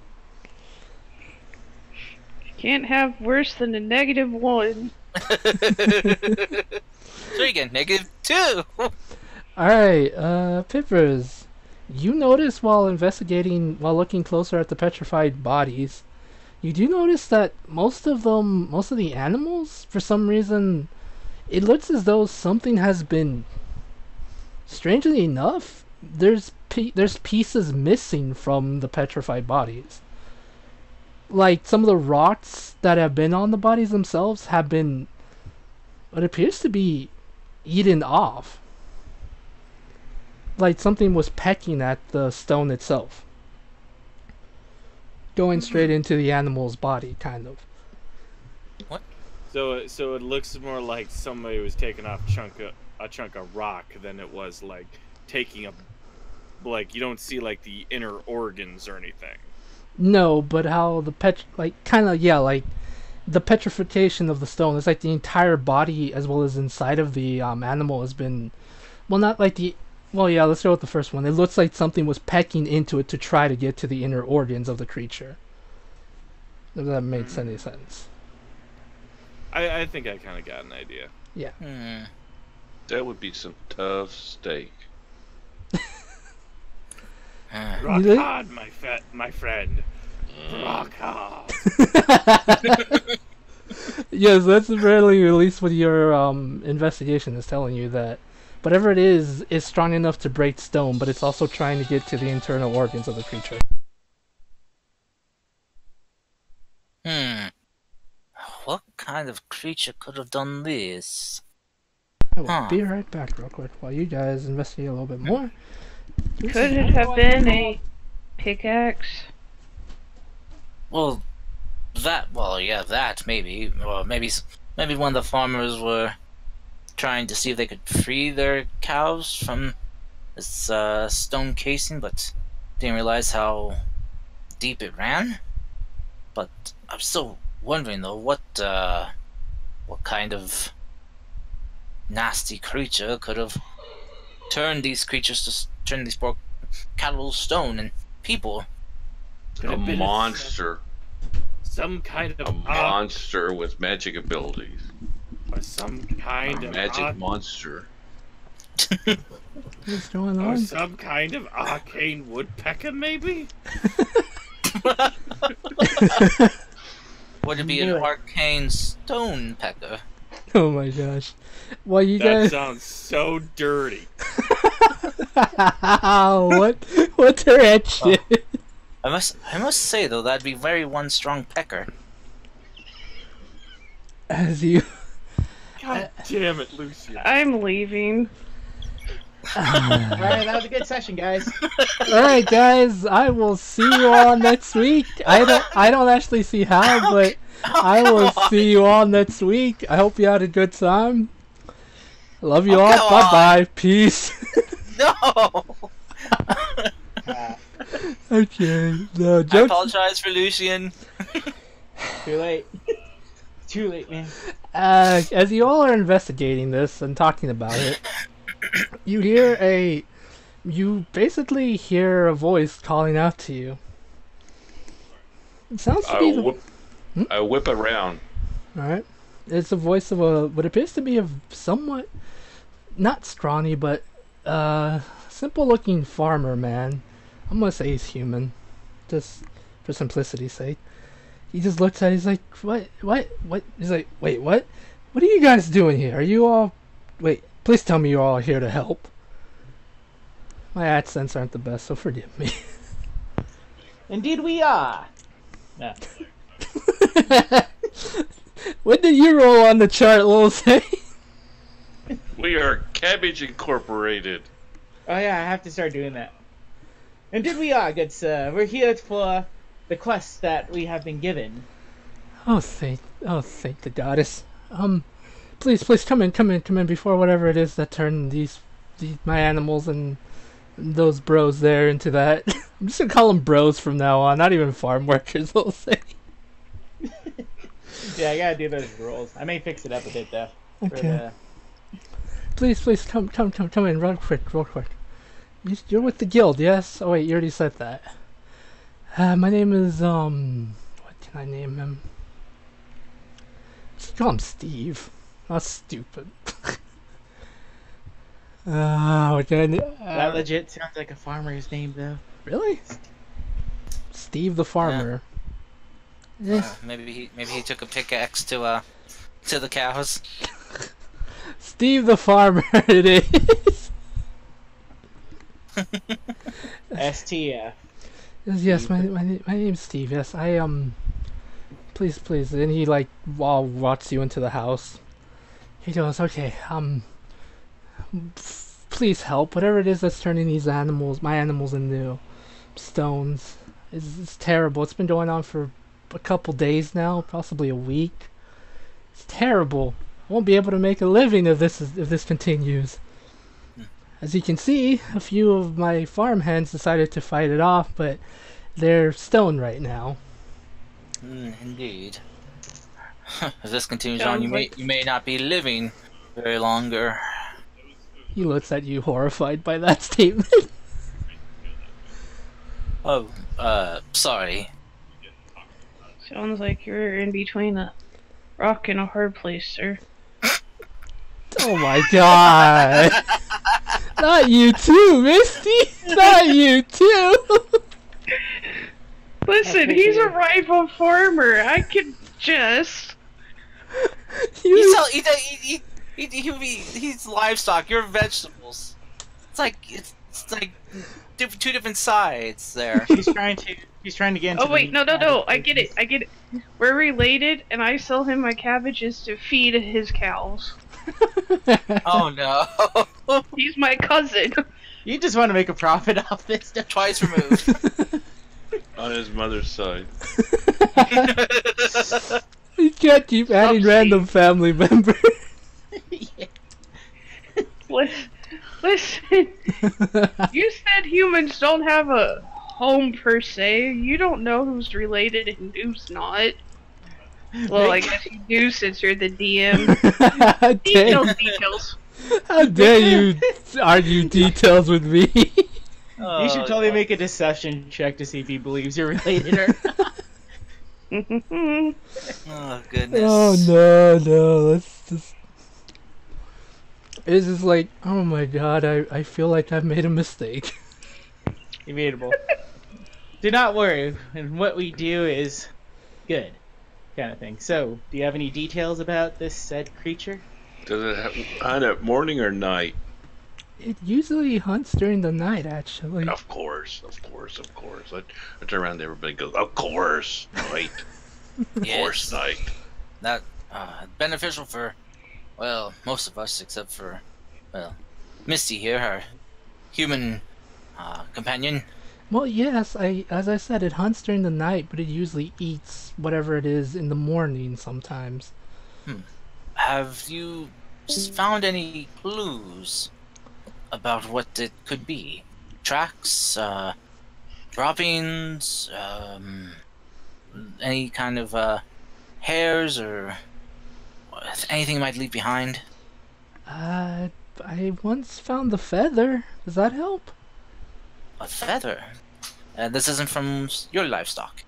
Can't have worse than a -1. So you get -2. Alright, Pippers. You notice while looking closer at the petrified bodies, you do notice that most of the animals, for some reason, it looks as though something has been, strangely enough, there's pieces missing from the petrified bodies. Like, some of the rocks that have been on the bodies themselves have been, what appears to be, eaten off. Like something was pecking at the stone itself. Going straight into the animal's body, kind of. What? So it looks more like somebody was taking off a chunk of rock than it was like taking a, like, you don't see like the inner organs or anything. No, but how the like the petrification of the stone. It's like the entire body as well as inside of the animal has been, well, not like the. Well, yeah, let's go with the first one. It looks like something was pecking into it to try to get to the inner organs of the creature. If that makes any sense. I think I kind of got an idea. Yeah. That would be some tough steak. Rock think? hard, my friend. Rock hard. Yes, that's apparently at least what your investigation is telling you, that whatever it is strong enough to break stone, but it's also trying to get to the internal organs of the creature. What kind of creature could have done this? I will be right back real quick while you guys investigate a little bit more. Could it have been a pickaxe? Well, that maybe. Or maybe one of the farmers were trying to see if they could free their cows from this stone casing, but didn't realize how deep it ran. But I'm still wondering though, what kind of nasty creature could have turned these poor cattle to stone and people? A monster. Some kind of A monster with magic abilities. or some kind A of magic monster. What's going or on? some kind of arcane woodpecker, maybe? Would it be an arcane stone pecker? Oh my gosh. Well, you That guys. sounds so dirty. what direction? I must say though, that'd be very one strong pecker. As you. God damn it, Lucia. I'm leaving. Alright, that was a good session, guys. Alright, guys, I will see you all next week. I don't actually see how, but I will see you all next week. I hope you had a good time. Love you all. come Bye bye. Peace. No! Okay, no, I jokes. apologize for Lucian. Too late. Too late, man. As you all are investigating this and talking about it, you basically hear a voice calling out to you. It sounds to be I whip around. Alright. It's the voice of what appears to be a somewhat, not scrawny, but simple-looking farmer man. I'm gonna say he's human, just for simplicity's sake. He just looks at it, he's like, what? He's like, wait, what? What are you guys doing here? Are you all... Wait, please tell me you're all here to help. My accents aren't the best, so forgive me. Indeed we are. No. What did you roll on the chart, Lil say? We are Cabbage Incorporated. Oh yeah, I have to start doing that. Indeed we are, good sir. We're here for the quest that we have been given. Thank the goddess. Please come in before whatever it is that turned my animals and those bros there into that. I'm just gonna call them bros from now on, not even farm workers, we'll say. Yeah, I gotta do those rolls. I may fix it up a bit though. Okay. Please, come in, real quick. You're with the guild, yes? Oh wait, you already said that. My name is, what can I name him? Just call him Steve. That's stupid. What can I that legit sounds like a farmer's name though. Really? Steve the farmer. Maybe he took a pickaxe to the cows. Steve the farmer, it is. STF. Yes, my name's Steve. Yes, please. And he walks you into the house. He goes, okay, please help. Whatever it is that's turning my animals into stones. It's terrible. It's been going on for a couple days now, possibly a week. It's terrible. I won't be able to make a living if this continues. As you can see, a few of my farm hands decided to fight it off, but they're stoned right now. Indeed. If this continues on, you may not be living very longer. He looks at you horrified by that statement. Oh, sorry. Sounds like you're in between a rock and a hard place, sir. Oh my god! Not you too, Misty! Not you too! Listen, he's a rival farmer. I can just... He's livestock. You're vegetables. It's like two different sides there. He's trying to get into Oh wait, no, I get it. We're related, and I sell him my cabbages to feed his cows. Oh no. He's my cousin. You just want to make a profit off this stuff. Twice removed. On his mother's side. You can't keep adding random family members. Yeah. Listen, you said humans don't have a home per se. You don't know who's related and who's not. Well, I guess you do since you're the DM. Details. How dare you argue details with me? You should totally make a deception check to see if he believes you're related or not. Oh goodness. Oh no, let's just... It's just like, oh my god, I feel like I've made a mistake. Immutable. Do not worry, and what we do is good, kind of thing. So, do you have any details about this said creature? Does it hunt at morning or night? It usually hunts during the night, actually. Of course. I turn around to everybody and go, of course, night. Of course, night. That, beneficial for, well, most of us except for, well, Misty here, our human, companion. Well, yes, as I said, it hunts during the night, but it usually eats whatever it is in the morning sometimes. Have you found any clues about what it could be. Tracks, droppings, any kind of hairs or anything it might leave behind. I once found the feather. Does that help? A feather. This isn't from your livestock.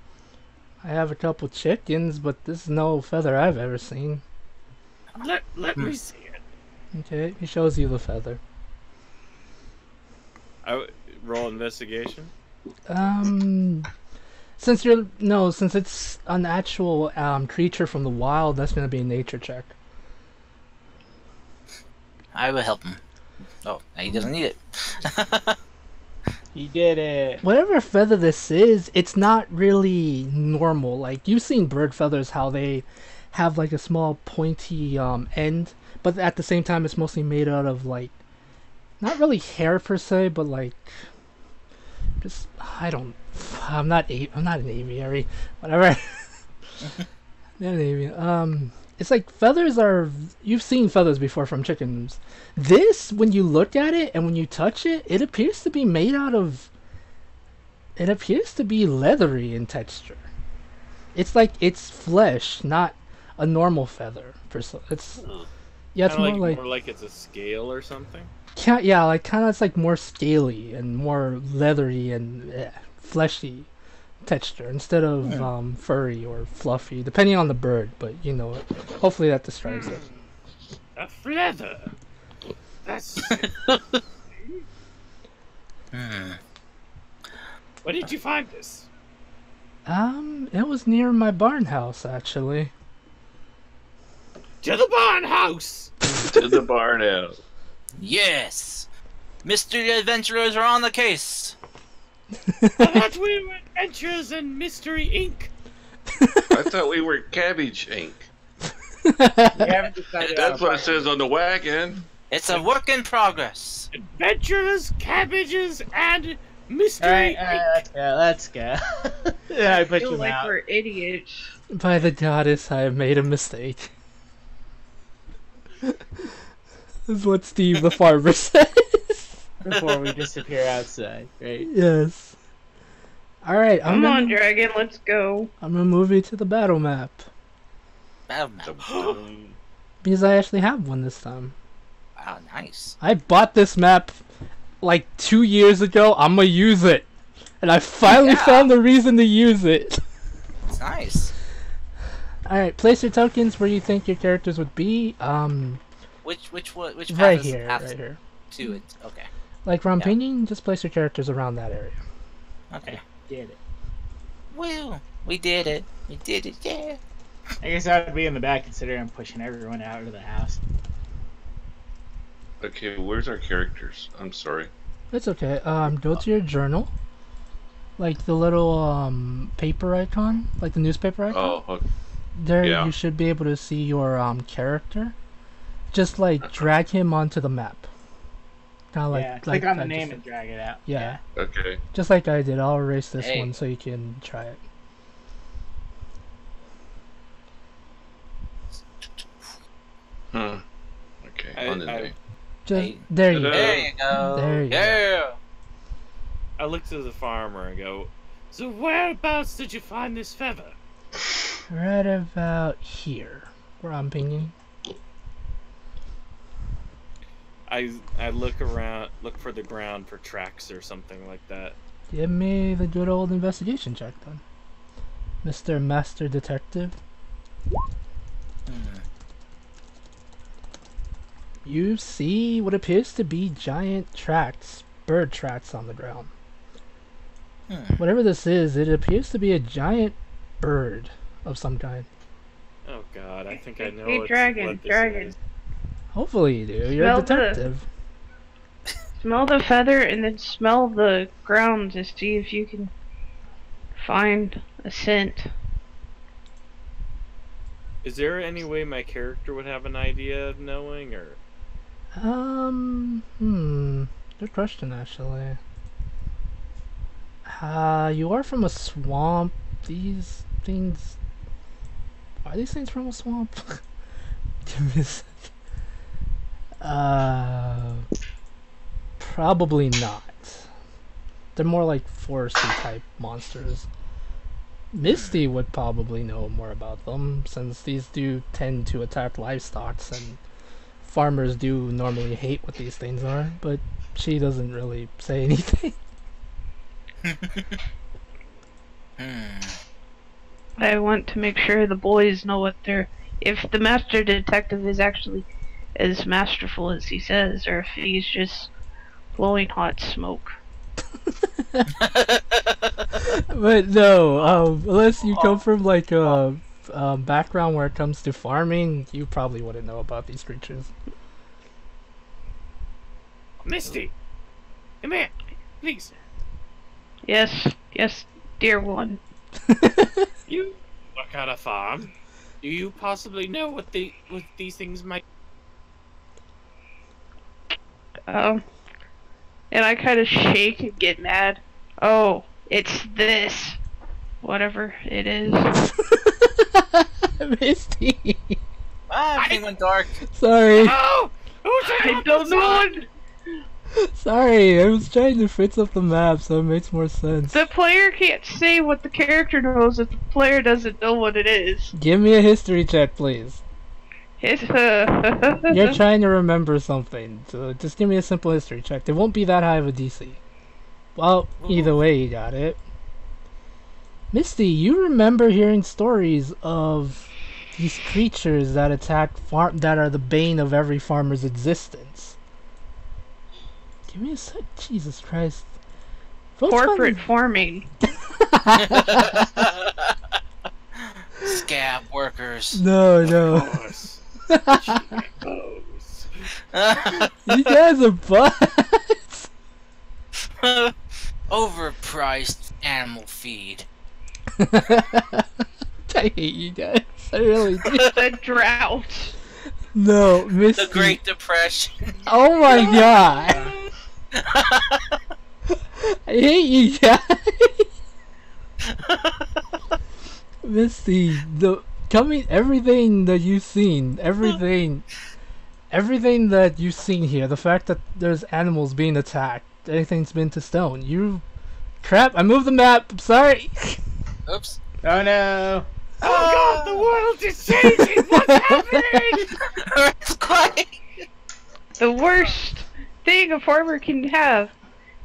I have a couple chickens, but this is no feather I've ever seen. Let me see it. Okay, he shows you the feather. Roll investigation. Since it's an actual creature from the wild, that's gonna be a nature check. I will help him. Oh, he doesn't need it. He did it. Whatever feather this is, it's not really normal. Like, you've seen bird feathers, how they have like a small pointy end, but at the same time it's mostly made out of like, not really hair per se, but like, just, I'm not an aviary, whatever. Not an aviary. It's like feathers are, you've seen feathers before from chickens. This, when you look at it and when you touch it, it appears to be made out of, it appears to be leathery in texture. It's like it's flesh, not a normal feather. It's, yeah, it's Kinda more like it's a scale or something. Yeah, like kind of it's like more scaly and more leathery and fleshy texture instead of furry or fluffy, depending on the bird. But you know, hopefully that describes it. A feather. That's. Where did you find this? It was near my barn house actually. To the barn house. To the barn house. Yes! Mystery adventurers are on the case! I thought we were adventurers in Mystery Inc. I thought we were Cabbage Inc. That's what it says on the wagon. It's a work in progress. Adventurers, cabbages, and Mystery Inc. Let's go. Yeah, I put feel you like out. we're idiots. By the goddess, I have made a mistake. This is what Steve the farmer says. Before we disappear outside, right? Yes. Alright, Come on, dragon, let's go. I'm gonna move you to the battle map. Battle map. Because I actually have one this time. Wow, nice. I bought this map like 2 years ago. I'm gonna use it. And I finally found the reason to use it. It's nice. Alright, place your tokens where you think your characters would be. Which path Right is here, path right here. to it? Okay. Like Rompinion, just place your characters around that area. Okay. Did it. Woo! We did it. We did it, yeah. I guess I would be in the back considering I'm pushing everyone out of the house. Okay, where's our characters? I'm sorry. It's okay. Go to your journal. Like the little paper icon, like the newspaper icon. Oh, There yeah. you should be able to see your character. Just like drag him onto the map. Kind of Yeah, click like on the I name just and did. drag it out. Yeah, okay. just like I did. I'll erase this Hey. one so you can try it. Huh. Okay, on the name. Just Hey. there you go. There you go. There you go. Yeah. I look to the farmer and go, so whereabouts did you find this feather? Right about here, where I'm pinging. I look around, look for the ground for tracks or something like that. Give me the good old investigation check then, Mr. Master Detective. You see what appears to be giant tracks, bird tracks on the ground. Whatever this is, it appears to be a giant bird of some kind. Oh god, I think I know Hey, what dragon, this dragon. is. Hopefully you do. You're a Smell the- detective. Smell the feather and then smell the ground to see if you can find a scent. Is there any way my character would have an idea of knowing, or? Good question, actually. You are from a swamp. These things... Are these things from a swamp? Give me a sec. Probably not. They're more like foresty type monsters. Misty would probably know more about them, since these do tend to attack livestock, and farmers do normally hate what these things are, but she doesn't really say anything. I want to make sure the boys know what they're. If the master detective is actually as masterful as he says, or if he's just blowing hot smoke. But no, unless you come from like a background where it comes to farming, you probably wouldn't know about these creatures. Misty, come here, please. Yes, dear one. You work at a farm. Do you possibly know what these things might? And I kind of shake and get mad. Oh, it's this. Whatever it is. Misty. Everything went dark. Sorry. Oh, I don't know. Sorry, I was trying to fix up the map so it makes more sense. The player can't say what the character knows if the player doesn't know what it is. Give me a history check, please. It's You're trying to remember something, so just give me a simple history check. It won't be that high of a DC. Well, either way, you got it. Misty, you remember hearing stories of these creatures that attack that are the bane of every farmer's existence. Give me a sec. Jesus Christ. corporate farming. Scab workers. No. You guys are butts. Overpriced animal feed. I hate you guys. I really do. The drought. No, Misty. The Great Depression. Oh my god. I hate you guys. Misty, everything that you've seen, everything that you've seen here, the fact that there's animals being attacked, anything's been to stone. Crap, I moved the map, I'm sorry. Oops. Oh no. Oh god, the world is changing! What's happening? Earthquake! The worst thing a farmer can have.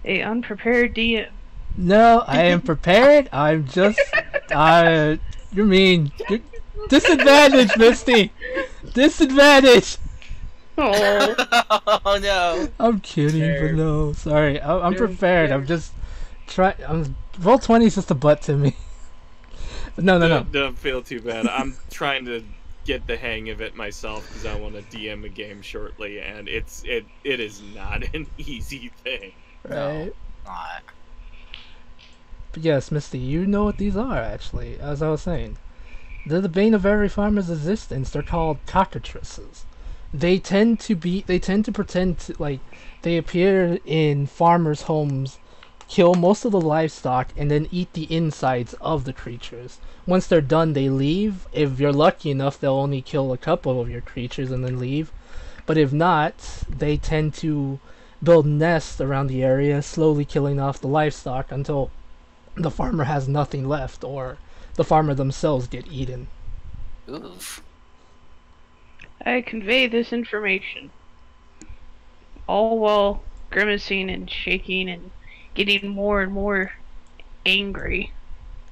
A unprepared DM. No, I am prepared. I'm just you're mean. Disadvantage, Misty. Disadvantage. Oh. Oh no. I'm kidding, but no. Sorry, I'm prepared. I'm just roll 20 is just a butt to me. But no. Don't feel too bad. I'm trying to get the hang of it myself because I want to DM a game shortly, and it is not an easy thing. Right. Not. But yes, Misty, you know what these are actually. As I was saying, they're the bane of every farmer's existence. They're called cockatrices. They tend to pretend to, like, they appear in farmers' homes, kill most of the livestock, and then eat the insides of the creatures. Once they're done, they leave. If you're lucky enough, they'll only kill a couple of your creatures and then leave. But if not, they tend to build nests around the area, slowly killing off the livestock until the farmer has nothing left, or the farmer themselves get eaten. Oof. I convey this information. All while grimacing and shaking and getting more and more angry.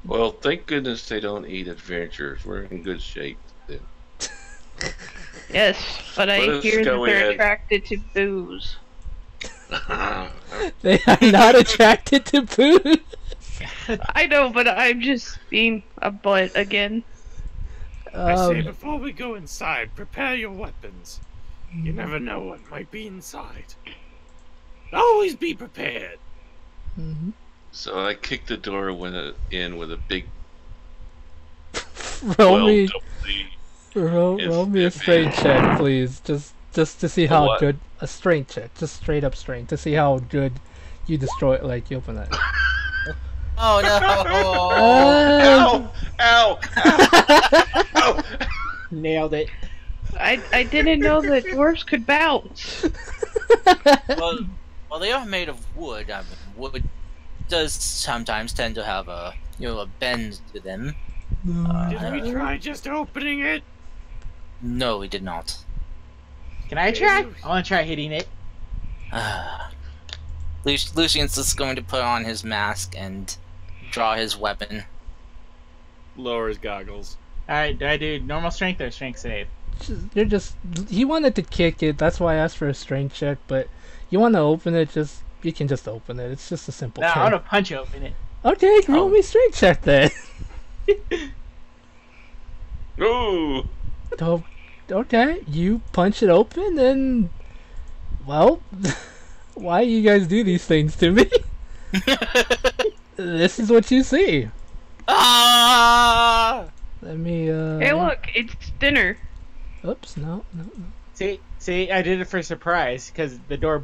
Well, thank goodness they don't eat adventurers. We're in good shape then. Yes, but I Let us hear that go they're ahead. attracted to booze. They are not attracted to food. I know, but I'm just being a butt again. I say before we go inside, prepare your weapons. You never know what might be inside. Always be prepared. So I kicked the door in with a big roll me It's- a strength check, please. Just to see how what? good a strength check, just straight up strength, to see how good you destroy. Like you open it. Oh no. Ow! Ow! Nailed it. I didn't know that dwarves could bounce. Well, Well, they are made of wood. I mean, wood does sometimes tend to have a a bend to them. Did we try just opening it? No, we did not. Can I try? I want to try hitting it. Lucian's just going to put on his mask and draw his weapon. Lowers goggles. Alright, do I do normal strength or strength save? You're just. He wanted to kick it. That's why I asked for a strength check. But you want to open it? You can just open it. It's just a simple. No, thing. I want to punch open it. Okay, roll me strength check then. Ooh. Oh, okay, you punch it open and, well, why you guys do these things to me? This is what you see. Ah! Let me, Hey, look, it's dinner. Oops, no. See, I did it for surprise because the door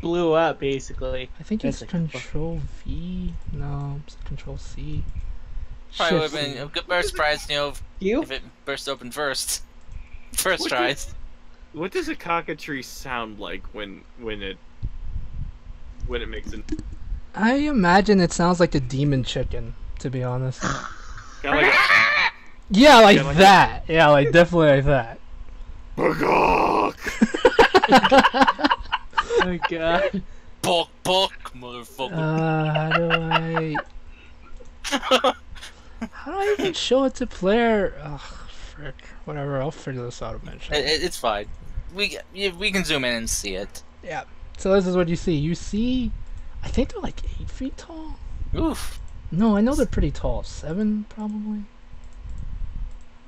blew up basically. I think it's That's Control V. No, it's Control C. Probably would Shift have C. been a good burst prize, You? if it burst open first. First What tries. What does a cockatrice sound like when it makes an I imagine it sounds like a demon chicken, to be honest. kind of like Yeah, like like that. Yeah, like definitely like that. Bagok! Oh god. Bulk, motherfucker. How do I even show it to player? Ugh, frick. Whatever, I'll figure this out eventually. It's fine. We can zoom in and see it. Yeah. So this is what you see. You see, I think they're like 8 feet tall. Oof. No, I know they're pretty tall. 7 probably.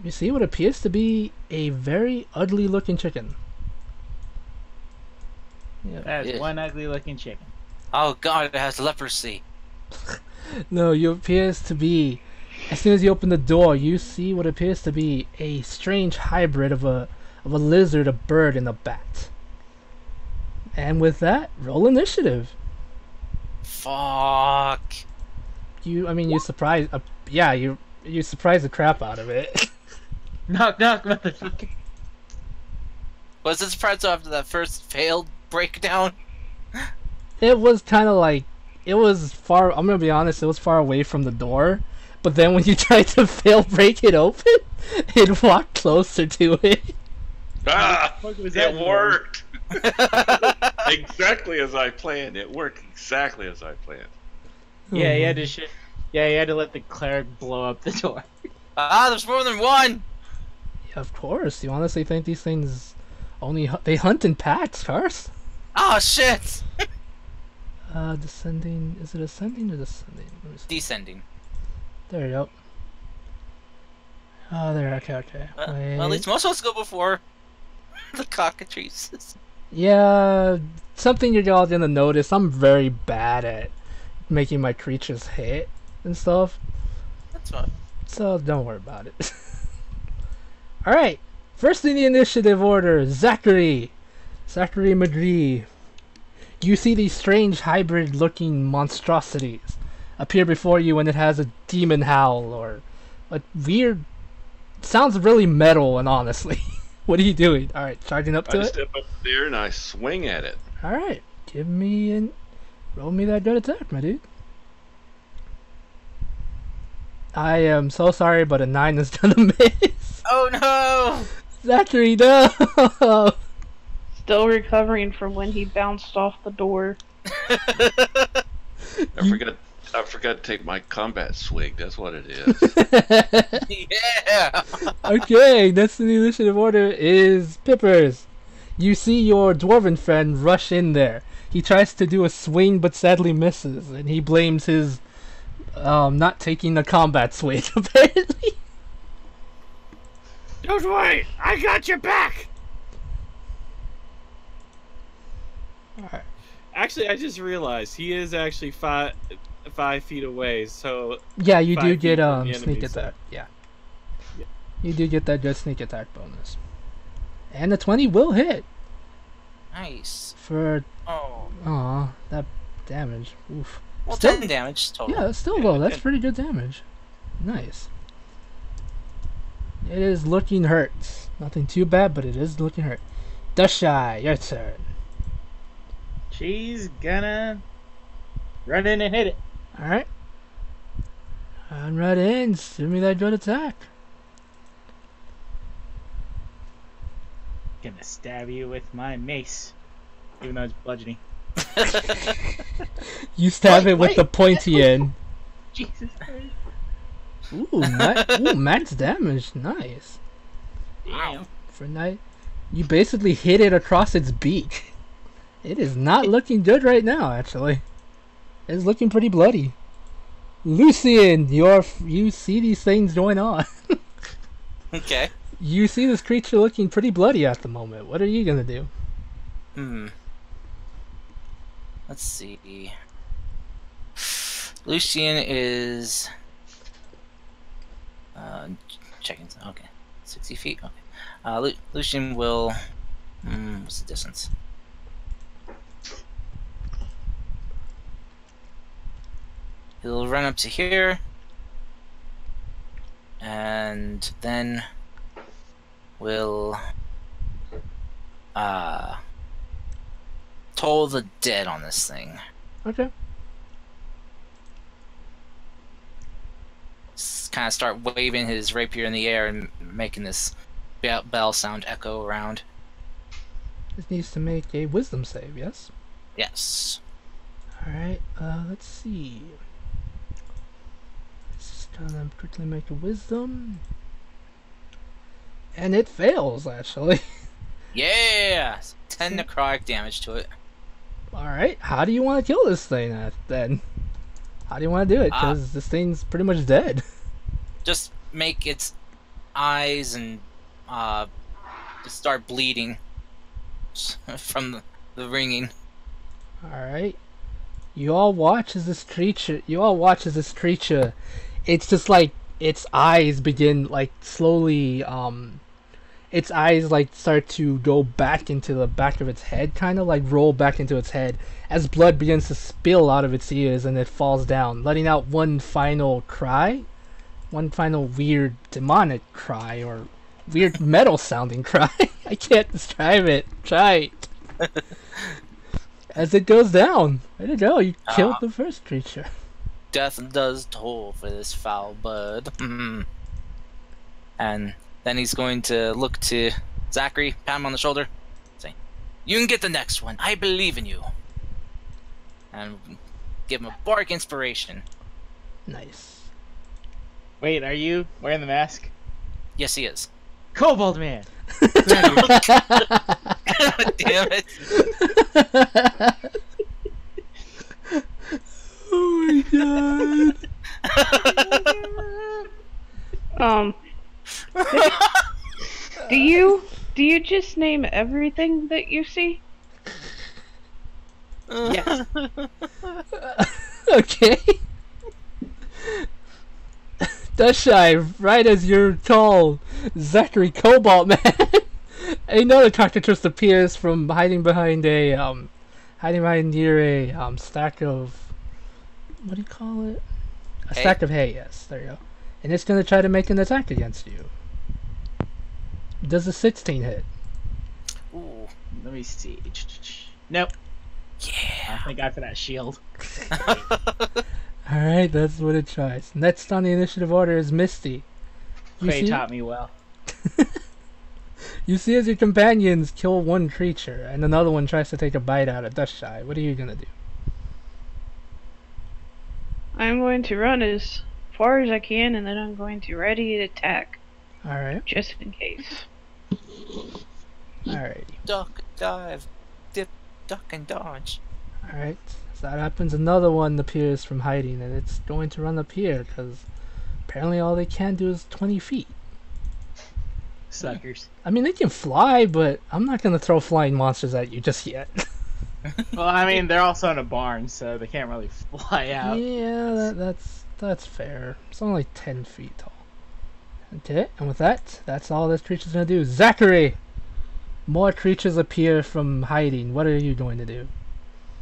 You see what appears to be a very ugly looking chicken. Yeah. That's Yeah. one ugly looking chicken. Oh god, it has leprosy. No, you appears to be. As soon as you open the door, you see what appears to be a strange hybrid of a lizard, a bird, and a bat. And with that, roll initiative. Fuck. You surprise. You surprise the crap out of it. Knock, knock, motherfucker. Was it surprised after that first failed breakdown? It was kind of like it was far. I'm gonna be honest. It was far away from the door. But then when you tried to fail break it open, it walked closer to it. Ah, What was that it worked. Exactly as I planned. It worked exactly as I planned. Yeah, you had to Yeah, you had to let the cleric blow up the door. There's more than one! Yeah, of course. You honestly think these things they hunt in packs, Cars? Oh shit! Descending. Is it ascending or descending? Let me see. Descending. There you go. Oh, there. Okay. Well, Wait. at least most of us go before the cockatrices. Yeah, something you're all gonna notice. I'm very bad at making my creatures hit and stuff. That's fine. So don't worry about it. Alright, first in the initiative order, Zachary McGree. You see these strange hybrid looking monstrosities appear before you, and it has a demon howl or a weird, sounds really metal. And honestly, what are you doing? Alright, charging up to I it. step up there and I swing at it. Alright, roll me that good attack, my dude. I am so sorry, but a 9 is gonna miss. Oh no! Zachary, no! Still recovering from when he bounced off the door. I forgot to take my combat swig. That's what it is. Yeah! Okay, next in the initiative order is Pippers. You see your dwarven friend rush in there. He tries to do a swing but sadly misses, and he blames his not taking the combat swing, apparently. Don't worry, I got your back. Alright. Actually, I just realized he is actually 5 feet away. So Yeah, you 5 do feet get from the sneak enemy, so- attack. Yeah. You do get that good sneak attack bonus. And the 20 will hit Nice. for Oh. that damage. Oof. Well, Still- 10 damage total. Yeah, that's still low. That's pretty good damage. Nice. It is looking hurt. Nothing too bad, but it is looking hurt. Dushai, your turn. She's gonna run in and hit it. Alright. I'm right in. Give me that good attack. Gonna stab you with my mace, even though it's bludgeoning. You stab Wait, it with wait. the pointy end. Jesus Christ. Ooh, max damage. Nice. Damn. For night, you basically hit it across its beak. It is not looking good right now, actually. It's looking pretty bloody. Lucian, you see these things going on. Okay. You see this creature looking pretty bloody at the moment. What are you gonna do? Let's see. Lucian is checking. Okay, 60 feet. Okay. Lucian will. What's the distance? He'll run up to here, and then will toll the dead on this thing. Okay. Kind of start waving his rapier in the air and making this bell sound echo around. This needs to make a wisdom save, yes? Yes. Alright, let's see. Just gonna quickly make a wisdom. And it fails, actually. Yeah! 10 necrotic damage to it. Alright, how do you want to kill this thing then? How do you want to do it? Because this thing's pretty much dead. Just make its eyes and just start bleeding from the ringing. Alright. You all watch as this creature, it's just like its eyes begin like slowly, its eyes like start to go back into the back of its head, kind of like roll back into its head as blood begins to spill out of its ears and it falls down, letting out one final cry, one final weird demonic cry or weird metal sounding cry. I can't describe it. Try it. As it goes down. There you go. You killed the first creature. Death does toll for this foul bird. And then he's going to look to Zachary, pat him on the shoulder, say, "You can get the next one. I believe in you." And give him a bark inspiration. Nice. Wait, are you wearing the mask? Yes, he is. Kobold Man! God damn it. Oh my god. Do you just name everything that you see? Yes. Okay. Dushy, right as your tall Zachary Cobalt Man, another cockatrice appears from hiding behind near a stack of, what do you call it? A Hay? stack of hay. Yes, there you go. And it's gonna try to make an attack against you. Does a 16 hit? Ooh. Let me see. Nope. Yeah. Thank God for that shield. Alright, that's what it tries. Next on the initiative order is Misty. Faye taught me well. You see as your companions kill one creature, and another one tries to take a bite out of Dushy. What are you gonna do? I'm going to run as far as I can, and then I'm going to ready to attack, Alright, just in case. alrighty. Duck, dive, dip, duck, and dodge. Alright, so that happens. Another one appears from hiding, and it's going to run up here, because apparently all they can do is 20 feet. Suckers. I mean, they can fly, but I'm not gonna throw flying monsters at you just yet. Well, I mean, they're also in a barn, so they can't really fly out. Yeah, that's fair. It's only like 10 feet tall. Okay, and with that, that's all this creature's gonna do. Zachary! More creatures appear from hiding. What are you going to do?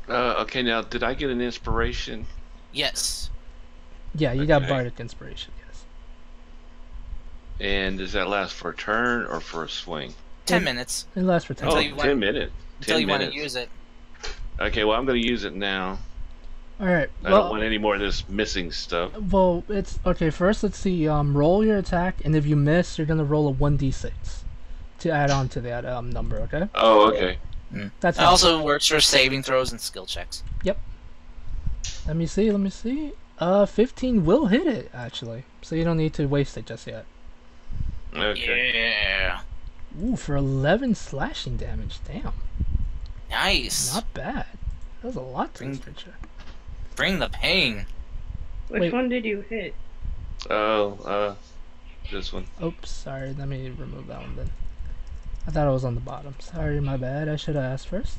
Okay, now, did I get an inspiration? Yes. Yeah, you got Okay. Bardic Inspiration, yes. And does that last for a turn or for a swing? 10 minutes. It lasts for 10 Until Oh, you 10 want- minutes. Until 10 you want to minutes. use it. Okay, well, I'm going to use it now. All right. I don't want any more of this missing stuff. Well, it's okay. First, let's see. Roll your attack, and if you miss, you're gonna roll a 1d6 to add on to that number. Okay. Oh, okay. That's It also works for saving throws and skill checks. Yep. Let me see. 15 will hit it actually, so you don't need to waste it just yet. Okay. Yeah. Ooh, for 11 slashing damage. Damn. Nice. Not bad. That was a lot to this creature. Bring the pain. Which Wait. one did you hit? Oh, this one. Oops, sorry. Let me remove that one then. I thought it was on the bottom. Sorry, my bad. I should have asked first.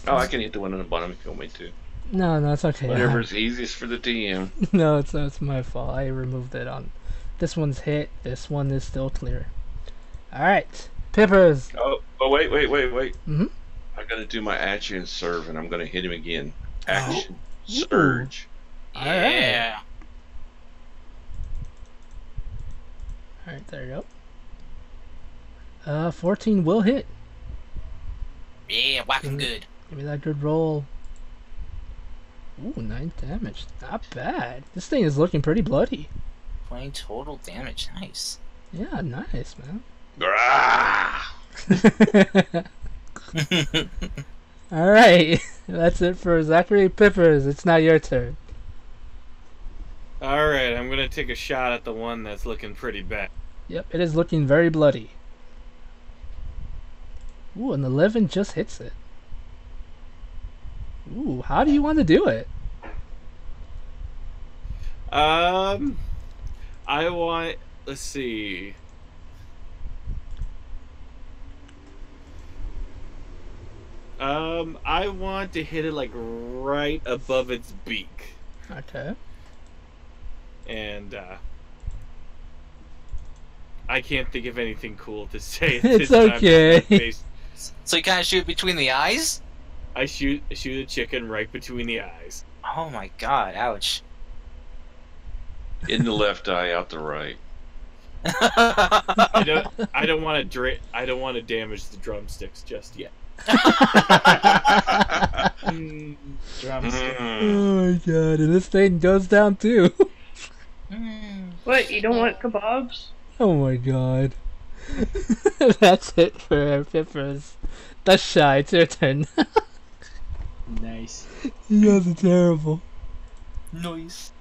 Oh, I can hit the one on the bottom if you want me to. No, it's okay. Whatever's easiest for the DM. No, it's my fault. I removed it on. This one's hit. This one is still clear. All right, Pippers. Oh, wait. Mhm. I gotta do my action serve, and I'm gonna hit him again. Action Ooh. surge. Yeah. All right, there you go. 14 will hit. Yeah, whack him good. Give me that good roll. Ooh, 9 damage. Not bad. This thing is looking pretty bloody. 20 total damage. Nice. Yeah, nice, man. Ah! Alright, that's it for Zachary Pippers. It's now your turn. Alright, I'm gonna take a shot at the one that's looking pretty bad. Yep, it is looking very bloody. Ooh, an 11 just hits it. Ooh, how do you want to do it? I want, let's see. I want to hit it like right above its beak. Okay. And, I can't think of anything cool to say. At It's this time. okay. So you kind of shoot between the eyes? I shoot a chicken right between the eyes. Oh my god, ouch. In the left eye, out the right. I don't want to damage the drumsticks just yet. Drumstick. Oh my god, and this thing goes down too. What, you don't want kebabs? Oh my god. That's it for Pippers. That's shy, it's your turn. Nice. You guys are terrible. Nice.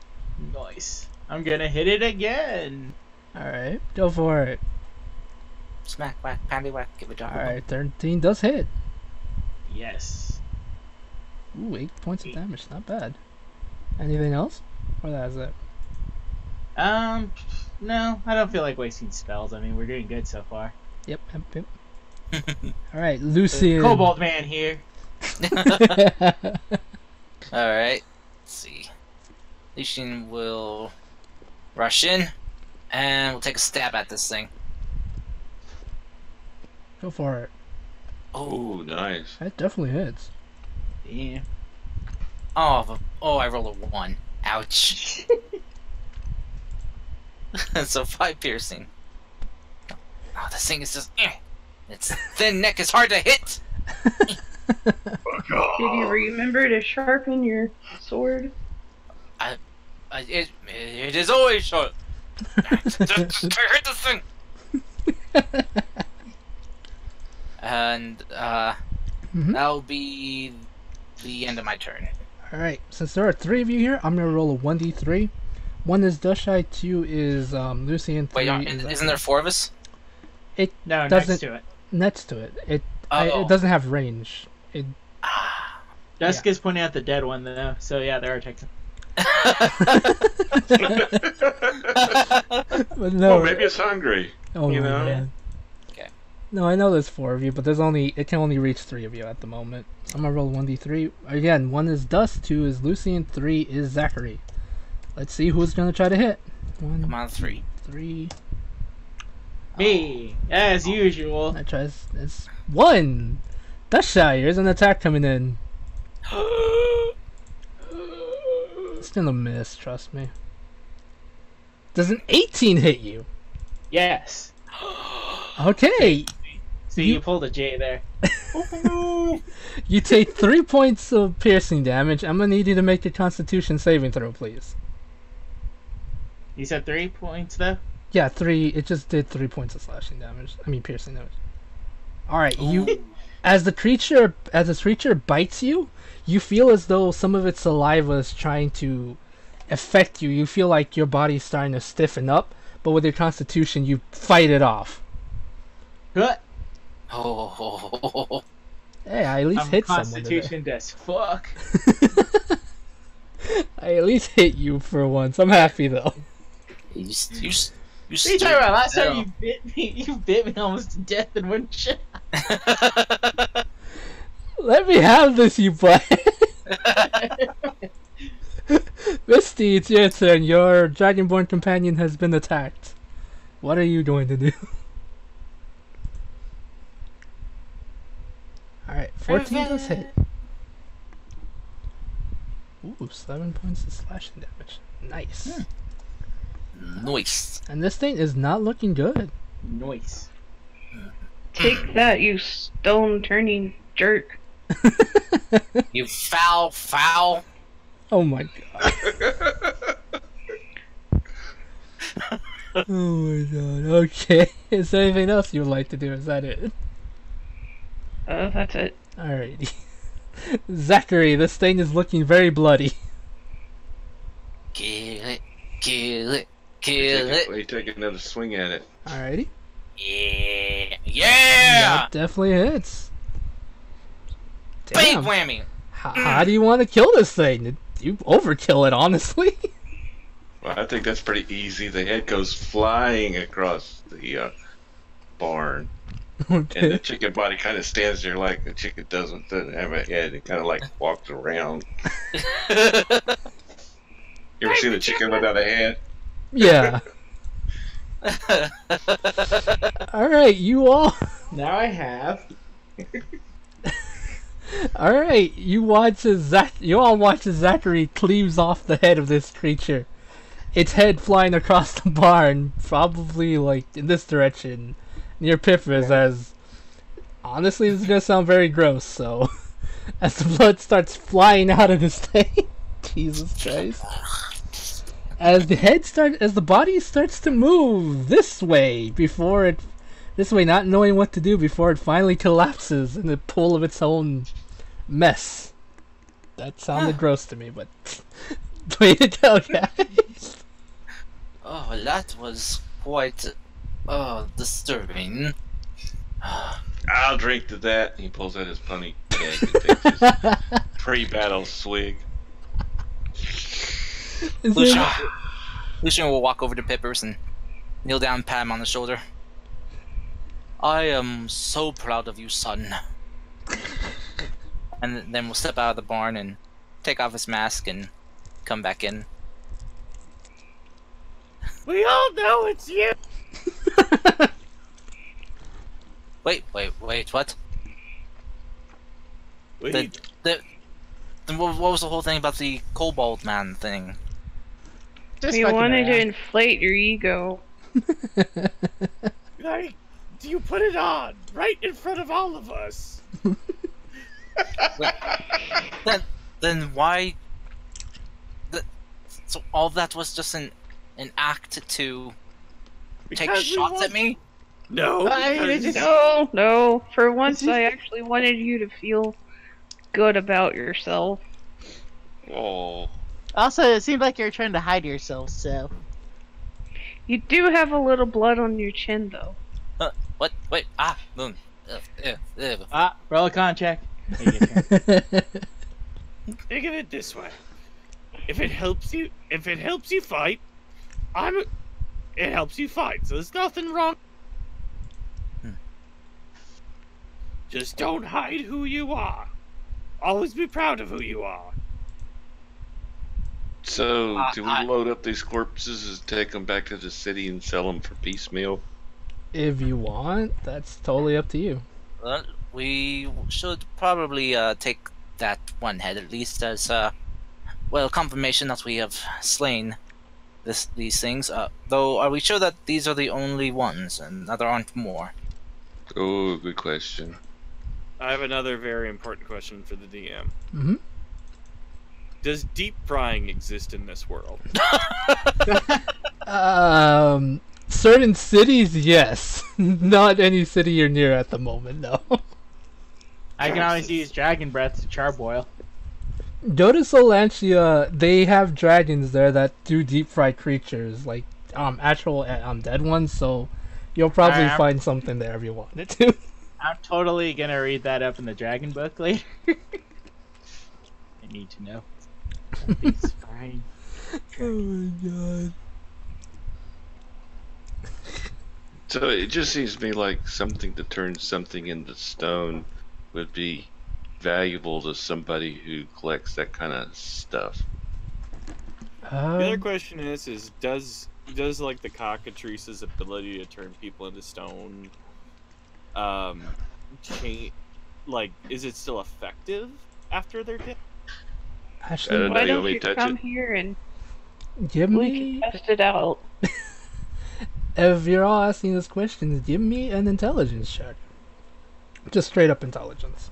Nice. I'm gonna hit it again. Alright, go for it. Smack, whack, pandy whack, give it a Alright, 13 does hit. Yes. Ooh, 8 points of damage, not bad. Anything else? Or that's it? No, I don't feel like wasting spells. I mean, we're doing good so far. Yep. Alright, Lucian. Cobalt Man here. Alright. Let's see. Lucian will rush in and we'll take a stab at this thing. Go for it. Oh, nice. That definitely hits. Yeah. Oh, I rolled a 1. Ouch. So 5 piercing. Oh, this thing is just. Its thin neck is hard to hit. Did you remember to sharpen your sword? It is always short. Just hit this thing. And that'll be the end of my turn. Alright, since there are 3 of you here, I'm gonna roll a 1d3. 1 is Dushai, 2 is Lucian, 3 Wait, is isn't there 4 of us? It No, doesn't next to it. next to it. It Oh. it doesn't have range. It Dusk is pointing out the dead one though, so yeah, there are Texans. but no. Oh, maybe it's hungry. Oh, you know? man. Okay. No, I know there's 4 of you, but it can only reach 3 of you at the moment. I'm gonna roll 1d3. Again, 1 is Dust, 2 is Lucian, 3 is Zachary. Let's see who's gonna try to hit. 1, Come on, 3. 3. Me, as usual. I tries. It's 1. That's shy. Here's an attack coming in. It's gonna miss. Trust me. Does an 18 hit you? Yes. Okay. See, you pulled a J there. You take 3 points of piercing damage. I'm gonna need you to make your Constitution saving throw, please. You said 3 points though. Yeah, 3. It just did 3 points of slashing damage. I mean, piercing damage. All right, you. As the creature bites you, you feel as though some of its saliva is trying to affect you. You feel like your body's starting to stiffen up, but with your Constitution, you fight it off. Good. Oh. Hey, I at least hit someone Constitution as fuck. today. I at least hit you for once. I'm happy though. You What are you talking about? Last time you bit me almost to death in one shot. Let me have this, you butt. Misty, it's your turn. Your Dragonborn companion has been attacked. What are you going to do? Alright, 14 does hit. Ooh, 7 points of slashing damage. Nice. Nice. And this thing is not looking good. Nice. Take that, you stone-turning jerk. You foul. Oh my god. Oh my god. Okay. Is there anything else you would like to do? Is that it? That's it. Alrighty. Zachary, this thing is looking very bloody. Kill it. We take another swing at it. Alrighty. Yeah. That definitely hits. Big Damn. whammy. How do you want to kill this thing? You overkill it, honestly. Well, I think that's pretty easy. The head goes flying across the barn. And the Okay. chicken body kind of stands there like the chicken doesn't have a head. It kind of like walks around. You ever seen a chicken without a head? Yeah. Alright, you all. Now I have. Alright, you all watch as Zachary cleaves off the head of this creature. Its head flying across the barn, probably like in this direction, near Piffers, as honestly this is gonna sound very gross, so as the blood starts flying out of this thing. Jesus Christ. As the body starts to move this way not knowing what to do before it finally collapses in the pool of its own mess. That sounded gross to me, but way to go, guys. Oh, that was quite disturbing. I'll drink to that. He pulls out his punny keg and takes his pre-battle swig. Lucian will walk over to Pippers and kneel down and pat him on the shoulder. I am so proud of you, son. And then we'll step out of the barn and take off his mask and come back in. We all know it's you. Wait, what? Wait. Then what was the whole thing about the kobold man thing? Just We fucking wanted to around. inflate your ego. Like, you put it on right in front of all of us. Then why? So all that was just an act to take Because we shots want- at me? No. I mean, it because- just- No. For once, I actually wanted you to feel good about yourself. Oh. Also, it seemed like you were trying to hide yourself, so. You do have a little blood on your chin, though. What? Wait. Moon. Roll a con check. Think of it this way: if it helps you fight, it helps you fight. So there's nothing wrong. Just don't hide who you are. Always be proud of who you are. So, do we load up these corpses and take them back to the city and sell them for piecemeal? If you want, that's totally up to you. We should probably take that one head at least as confirmation that we have slain these things. Though, are we sure that these are the only ones and that there aren't more? Oh, good question. I have another very important question for the DM. Mm-hmm. Does deep frying exist in this world? Certain cities, yes. Not any city you're near at the moment, no. I can always use dragon breath to charboil. Go to Solantia, they have dragons there that do deep fry creatures, like actual dead ones, so you'll probably I'm- find something there if you wanted to. I'm totally gonna read that up in the dragon book later. I need to know. It's fine. Oh my god. So it just seems to me like something to turn something into stone would be valuable to somebody who collects that kind of stuff. The other Um, question is does like the cockatrice's ability to turn people into stone, change? Like, is it still effective after they're dead? I actually, don't know. Why you don't want me you to touch come it? here and give we me. can test it out? If you're all asking this question, give me an intelligence check. Just straight up intelligence.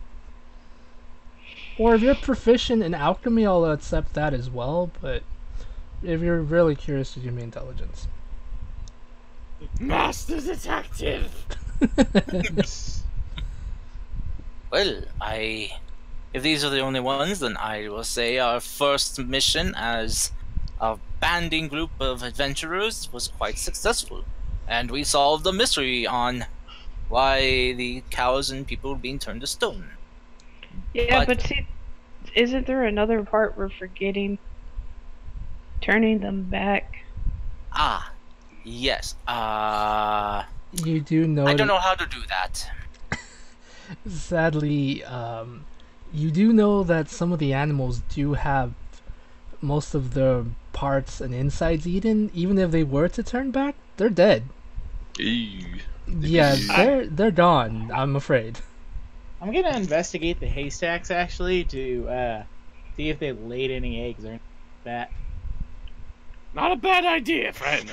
Or if you're proficient in alchemy, I'll accept that as well, but if you're really curious, just give me intelligence. Master detective. Well, if these are the only ones, then I will say our first mission as a banding group of adventurers was quite successful. And we solved the mystery on why the cows and people were being turned to stone. Yeah, But- but see, isn't there another part we're forgetting? Turning them back. Ah, yes. You do know. I don't know how to do that. Sadly, you do know that some of the animals do have most of the parts and insides eaten. Even if they were to turn back, they're dead. Ew. Yeah, they're gone. I'm afraid. I'm gonna investigate the haystacks actually to see if they laid any eggs or anything like that. Not a bad idea, friend.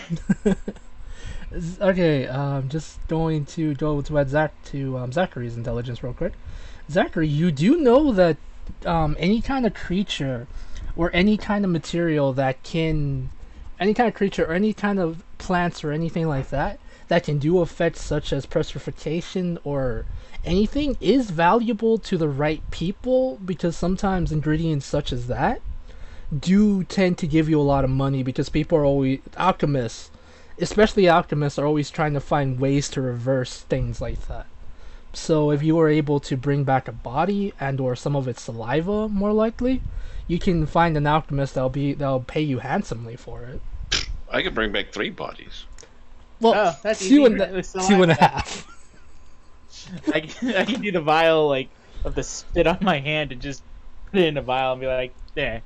Okay, just going to go to Zachary's intelligence real quick. Zachary, you do know that any kind of creature or any kind of material that can, any kind of creature or any kind of plants or anything like that that can do effects such as petrification or anything is valuable to the right people, because sometimes ingredients such as that do tend to give you a lot of money, because people are always alchemists, especially alchemists, are always trying to find ways to reverse things like that. So if you are able to bring back a body and or some of its saliva, more likely, you can find an alchemist that'll pay you handsomely for it. I could bring back 3 bodies. Well, Oh, that's two easy. and It was two and a saliva. half. I can do the vial like of the spit on my hand and just put it in a vial and be like, there.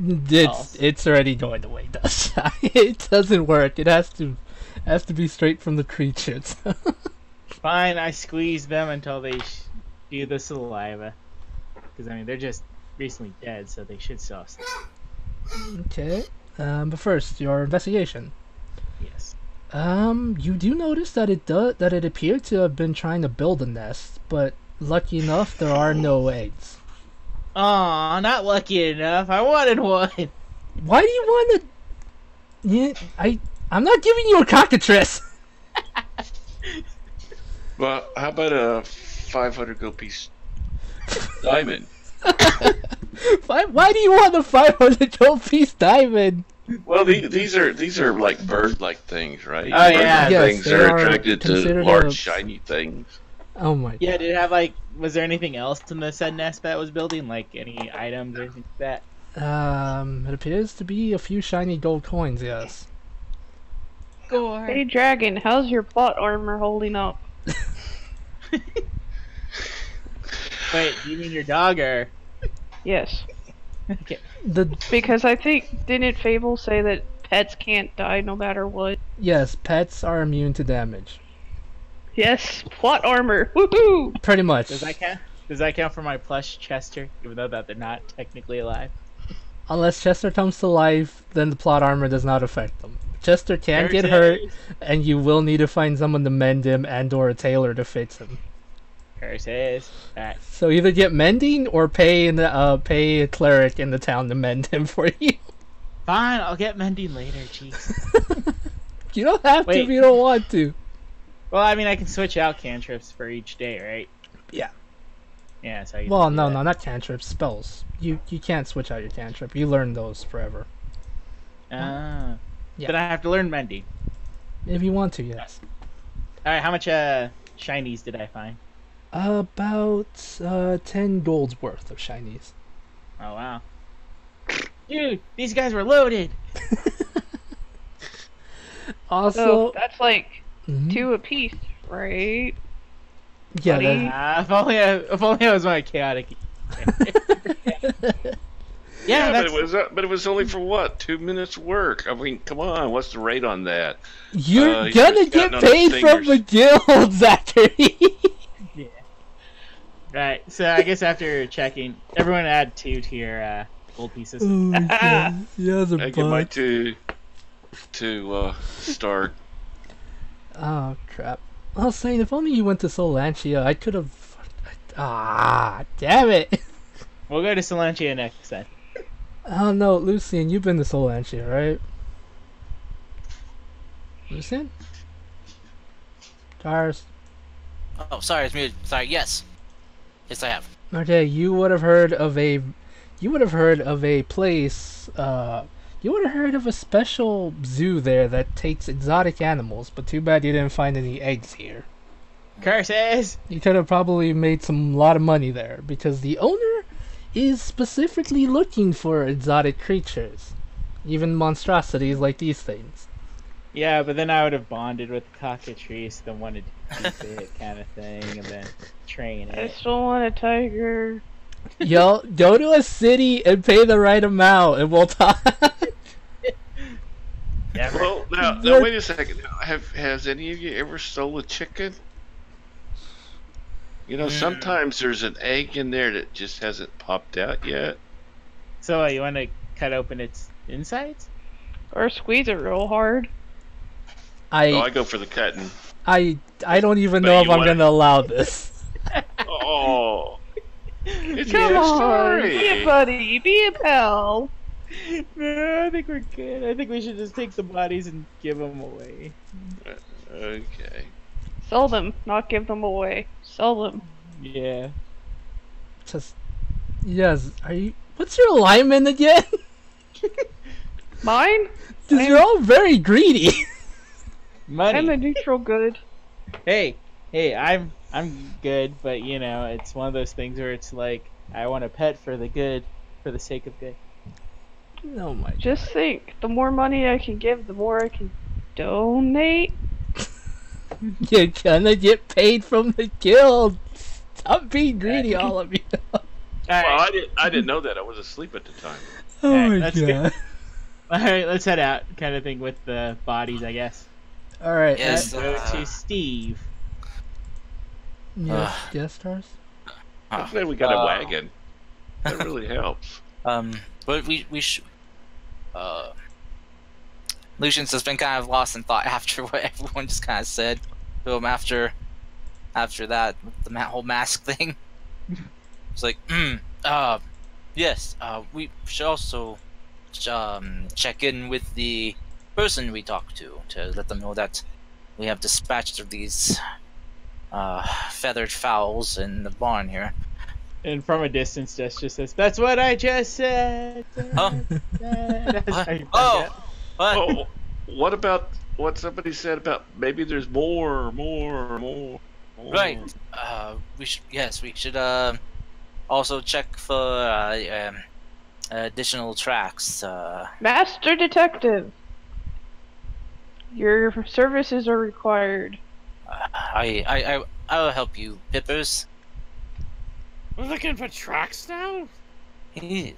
It's already going the way it does. It doesn't work. It has to be straight from the creatures. Fine, I squeeze them until they do the saliva. Because I mean, they're just recently dead, so they should still. Okay. But first, your investigation. Yes. You do notice that it appeared to have been trying to build a nest, but lucky enough, there are no eggs. Aw, not lucky enough. I wanted one. Why do you want to? Yeah, I'm not giving you a cockatrice. Well, how about a 500 gold piece diamond? Why do you want a 500 gold piece diamond? Well, these are like bird-like things, right? Oh, yeah. Bird-like Yes, things they are are attracted to considered large, a- shiny things. Oh my. Yeah, did it have like? Was there anything else in the said nest that was building? Like any items or anything like that? It appears to be a few shiny gold coins. Yes. Hey, Dragon, how's your plot armor holding up? Wait, do you mean your dog or? Yes. Okay. Because I think, didn't Fable say that pets can't die no matter what? Yes, pets are immune to damage. Yes, plot armor. Woohoo! Pretty much. Does that count? Does that count for my plush Chester? Even though that they're not technically alive. Unless Chester comes to life, then the plot armor does not affect them. Chester can get hurt, and you will need to find someone to mend him and/or a tailor to fix him. Curses. Alright. So either get mending or pay a cleric in the town to mend him for you. Fine, I'll get mending later, jeez. You don't have to if you don't want to. Well, I mean, I can switch out cantrips for each day, right? Yeah. Yeah, so I Well, no, not cantrips, spells. You can't switch out your cantrip. You learn those forever. Ah. Yeah. But I have to learn mending. If you want to, yes. Alright, how much shinies did I find? About 10 gold's worth of shinies. Oh, wow. Dude, these guys were loaded! Also, So that's like mhm. 2 apiece, right? Yeah, buddy. If only I was my chaotic. Yeah, but it was only for what? 2 minutes work. I mean, come on, what's the rate on that? You're You gonna just get got on the paid from fingers. the guild, Zachary. Yeah. Right. So I guess after checking, everyone add 2 to your gold pieces. Oh my god. Yeah, the I get my bot. two to start. Oh crap. I was saying, if only you went to Solantia, I could have. Ah, damn it. We'll go to Solantia next then. Oh no, Lucian, you've been to Solantia, right? Lucian? Tars. Oh, sorry, it's muted. Sorry, yes. Yes, I have. Okay, you would have heard of a place, you would have heard of a special zoo there that takes exotic animals, but too bad you didn't find any eggs here. Curses! You could have probably made some lot of money there, because the owner is specifically looking for exotic creatures. Even monstrosities like these things. Yeah, but then I would have bonded with the cockatrice, then wanted to keep it kind of thing, and then train I it. still want a tiger. Yo, go to a city and pay the right amount, and we'll talk. Yeah, Well, now wait a second. Has any of you ever stole a chicken? You know, sometimes there's an egg in there that just hasn't popped out yet. So you want to cut open its insides? Or squeeze it real hard. I go for the cutting. I don't even But know you if I'm wanna- gonna allow this. Oh, it's a Come good on, story. be a buddy, be a pal. No, I think we're good. I think we should just take the bodies and give them away. Okay. Sell them, not give them away. Sell them. Yeah. Just yes. Are you? What's your alignment again? Mine? Because you're all very greedy. Money. I'm a neutral good. Hey, I'm good, but you know, it's one of those things where it's like I want a pet for the good, for the sake of good. Oh my. Just think, the more money I can give, the more I can donate. You're gonna get paid from the guild. Stop being greedy, all of you. All Well, right, I didn't know that. I was asleep at the time. Oh Alright, my let's god. all right, let's head out, kind of thing with the bodies, I guess. All right. Yes. Let's go to Steve. Yes, Stars. I'm glad we got a wagon. That really helps. But we should. Lucian's just been kind of lost in thought after what everyone just kind of said to him after that, the whole mask thing. It's like, yes, we should also check in with the person we talked to let them know that we have dispatched these feathered fowls in the barn here. And from a distance, Jess just says, "That's what I just said." Huh? That's how you find Oh, out. what? Oh, what about what somebody said about maybe there's more. Right. We should also check for additional tracks. Master Detective! Your services are required. I will help you, Pippers. We're looking for tracks now? See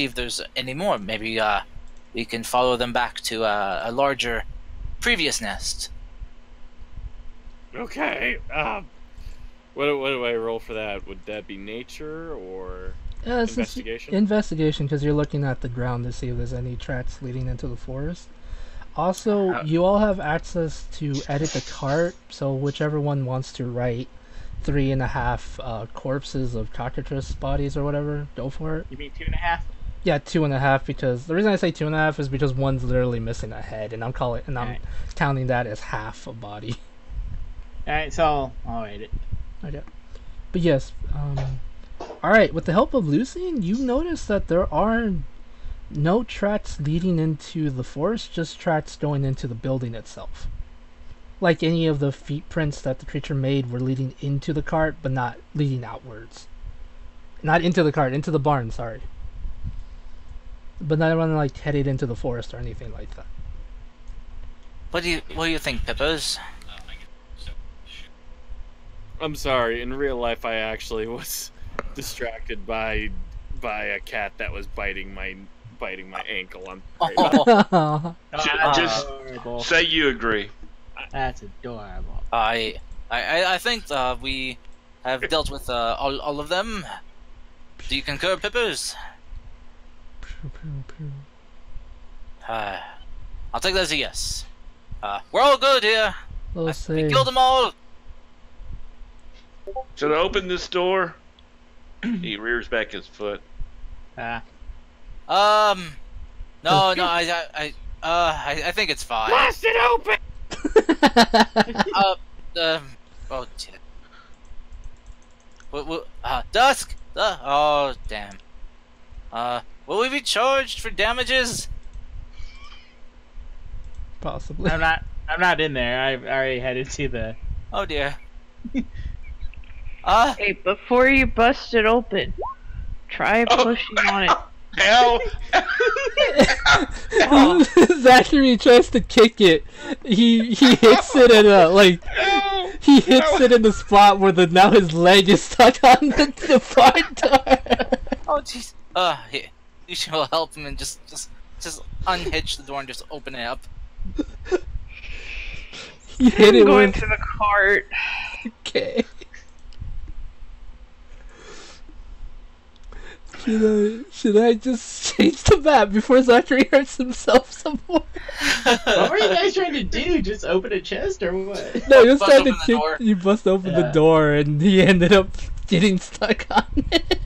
if there's any more. Maybe we can follow them back to a larger previous nest. Okay. What do I roll for that? Would that be nature or It's investigation? Investigation, because you're looking at the ground to see if there's any tracks leading into the forest. Also, you all have access to edit the cart, so whichever one wants to write 3.5 corpses of cockatrice bodies or whatever, go for it. You mean 2.5? Yeah, 2.5, because the reason I say 2.5 is because one's literally missing a head, and I'm Alright. counting that as half a body. Alright, so I'll write it. Okay. But yes, alright, with the help of Lucian, you notice that there are no tracks leading into the forest, just tracks going into the building itself. Like any of the feet prints that the creature made were leading into the cart, but not leading outwards. Not into the cart, into the barn, sorry. But not running like headed into the forest or anything like that. What do you think, Peppers? I'm sorry. In real life, I actually was distracted by a cat that was biting my ankle. I'm sorry. Oh, Just Adorable. say you agree. That's adorable. I think we have dealt with all of them. Do you concur, Peppers? I'll take that as a yes. We're all good here. We'll We say, killed them all. Should I open this door? He rears back his foot. No, I think it's fine. Blast it open! Oh, dear. Dusk. Oh, damn. Will we be charged for damages? possibly. I'm not in there. I've already headed to the. Oh dear. Hey, before you bust it open, try pushing on it. Hell! Zachary tries to kick it. He hits it in a he hits it in the spot where now his leg is stuck on the front door. Oh jeez. Here. You should help him and just unhitch the door and just open it up. He hit it I'm going with to the cart. okay. Should I just change the map before Zachary hurts himself some more? What were you guys trying to do? Just open a chest or what? No, he was Bust trying to open the kick. door. He bust open the Yeah. door, and he ended up getting stuck on it.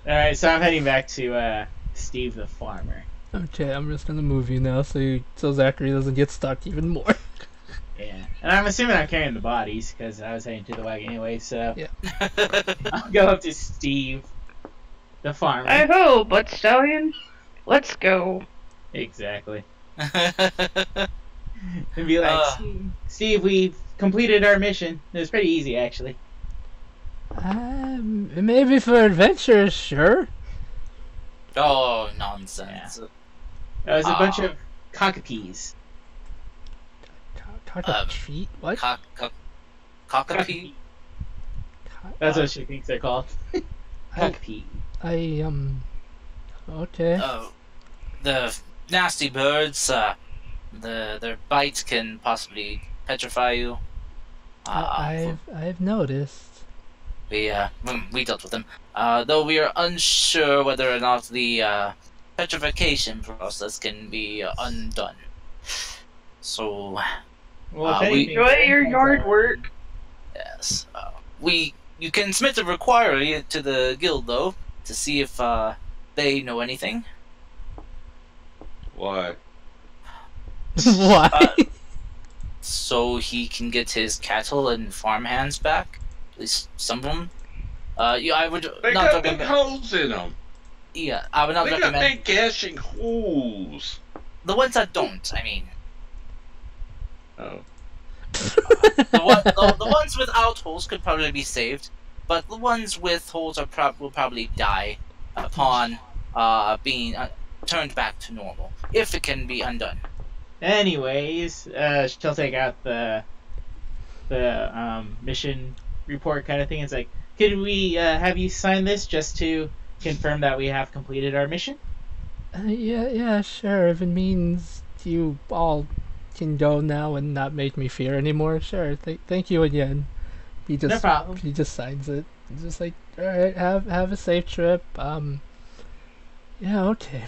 Alright, so I'm heading back to Steve the farmer. Okay, I'm just gonna move you now, so Zachary doesn't get stuck even more. Yeah, and I'm assuming I'm carrying the bodies because I was heading to the wagon anyway. So Yeah. I'll go up to Steve the farmer. I hope, but Stallion, let's go. Exactly. And be like, Steve, we've completed our mission. It was pretty easy, actually. Maybe for adventure, sure. Oh, nonsense. It was a bunch of cockapees. Talk about treat? What? Cockapee? That's what she thinks they're called. Cockapee. Okay. The nasty birds, their bites can possibly petrify you. I've noticed. We dealt with them. Though we are unsure whether or not the petrification process can be undone. So, Well, if we- anything, Enjoy your yard work. yes. You can submit a inquiry to the guild, though, to see if they know anything. Why? Why? So he can get his cattle and farmhands back. At least some of them. Yeah, I would They not got big recommend. holes in them. Yeah, I would not They got recommend big gashing holes. the ones that don't. I mean, Oh. the ones without holes could probably be saved, but the ones with holes will probably die upon being turned back to normal, if it can be undone. anyways, she'll take out the mission report kind of thing. It's like, could we have you sign this just to confirm that we have completed our mission? Yeah, sure. If it means you all can go now and not make me fear anymore, sure. Thank you again. He just No problem. He just signs it. He's just like, all right, have a safe trip. Yeah, okay.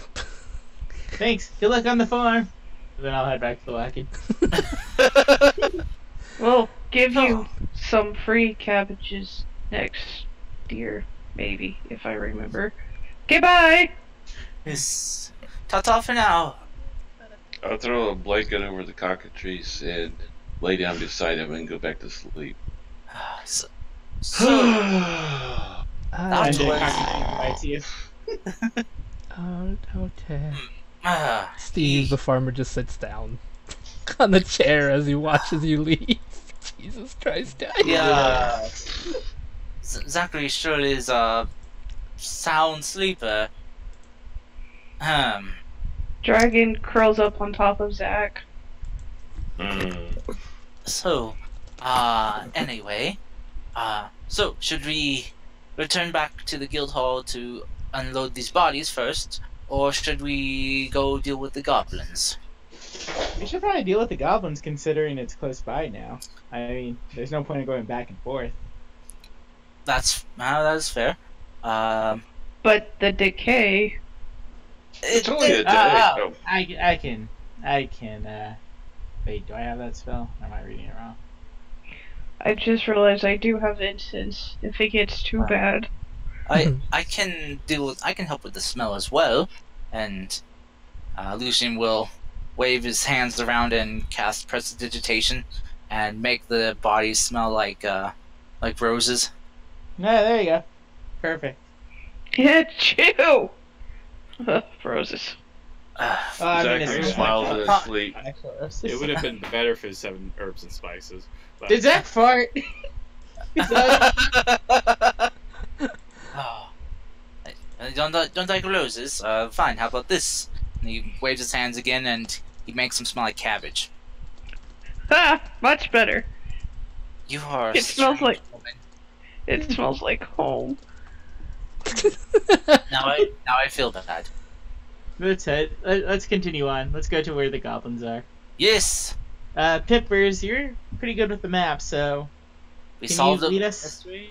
Thanks. Good luck on the farm. Then I'll head back to the wagon. We'll give you some free cabbages next year, maybe, if I remember. Okay, bye! Yes. Ta-ta for now. I'll throw a blanket over the cockatrice and lay down beside him and go back to sleep. So, Uh, And That then was- bites you. okay. ah, Steve, the farmer, just sits down on the chair as he watches you leave. Jesus Christ, guys. yeah. Zachary sure is a sound sleeper. Dragon curls up on top of Zach. So, anyway, so should we return back to the guild hall to unload these bodies first, or should we go deal with the goblins? We should probably deal with the goblins considering it's close by now. I mean, there's no point in going back and forth. That is fair. But the decay. It's only a day. Oh, I can, wait, do I have that spell? Or am I reading it wrong? I just realized I do have incense if it gets too bad. I can help with the smell as well, and Lucian will wave his hands around and cast prestidigitation and make the bodies smell like roses. No, there you go. Perfect. Yeah, chew! Roses. Zachary it's smiles in his sleep. It would have been better if it was 7 herbs and spices. But Did Zach fart? Oh. I don't like roses. Fine. How about this? And he waves his hands again, and he makes them smell like cabbage. Ha! Much better. You are. It smells strange like- woman. It smells like home. Now I feel bad. Let's head. Let's continue on. Let's go to where the goblins are. Yes, Pippers, you're pretty good with the map, so we can solved you the lead us? mystery.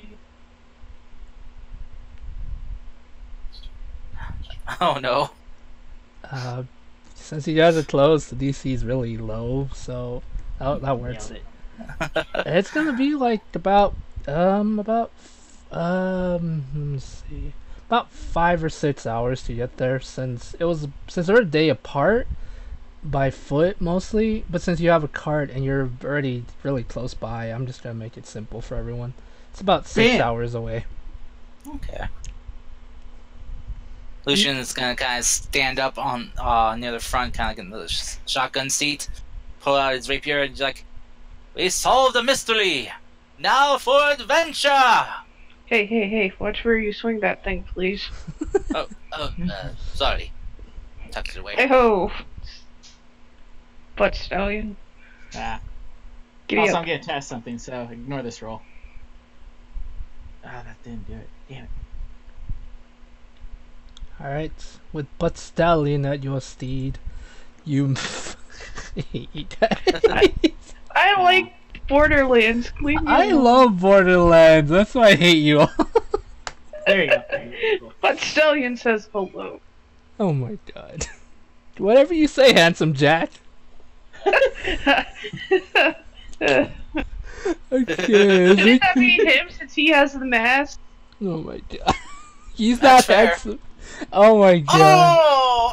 Oh no. Since you guys are close, the DC is really low, so that works. Nailed it. It's gonna be like about let me see, about 5 or 6 hours to get there, since they're a day apart by foot mostly, but since you have a cart and you're already really close by, I'm just gonna make it simple for everyone. It's about 6 Bam. hours away. Okay. Lucian's gonna kind of stand up on near the front, kind of like in the shotgun seat, pull out his rapier, and like, "We solved the mystery. Now for adventure." Hey, watch where you swing that thing, please. Sorry. Tucked it away. Hey-ho! Butt stallion. Ah. Giddy Also, up. I'm gonna test something, so ignore this roll. Ah, that didn't do it. Damn it. Alright, with butt stallion at your steed, you hate I like Borderlands. Leave me I alone. love Borderlands, that's why I hate you all. There you go. Butt stallion says hello. Oh my god. Whatever you say, handsome Jack. Okay, Shouldn't that be him since he has the mask? oh my god. He's That's not fair. handsome. Oh my god.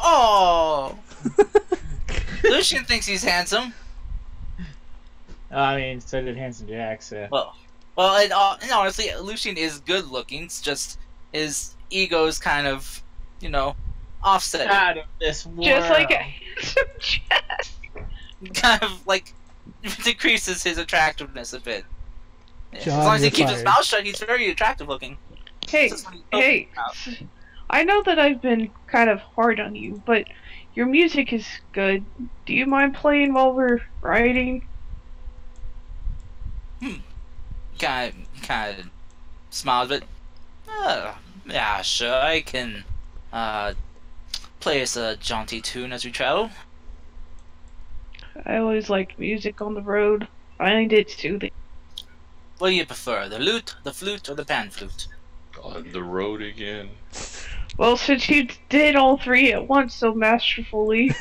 Oh! Lucian thinks he's handsome. I mean, so did Handsome Jack, so. And honestly, Lucian is good looking. It's just his ego's kind of, offset. Out of this world. Just like a handsome Jack. Kind of like decreases his attractiveness a bit. As John, long as he you're keeps his fired. mouth shut, he's very attractive looking. Hey, That's what he hey. opens I know that I've been kind of hard on you, but your music is good. Do you mind playing while we're riding? Kind of smiles, but yeah, sure, I can play us a jaunty tune as we travel. I always liked music on the road. I find it soothing. What do you prefer, the lute, the flute, or the pan flute? On the road again. Well, since you did all three at once so masterfully,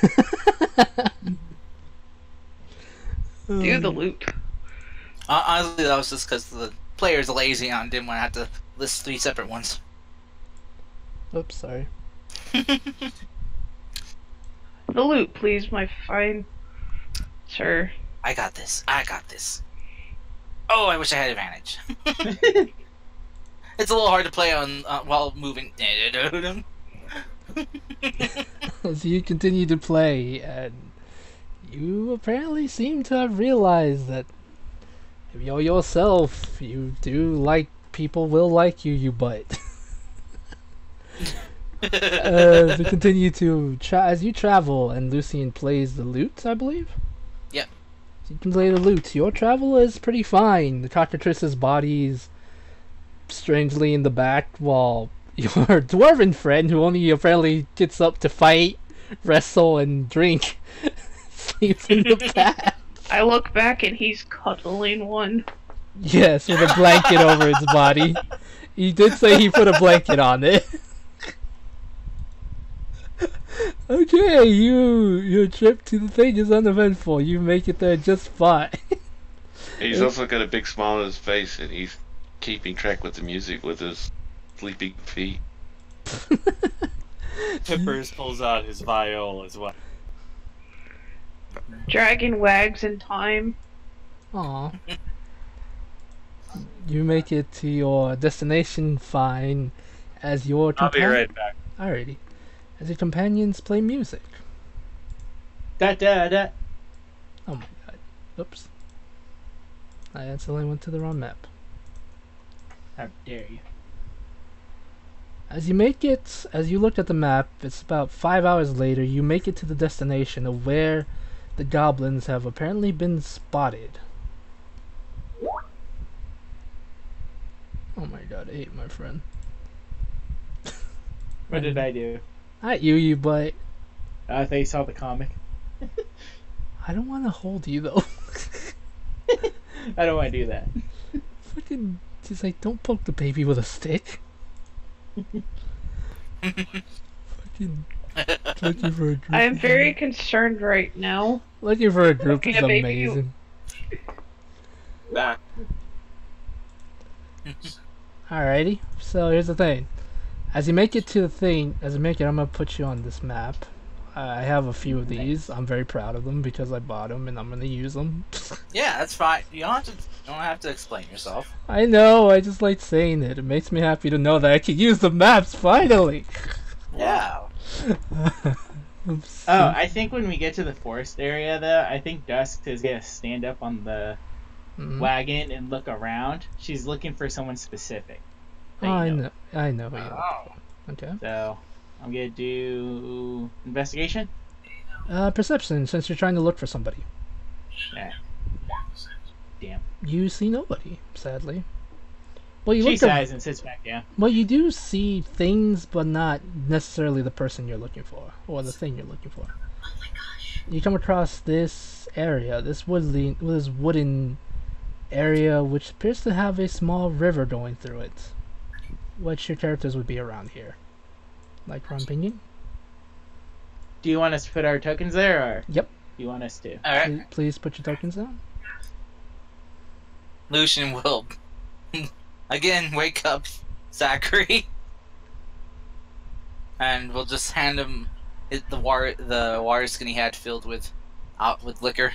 Do the loop. Honestly, that was just because the player's lazy and didn't want to have to list 3 separate ones. Oops, sorry. The loop, please, my fine sir. I got this. I got this. Oh, I wish I had advantage. It's a little hard to play on while moving. As you continue to play, and you apparently seem to have realized that you're yourself. You do like people will like you, you butt. To continue to as you travel, and Lucian plays the lute, I believe. Yep. You can play the lute. Your travel is pretty fine. The cockatrice's body is strangely in the back, while your dwarven friend, who only apparently gets up to fight, wrestle, and drink, sleeps in the back. I look back and he's cuddling one. Yes, with a blanket over its body. He did say he put a blanket on it. Okay, your trip to the thing is uneventful. You make it there just fine. He's also got a big smile on his face, and he's keeping track with the music with his sleeping feet. Pippers pulls out his viol as well. Dragon wags in time. Aw. You make it to your destination fine as your I'll be right back. Alrighty. As your companions play music. Da da da. Oh my god. Oops. I accidentally went to the wrong map. How dare you? As you look at the map, it's about 5 hours later, you make it to the destination of where the goblins have apparently been spotted. Oh my god, 8, my friend. What did I do? Not you butt. I thought you saw the comic. I don't want to hold you though. I don't want to do that. Fucking, just like, don't poke the baby with a stick. Fucking, looking for a group. I am very concerned right now. Looking for a group is Yeah, baby, amazing. Back. Alrighty, so here's the thing. As you make it to the thing, I'm gonna put you on this map. I have a few of these. I'm very proud of them because I bought them and I'm gonna use them. Yeah, that's fine. You don't have to explain yourself. I know, I just like saying it. It makes me happy to know that I can use the maps finally. Yeah. Oh, I think when we get to the forest area, though, I think Dusk is gonna stand up on the wagon and look around. She's looking for someone specific. Oh, I know. I know. Oh. Okay. So, I'm gonna do investigation. Perception, since you're trying to look for somebody. Nah. Damn. You see nobody, sadly. Well, you She look sighs and sits back down. Well, you do see things, but not necessarily the person you're looking for, or the thing you're looking for. Oh my gosh. You come across this area, this wooden area, which appears to have a small river going through it. Which your characters would be around here. Like Ron Pinion? Do you want us to put our tokens there, or? Yep. You want us to? Alright. Please put your tokens down. Lucian will again wake up Zachary. And we'll just hand him the water skin he had filled with liquor.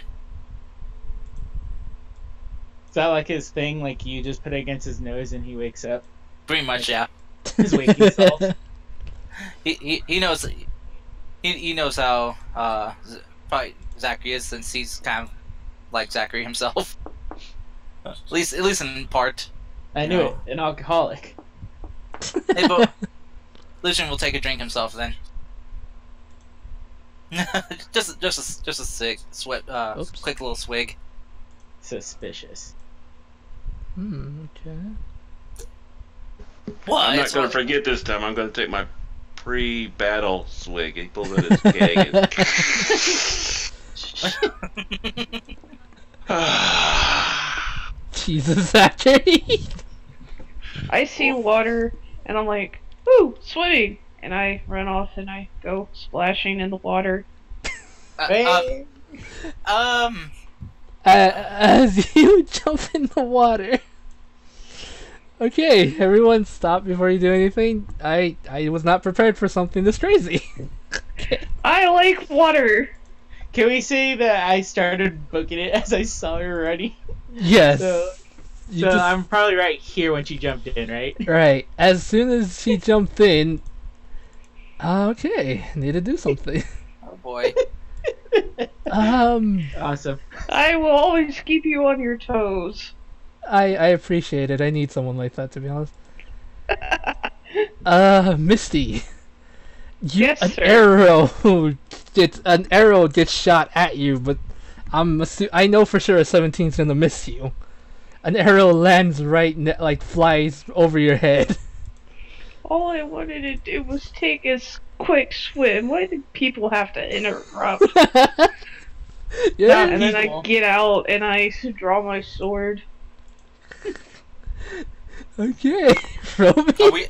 Is that like his thing? Like you just put it against his nose and he wakes up? Pretty much, yeah. His waking self? He knows he knows how probably Zachary is, since he's kind of like Zachary himself. At least in part. I knew it. An alcoholic. Hey, but Lucian will take a drink himself then. just a quick little swig. Suspicious. Okay. What? I'm not going to forget this time. I'm going to take my pre-battle swig. He pulled out his keg. Jesus, Zachary. I see water and I'm like, ooh, swimming! And I run off and I go splashing in the water. As As you jump in the water. Okay, everyone stop before you do anything. I was not prepared for something this crazy. Okay. I like water. Can we say that I started booking it as I saw her running? Yes. So You just- I'm probably right here when she jumped in, right? Right. As soon as she jumped in. Okay, need to do something. Oh boy. Awesome. I will always keep you on your toes. I appreciate it. I need someone like that, to be honest. Misty. Yes, an sir. arrow gets shot at you, but I know for sure a 17's gonna miss you. An arrow lands like flies over your head. All I wanted to do was take a quick swim. Why do people have to interrupt? Yeah. And then I People. get out and I draw my sword. Okay. Roll me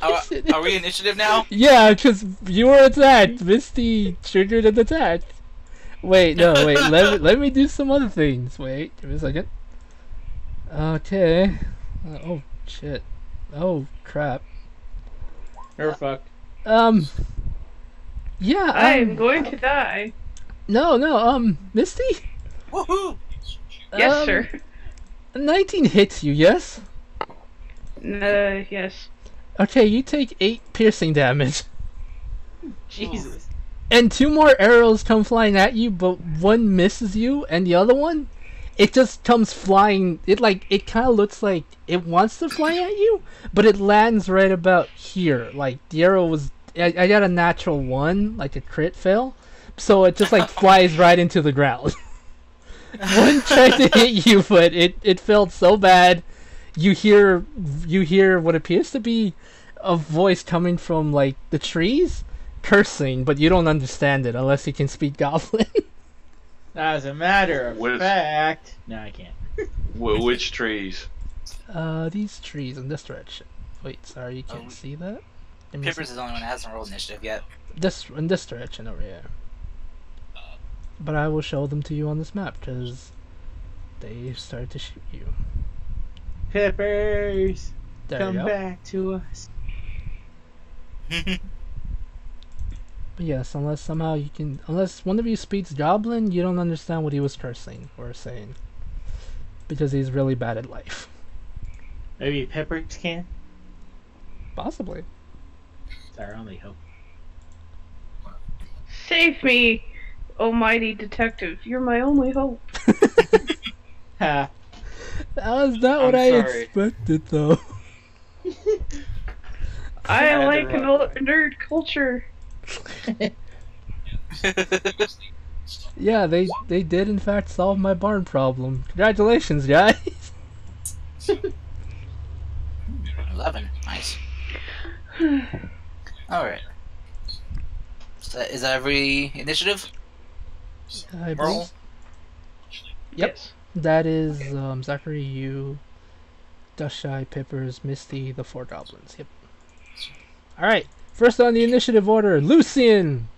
Are we initiative now? Yeah, because you were attacked. Misty triggered an attack. Wait, no, wait. Let me do some other things. Wait, give me a second. Okay. Oh shit. Oh crap. We're fucked. Yeah. I'm going to die. No. Misty. Woohoo! Yes, sir. 19 hits you. Yes. Yes. Okay, you take 8 piercing damage. Jesus. And 2 more arrows come flying at you, but one misses you, and the other one, it just comes flying. It kind of looks like it wants to fly at you, but it lands right about here. Like the arrow was, I got a natural 1, like a crit fail, so it just like flies right into the ground. One tried to hit you, but it felt so bad. You hear what appears to be a voice coming from like the trees, cursing, but you don't understand it unless you can speak Goblin. As a matter of What is- fact. No, I can't. Which trees? These trees in this direction. Wait, sorry, you can't see that. Let me Pippers see. is the only one that hasn't rolled initiative yet. In this direction over here. But I will show them to you on this map because they started to shoot you. Peppers, There come you go. back to us. But yes, unless one of you speaks Goblin, you don't understand what he was cursing or saying. Because he's really bad at life. Maybe Peppers can? Possibly. It's our only hope. Save me, almighty detective. You're my only hope. Ha. That was not what I'm I sorry. expected, though. I had to like run. nerd culture. Yeah, they did in fact solve my barn problem. Congratulations, guys. 11. Nice. Alright. So is that every initiative? I Roll. believe Yep. Yes. that is Zachary, you, Dushy, Pippers, Misty, the 4 goblins. Yep. Alright, first on the initiative order, Lucian!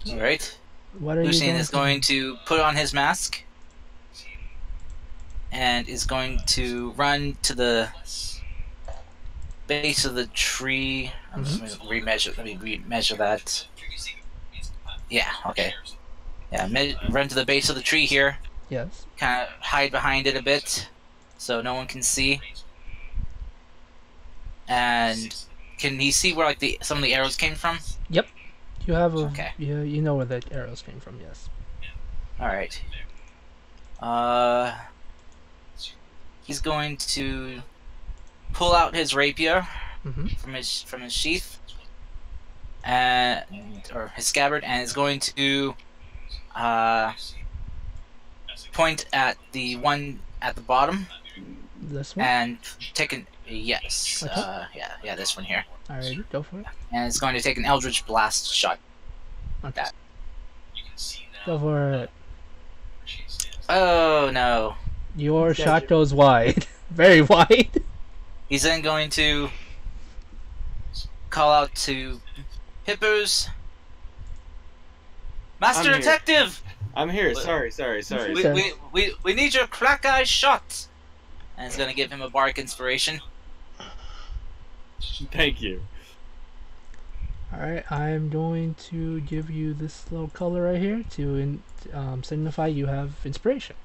Alright. What are Lucian you is going to put on his mask and is going to run to the base of the tree. I'm just going to remeasure. Let me remeasure that. Yeah, okay. Yeah, run to the base of the tree here. Yes. Kind of hide behind it a bit so no one can see. And can he see where like some of the arrows came from? You have a Okay. you know where the arrows came from, yes. Alright. He's going to pull out his rapier from his sheath, or his scabbard, and is going to point at the one at the bottom This one? and take an yes. Okay. Yeah, this one here, Alrighty, go for it. and it's going to take an Eldritch Blast shot. Okay. That. Go for it. Oh no. Your shot goes wide. Very wide. He's then going to call out to Hippos. Master I'm here. Detective! I'm here. Sorry. We need your crack eye shot. And it's gonna give him a bark inspiration. Thank you. Alright, I'm going to give you this little color right here to signify you have inspiration.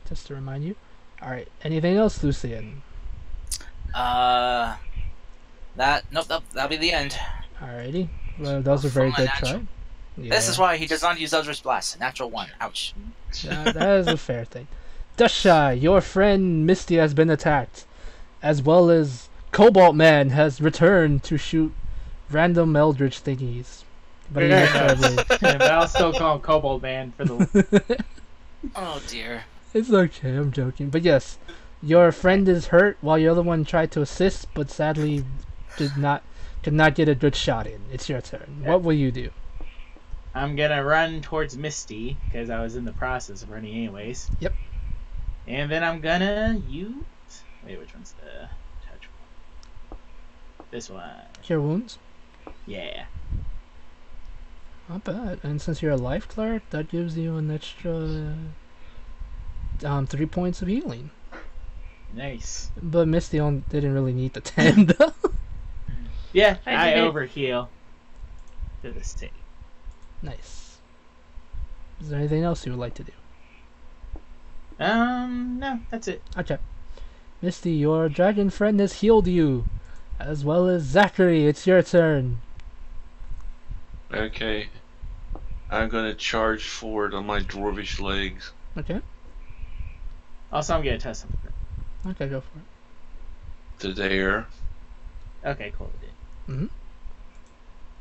Just to remind you. Alright, anything else, Lucian? Nope, that'll be the end. Alrighty. Well, that was a very good try. Yeah. This is why he does not use Eldritch Blast. Natural 1. Ouch. That is a fair thing. Dushai, your friend Misty has been attacked, as well as Cobalt Man has returned to shoot random Eldritch thingies. But I'll still call him Kobold Man for the. Oh dear. It's okay, I'm joking. But yes, your friend is hurt while your other one tried to assist, but sadly could not get a good shot in. It's your turn. What will you do? I'm gonna run towards Misty because I was in the process of running anyways. Yep. And then I'm gonna use. Wait, which one's the touch one? This one. Cure wounds. Yeah. Not bad. And since you're a life cleric, that gives you an extra 3 points of healing. Nice. But Misty didn't really need the 10 though. Yeah, I overheal to the state. Nice. Is there anything else you would like to do? No, that's it. Okay. Misty, your dragon friend has healed you, as well as Zachary. It's your turn. Okay. I'm gonna charge forward on my dwarvish legs. Okay. Also, I'm gonna test something. Okay, go for it. To there. Okay, cool. Mm-hmm.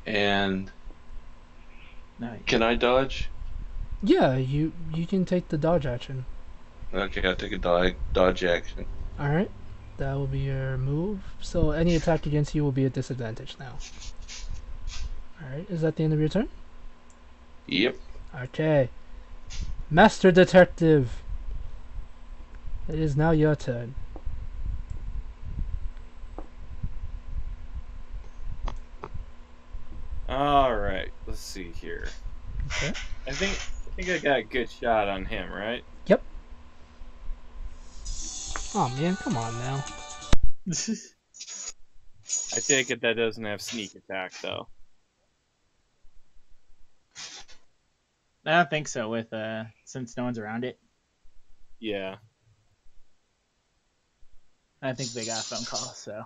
And Nice. can I dodge? Yeah, you can take the dodge action. Okay, I'll take a dodge action. Alright. That will be your move. So any attack against you will be at disadvantage now. Alright, is that the end of your turn? Yep. Okay. Master Detective. It is now your turn. All right, let's see here. Okay. I think I got a good shot on him, right? Yep. Oh man, come on now. I take it that doesn't have sneak attack though. I don't think so. With since no one's around it, Yeah. I think they got a phone call. So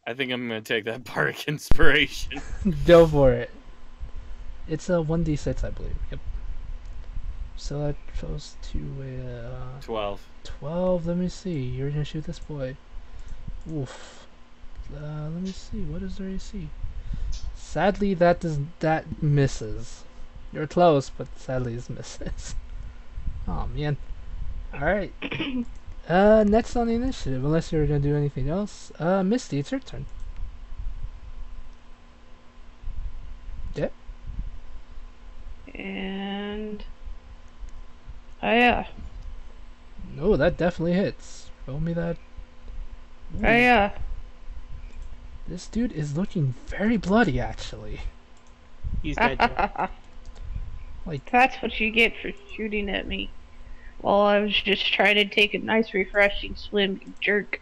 I think I'm gonna take that bardic inspiration. Go for it. It's a 1d6, I believe. Yep. So that goes to 12. 12. Let me see. You're gonna shoot this boy. Oof. Let me see. What is their AC? Sadly, that misses. You're close, but sadly, it misses. Oh man. All right. Next on the initiative, unless you're gonna do anything else. Misty, it's your turn. Yeah. And oh yeah, No, that definitely hits. Roll me that. Ooh, oh yeah. This dude is looking very bloody, actually. he's dead. Joe. Like, That's what you get for shooting at me. While I was just trying to take a nice refreshing swim, you jerk.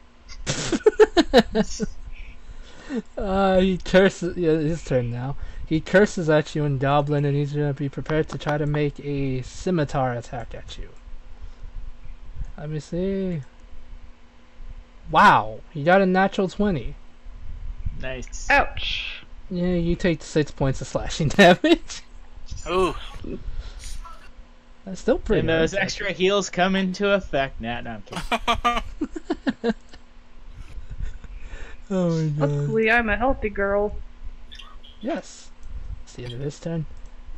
he curses. Yeah, his turn now. He curses at you in Goblin, and he's gonna be prepared to try to make a scimitar attack at you. Let me see. Wow, he got a natural 20. Nice. Ouch. Yeah, you take 6 points of slashing damage. Ooh. That's still pretty And good. those extra heals come into effect. Nah, no, I'm kidding. Oh my god. Luckily, I'm a healthy girl. Yes. It's the end of his turn.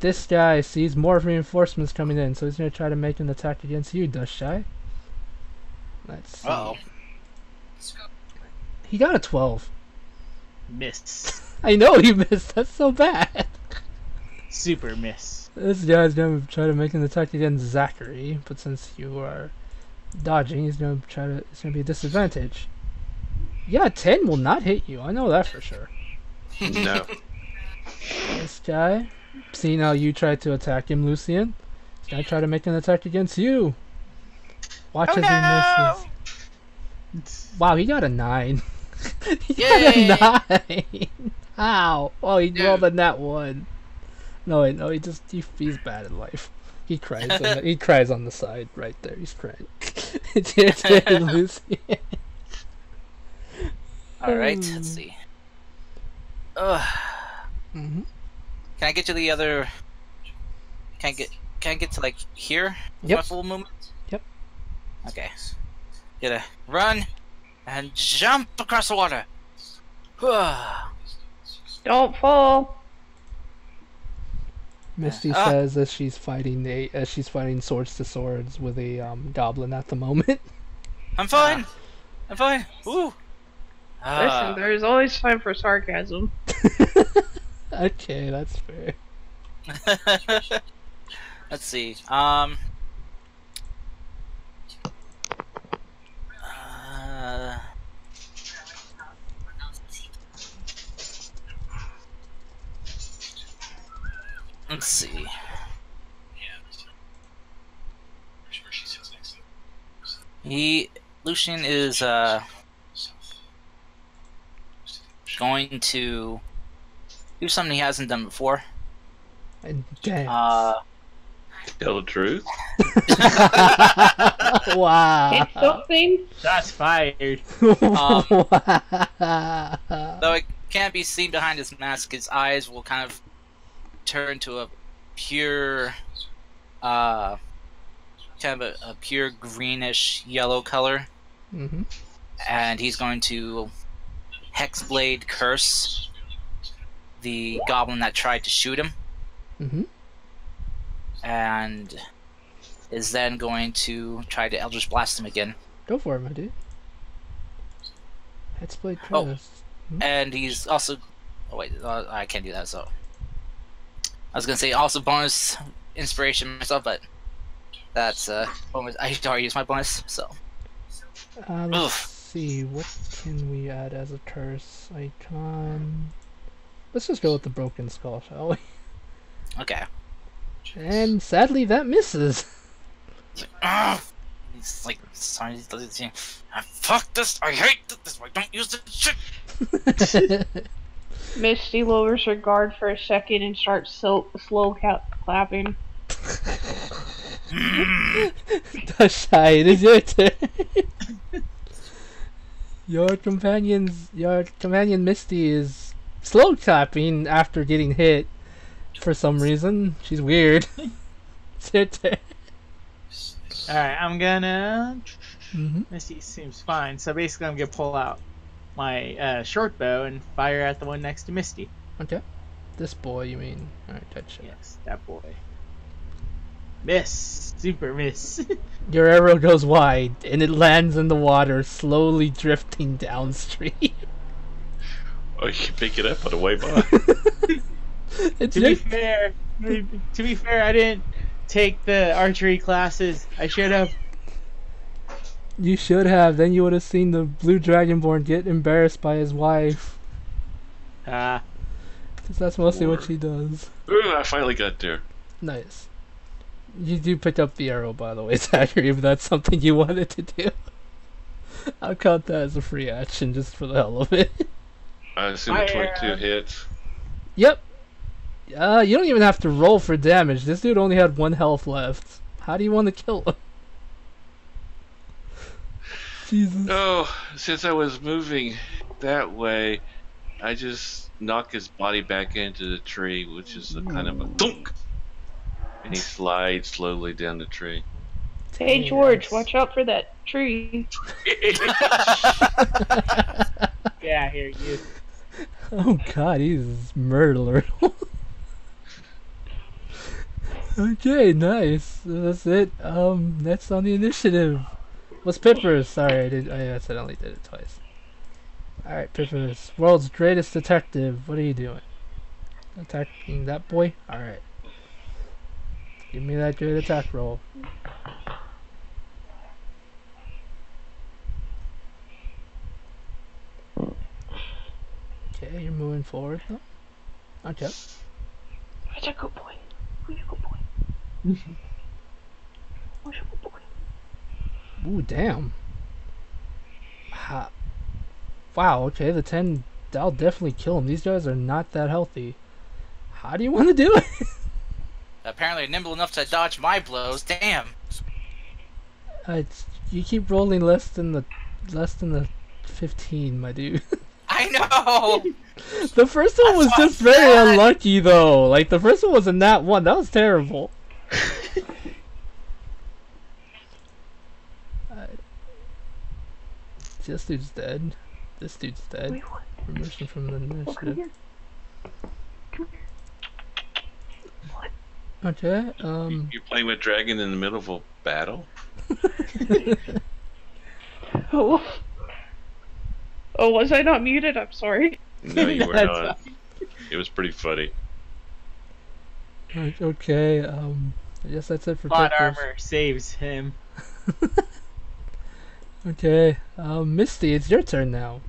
This guy sees more reinforcements coming in, so he's gonna try to make an attack against you, Dushai. Let's see. Uh-oh. He got a 12. Miss. I know he missed. That's so bad. Super miss. This guy's gonna try to make an attack against Zachary, but since you are dodging, it's gonna be a disadvantage. Yeah, 10 will not hit you. I know that for sure. No. This guy Seeing how you tried to attack him, Lucian, he's gonna try to make an attack against you. Watch Oh as no! he misses. Wow, he got a 9. He Yay! got a 9. How? Oh, he Dude. rolled a nat 1. No, wait, no, he's bad in life. He cries. He cries on the side right there. He's crying. It's your turn, Lucian. Alright, let's see. Ugh. Mm-hmm. Can I get to the other... Can I get to, like, here? With Yep. my full movement? Yep. Okay. Gotta run and jump across the water. Don't fall. Misty Ah. says as she's fighting swords to swords with a goblin at the moment. I'm fine. I'm fine. Woo. Listen, there's always time for sarcasm. Okay, that's fair. Let's see. Let's see. Lucian is going to do something he hasn't done before. And dance. Tell the truth. Wow. Hit something. Shots fired. Wow. Though it can't be seen behind his mask, his eyes will kind of turn to a pure, kind of a pure greenish yellow color, Mm-hmm. and he's going to Hexblade curse the goblin that tried to shoot him, Mm-hmm. and is then going to try to Eldritch Blast him again. Go for it, my dude. Let's play Oh. Curse. And he's also... Oh wait, I can't do that, so... I was gonna say also bonus inspiration myself, but that's bonus. I already used my bonus, so... Let's Ugh. see, what can we add as a curse icon? Let's just go with the Broken Skull, shall we? Okay. And sadly, that misses. Ugh! He's like, sorry, fuck this, I hate this, I don't use this shit! Misty lowers her guard for a second and starts slow clapping. Dashai, it is your turn. Your companion Misty is slow clapping after getting hit for some reason. She's weird. It's your turn. Alright, I'm gonna... Mm-hmm. Misty seems fine, so basically I'm gonna pull out my short bow and fire at the one next to Misty. Okay. This boy, you mean? Alright, touch it. Yes, that boy. Miss! Super miss. Your arrow goes wide, and it lands in the water, slowly drifting downstream. Oh, you can pick it up on the way by. It's To be fair, I didn't take the archery classes. I should have. You should have. Then you would have seen the blue dragonborn get embarrassed by his wife. Ah. Because that's mostly what she does. Ooh, I finally got there. Nice. You do pick up the arrow, by the way, Zachary, if that's something you wanted to do. I'll count that as a free action just for the hell of it. I assume My 22 arrow. hits. Yep. You don't even have to roll for damage. This dude only had 1 health left. How do you want to kill him? Jesus. No, since I was moving that way, I just knock his body back into the tree, which is a kind of a thunk. And he slides slowly down the tree. Hey George, watch out for that tree. Yeah, here, you. Oh god, he's murderer. Okay, nice. That's it. Next on the initiative was Pippers. Sorry, I accidentally did it twice. Alright, Pippers. World's greatest detective. What are you doing? Attacking that boy? Alright. Give me that great attack roll. Okay, you're moving forward though. Okay. Such a good boy. Such a good boy. Such a good boy. Ooh, damn. Wow, okay, the 10, that'll definitely kill him. These guys are not that healthy. How do you want to do it? Apparently nimble enough to dodge my blows. Damn. You keep rolling less than the 15, my dude. I know. The first one was just very unlucky, though. Like, the first one wasn't that one. That was terrible. This dude's dead. This dude's dead. Wait, what? Remotion from the initiative. Come here. What? Okay, You're playing with dragon in the middle of a battle? Oh. Oh, was I not muted? I'm sorry. No, you were That's not. It was pretty funny. okay, I guess that's it for Plot Pickles. armor saves him. Okay, Misty, it's your turn now.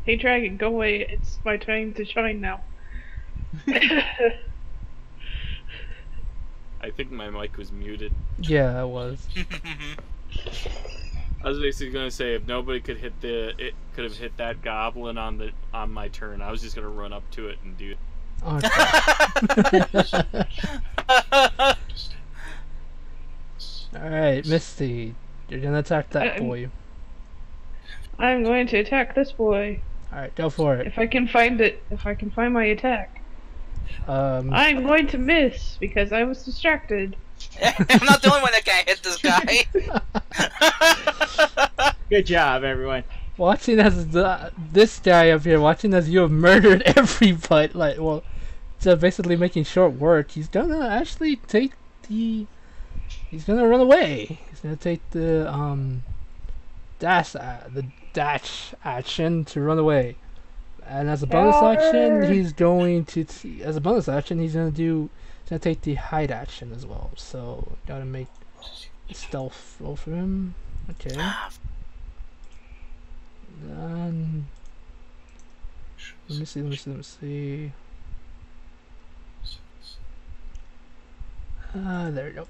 Hey, Dragon, go away. It's my time to shine now. I think my mic was muted. Yeah, it was. I was basically gonna say if nobody could hit it could have hit that goblin on my turn. I was just gonna run up to it and do it. Okay. Alright, Misty, you're gonna attack that boy. I'm going to attack this boy. Alright, go for it. If I can find it, if I can find my attack. I'm going to miss because I was distracted. I'm not the only one that can't hit this guy. Good job, everyone. Watching as this guy up here, watching as you have murdered everybody, like, well, just basically making short work, he's gonna actually take the... He's gonna run away. He's gonna take the, dash action to run away. And as a bonus action, he's going to... As a bonus action, he's gonna take the hide action as well. So, gotta make a stealth roll for him. Okay. Then... Let me see. There we go.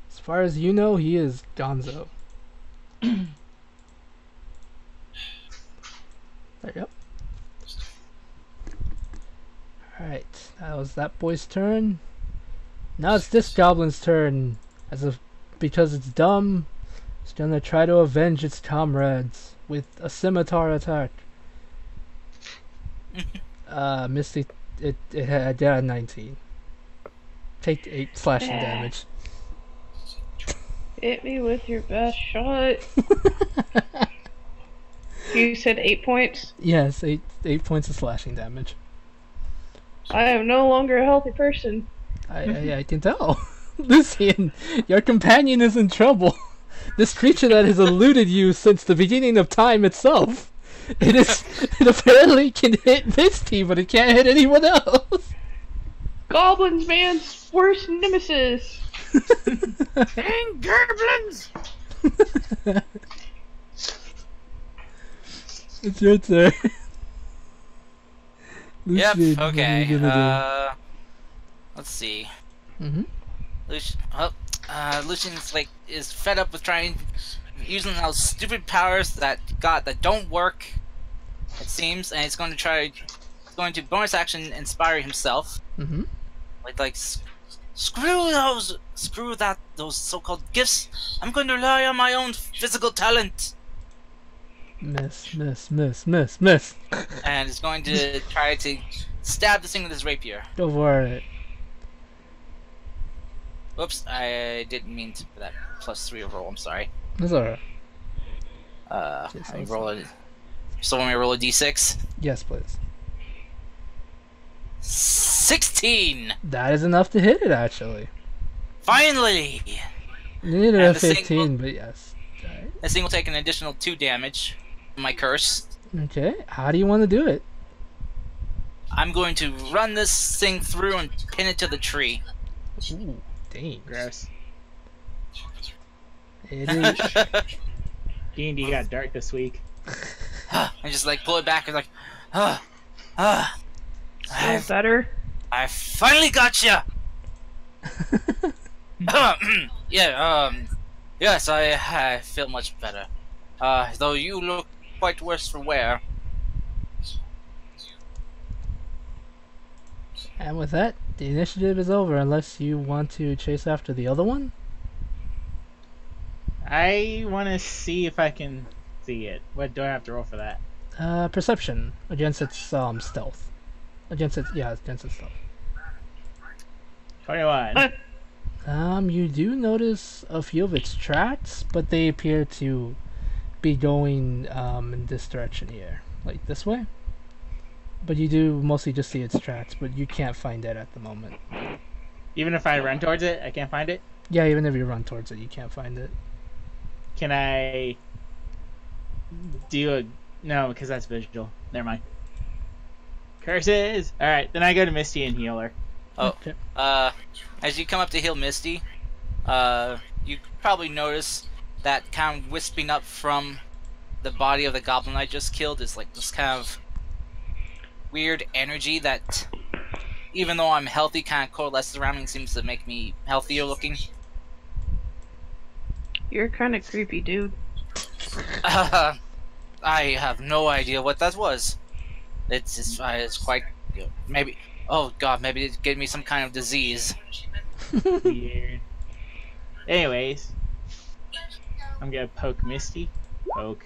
As far as you know, he is Gonzo. There you go. Alright, that was that boy's turn. Now it's this goblin's turn. Because it's dumb, it's gonna try to avenge its comrades with a scimitar attack. Misty, it had 19. Take 8 slashing damage. Hit me with your best shot. You said 8 points? Yes, 8 points of slashing damage. I am no longer a healthy person. I can tell. Lucian, your companion is in trouble. This creature that has eluded you since the beginning of time itself. It apparently can hit Misty, but it can't hit anyone else. Goblins, man's worst nemesis. Dang goblins! It's your turn. Yep, Lucian, what are okay. you gonna Let's see. do? Lucian's is fed up with using those stupid powers that don't work, it seems, and he's going to bonus action inspire himself. Mm-hmm. Screw those so-called gifts. I'm going to rely on my own physical talent. Miss. And he's going to try to stab this thing with his rapier. Go for it. Whoops, I didn't mean for that +3 roll. I'm sorry. That's alright. I roll it. So when we roll a d6. Yes, please. 16. That is enough to hit it, actually. Finally. You needed a And the 15, but yes. Alright. This thing will take an additional 2 damage from my curse. Okay, how do you want to do it? I'm going to run this thing through and pin it to the tree. Ooh, dang. Gross. It is. D&D got dark this week. And just pull it back and Still better. I finally got you. Yeah. Yes, I feel much better. Though you look quite worse for wear. And with that, the initiative is over unless you want to chase after the other one. I want to see if I can see it. What do I have to roll for that? Perception against its stealth. Against its stealth. 21. You do notice a few of its tracks, but they appear to be going in this direction here, like this way. But you do mostly just see its tracks, but you can't find it at the moment. Even if I run towards it, I can't find it? Yeah, even if you run towards it, you can't find it. Can I do a... No, because that's visual. Never mind. Curses! Alright, then I go to Misty and heal her. Oh, Okay. as you come up to heal Misty, you probably notice that kind of wisping up from the body of the goblin I just killed is like this kind of weird energy that, even though I'm healthy, kind of coalesces around me and seems to make me healthier looking. You're kind of creepy, dude. I have no idea what that was. It's quite maybe. Oh god, maybe it gave me some kind of disease. Weird. Anyways, I'm gonna poke Misty. Poke.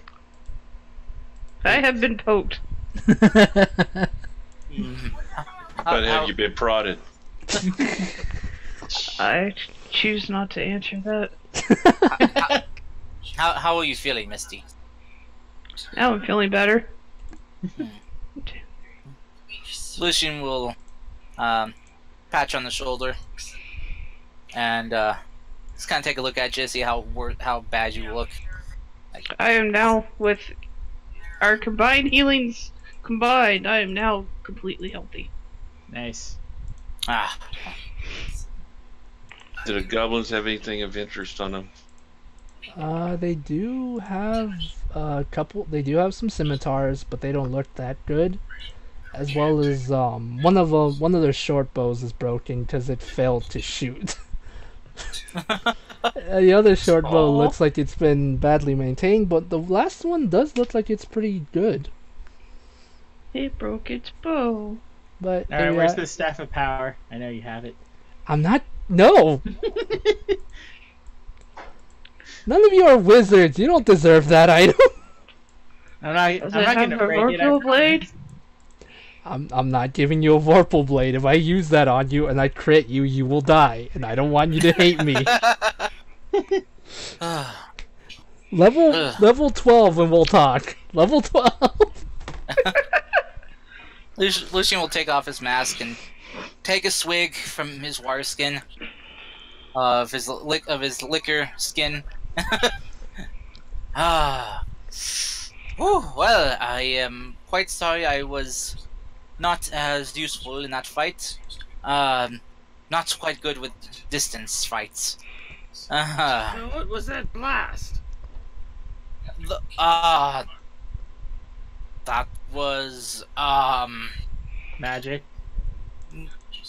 I have been poked. But have you been prodded? I choose not to answer that. How are you feeling, Misty? Now I'm feeling better. Lucian will patch on the shoulder and just kind of take a look at you, see how bad you look. I am now, with our combined healings combined, I am now completely healthy. Nice. Ah, Do the goblins have anything of interest on them? They do have a couple. They do have some scimitars, but they don't look that good. As well as one of their short bows is broken because it failed to shoot. The other short bow looks like it's been badly maintained, but the last one does look like it's pretty good. It broke its bow. But Alright, where's the Staff of Power? I know you have it. I'm not. No. None of you are wizards. You don't deserve that item. I'm not Does gonna it have a break it. I Vorpal blade? I'm not giving you a Vorpal blade. If I use that on you and I crit you, you will die, and I don't want you to hate me. Level 12 and we'll talk. Level 12. Lucian will take off his mask and take a swig from his water skin of his liquor skin. Well, I am quite sorry I was not as useful in that fight. Not quite good with distance fights. So what was that blast? That was, Magic.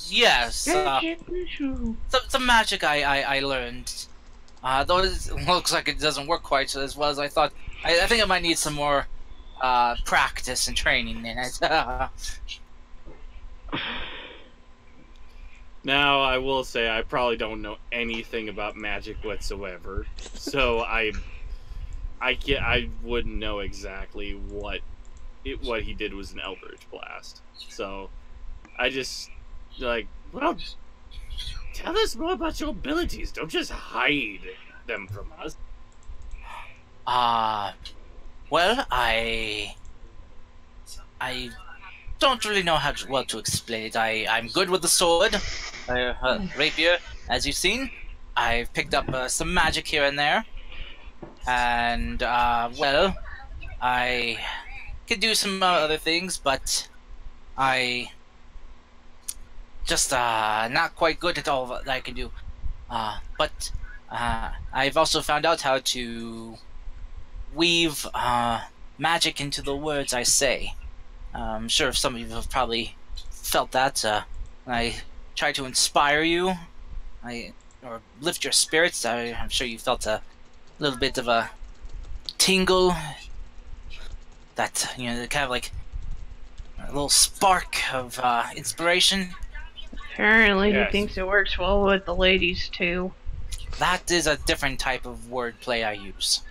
yes, some magic I learned. Though it looks like it doesn't work quite as well as I thought. I think I might need some more practice and training in it. Now, I will say I probably don't know anything about magic whatsoever, so I wouldn't know exactly what he did was an Eldritch Blast. So I just well, tell us more about your abilities. Don't just hide them from us. Well, I don't really know how to explain it. I'm good with the sword, rapier, as you've seen. I've picked up some magic here and there, and well, I can do some other things, but I just not quite good at all that I can do. But I've also found out how to weave magic into the words I say. I'm sure some of you have probably felt that. I tried to inspire you, or lift your spirits. I'm sure you felt a little bit of a tingle. That kind of like a little spark of inspiration. Apparently, Yes. he thinks it works well with the ladies too. That is a different type of wordplay I use.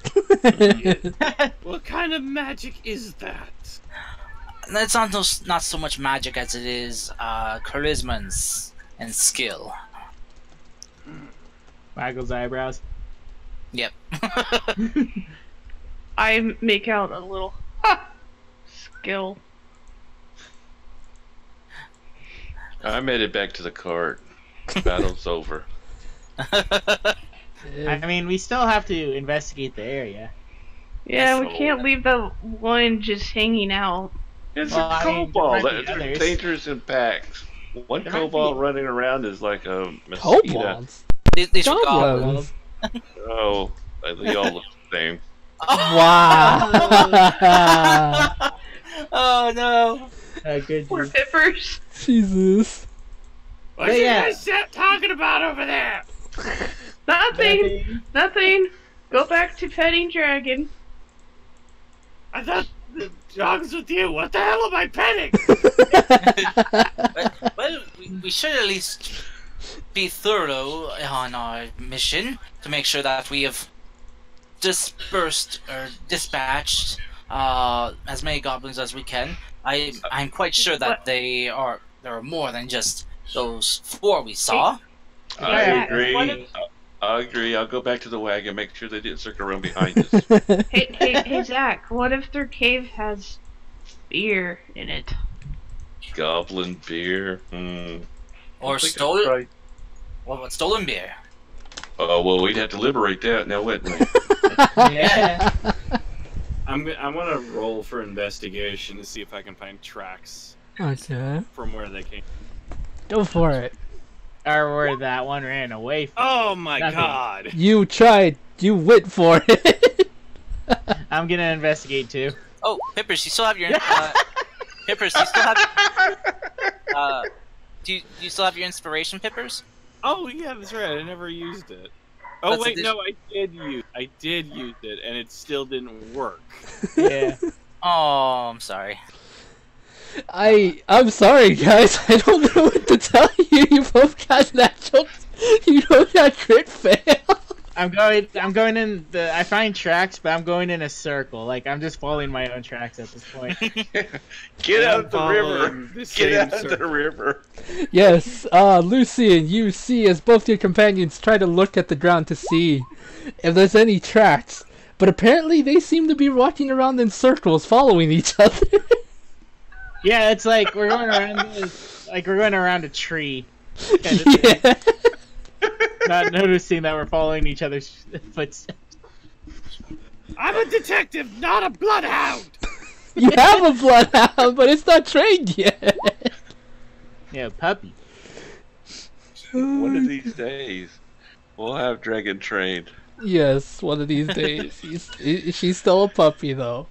What kind of magic is that? It's not so much magic as it is charisma and skill. Waggles eyebrows. Yep. I make out a little skill. I made it back to the cart. Battle's over. I mean, we still have to investigate the area. Yeah, That's we can't leave the one just hanging out. It's Well, a I mean, cobalt. there might be They're others. dangerous in packs. One There might cobalt be- running around is like a mosquito. Kobolds. These are goblins. Goblins. Oh, they all look the same. Wow. Oh no! Good. Poor Pippers. Jesus. What But you yeah. guys talking about over there? Nothing. Nothing. Go back to petting dragon. I thought the dog's with you. What the hell am I petting? Well, we should at least be thorough on our mission to make sure that we have dispersed or dispatched as many goblins as we can. I'm quite sure that there are more than just those 4 we saw. I Yeah, agree. what if- I agree. I'll go back to the wagon, make sure they didn't circle around behind us. Hey, Zach. What if their cave has beer in it? Goblin beer. Or I think stolen. that's right. What stolen beer? Oh well, we'd have to liberate that now, wouldn't we? Yeah. I'm gonna roll for investigation to see if I can find tracks Okay. from where they came. Go for it. Or where that one ran away from. Oh my Nothing. god! You tried. You went for it. I'm gonna investigate too. Oh, Pippers, you still have your Pippers, you still have do you still have your inspiration, Pippers? Oh yeah, that's right. I never used it. Oh That's wait, a no, I did use it, and it still didn't work. Yeah. Oh, I'm sorry. I'm sorry, guys. I don't know what to tell you. You both got natural. You both got crit fail. I'm going in the. I find tracks, but I'm going in a circle. Like I'm just following my own tracks at this point. Get out of the Following river! the Get same out of the circle. river! Yes, Lucian, you see as both your companions try to look at the ground to see if there's any tracks, but apparently they seem to be walking around in circles, following each other. Yeah, it's like we're going around a tree. Kind of thing. Yeah. Not noticing that we're following each other's footsteps. I'm a detective, not a bloodhound. You have a bloodhound, but it's not trained yet. Yeah, puppy. One of these days, we'll have Dragon trained. Yes, one of these days. She's still a puppy, though.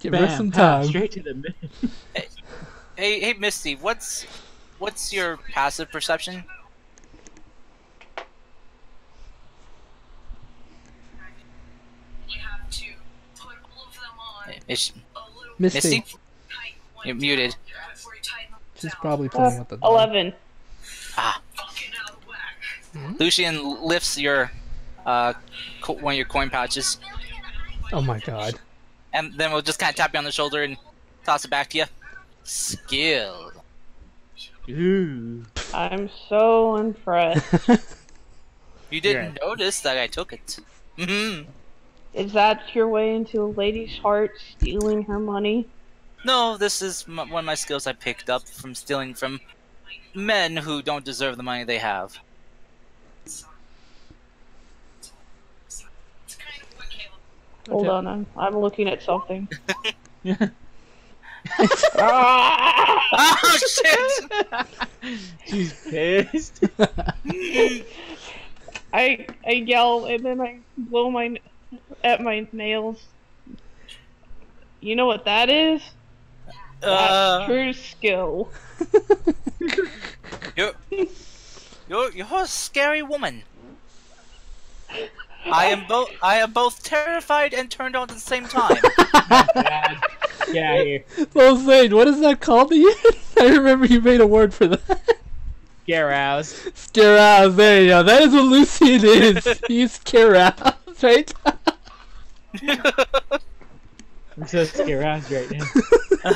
Give her some pow, time. straight to the middle. Hey, Misty, what's your passive perception? Is she, Misty. Misty? You're muted. She's probably playing with the dog. 11. Lucian lifts your one of your coin pouches, Oh my god. and then we'll just kind of tap you on the shoulder and toss it back to you. Skill. Ooh. I'm so impressed. You didn't notice that I took it. Mhm. Is that your way into a lady's heart, stealing her money? No, this is one of my skills I picked up from stealing from men who don't deserve the money they have. Hold on, I'm looking at something. Oh shit! She's pissed. I yell and then I blow at my nails. You know what that is? Uh, True skill. you're a scary woman. I am both terrified and turned on at the same time. Bad. Get out of here. Well, Zane, what is that called again? I remember you made a word for that. Get aroused. Scare out. There you go. That is what Lucian is. He's scare out, right? I'm so scared right now.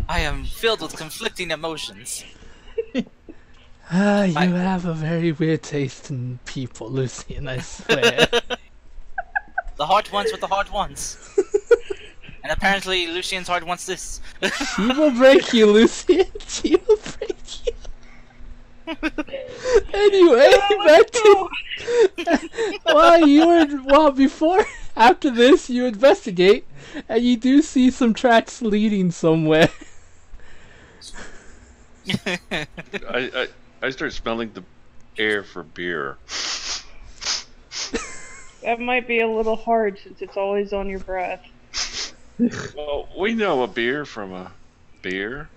I am filled with conflicting emotions. You have a very weird taste in people, Lucian, I swear. The heart wants what the heart wants. And apparently Lucian's heart wants this. She will break you, Lucian. She will break you. Anyway, back to... after this, you investigate, and you do see some tracks leading somewhere. I start smelling the air for beer. That might be a little hard since it's always on your breath. Well, we know a beer from a beer.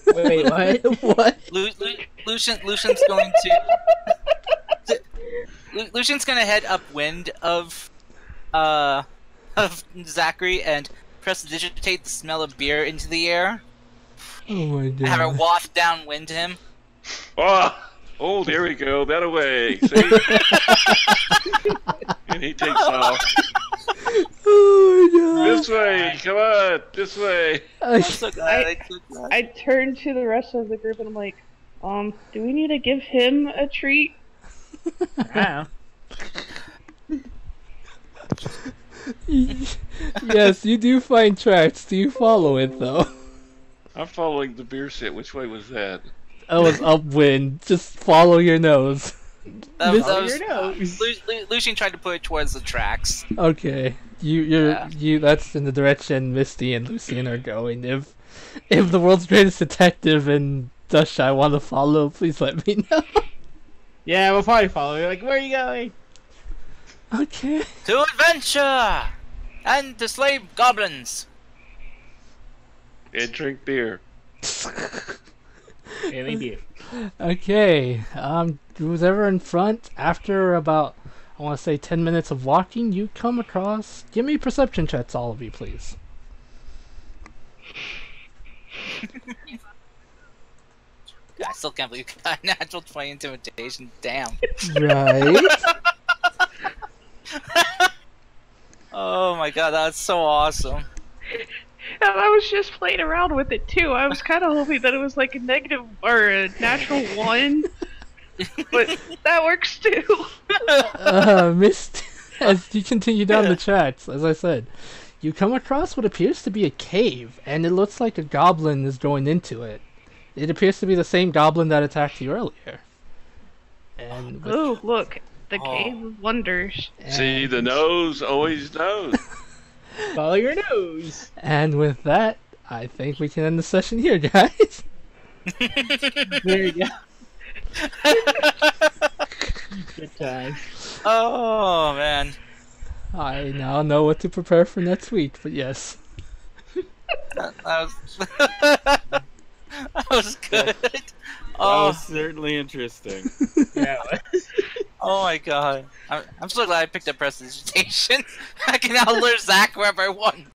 Wait, what? What? Lucian's going to... Lucian's gonna head upwind of Zachary and prestidigitate the smell of beer into the air. Oh my And have her god. waft downwind him. Oh, there we go. That away. See? And he takes off. Oh my god. This way. Come on. This way. I'm so glad I took that. I turn to the rest of the group and I'm like, do we need to give him a treat? Wow. Yes, you do find tracks. Do you follow it though? I'm following the beer set. Which way was that? That was upwind. Just follow your nose. That Follow was- your nose. Lucian tried to put it towards the tracks. Okay, Yeah. that's in the direction Misty and Lucian are going. If the world's greatest detective and Dusha want to follow, please let me know. Yeah, we'll probably follow you. Like, where are you going? Okay. To adventure! And to slay goblins! And drink beer. Yeah, they do. Okay. Who's ever in front? After about, I want to say 10 minutes of walking, you come across. Give me perception checks, all of you, please. I still can't believe you got a natural 20 intimidation. Damn. Right. Oh my god, that's so awesome. And I was just playing around with it too. I was kind of hoping that it was like a negative or a natural 1. But that works too. Mist, as you continue down the tracks, as I said, you come across what appears to be a cave, and it looks like a goblin is going into it. It appears to be the same goblin that attacked you earlier. And with, Oh, look. The Oh. Cave of Wonders. See, the nose always knows. Follow your nose. and with that, I think we can end the session here, guys. There you go. Good time. Oh man. I now know what to prepare for next week, but yes. That was that was good. That Oh, was certainly interesting. Yeah. oh my god. I'm so glad I picked up prestidigitation. I can now lure Zach wherever I want.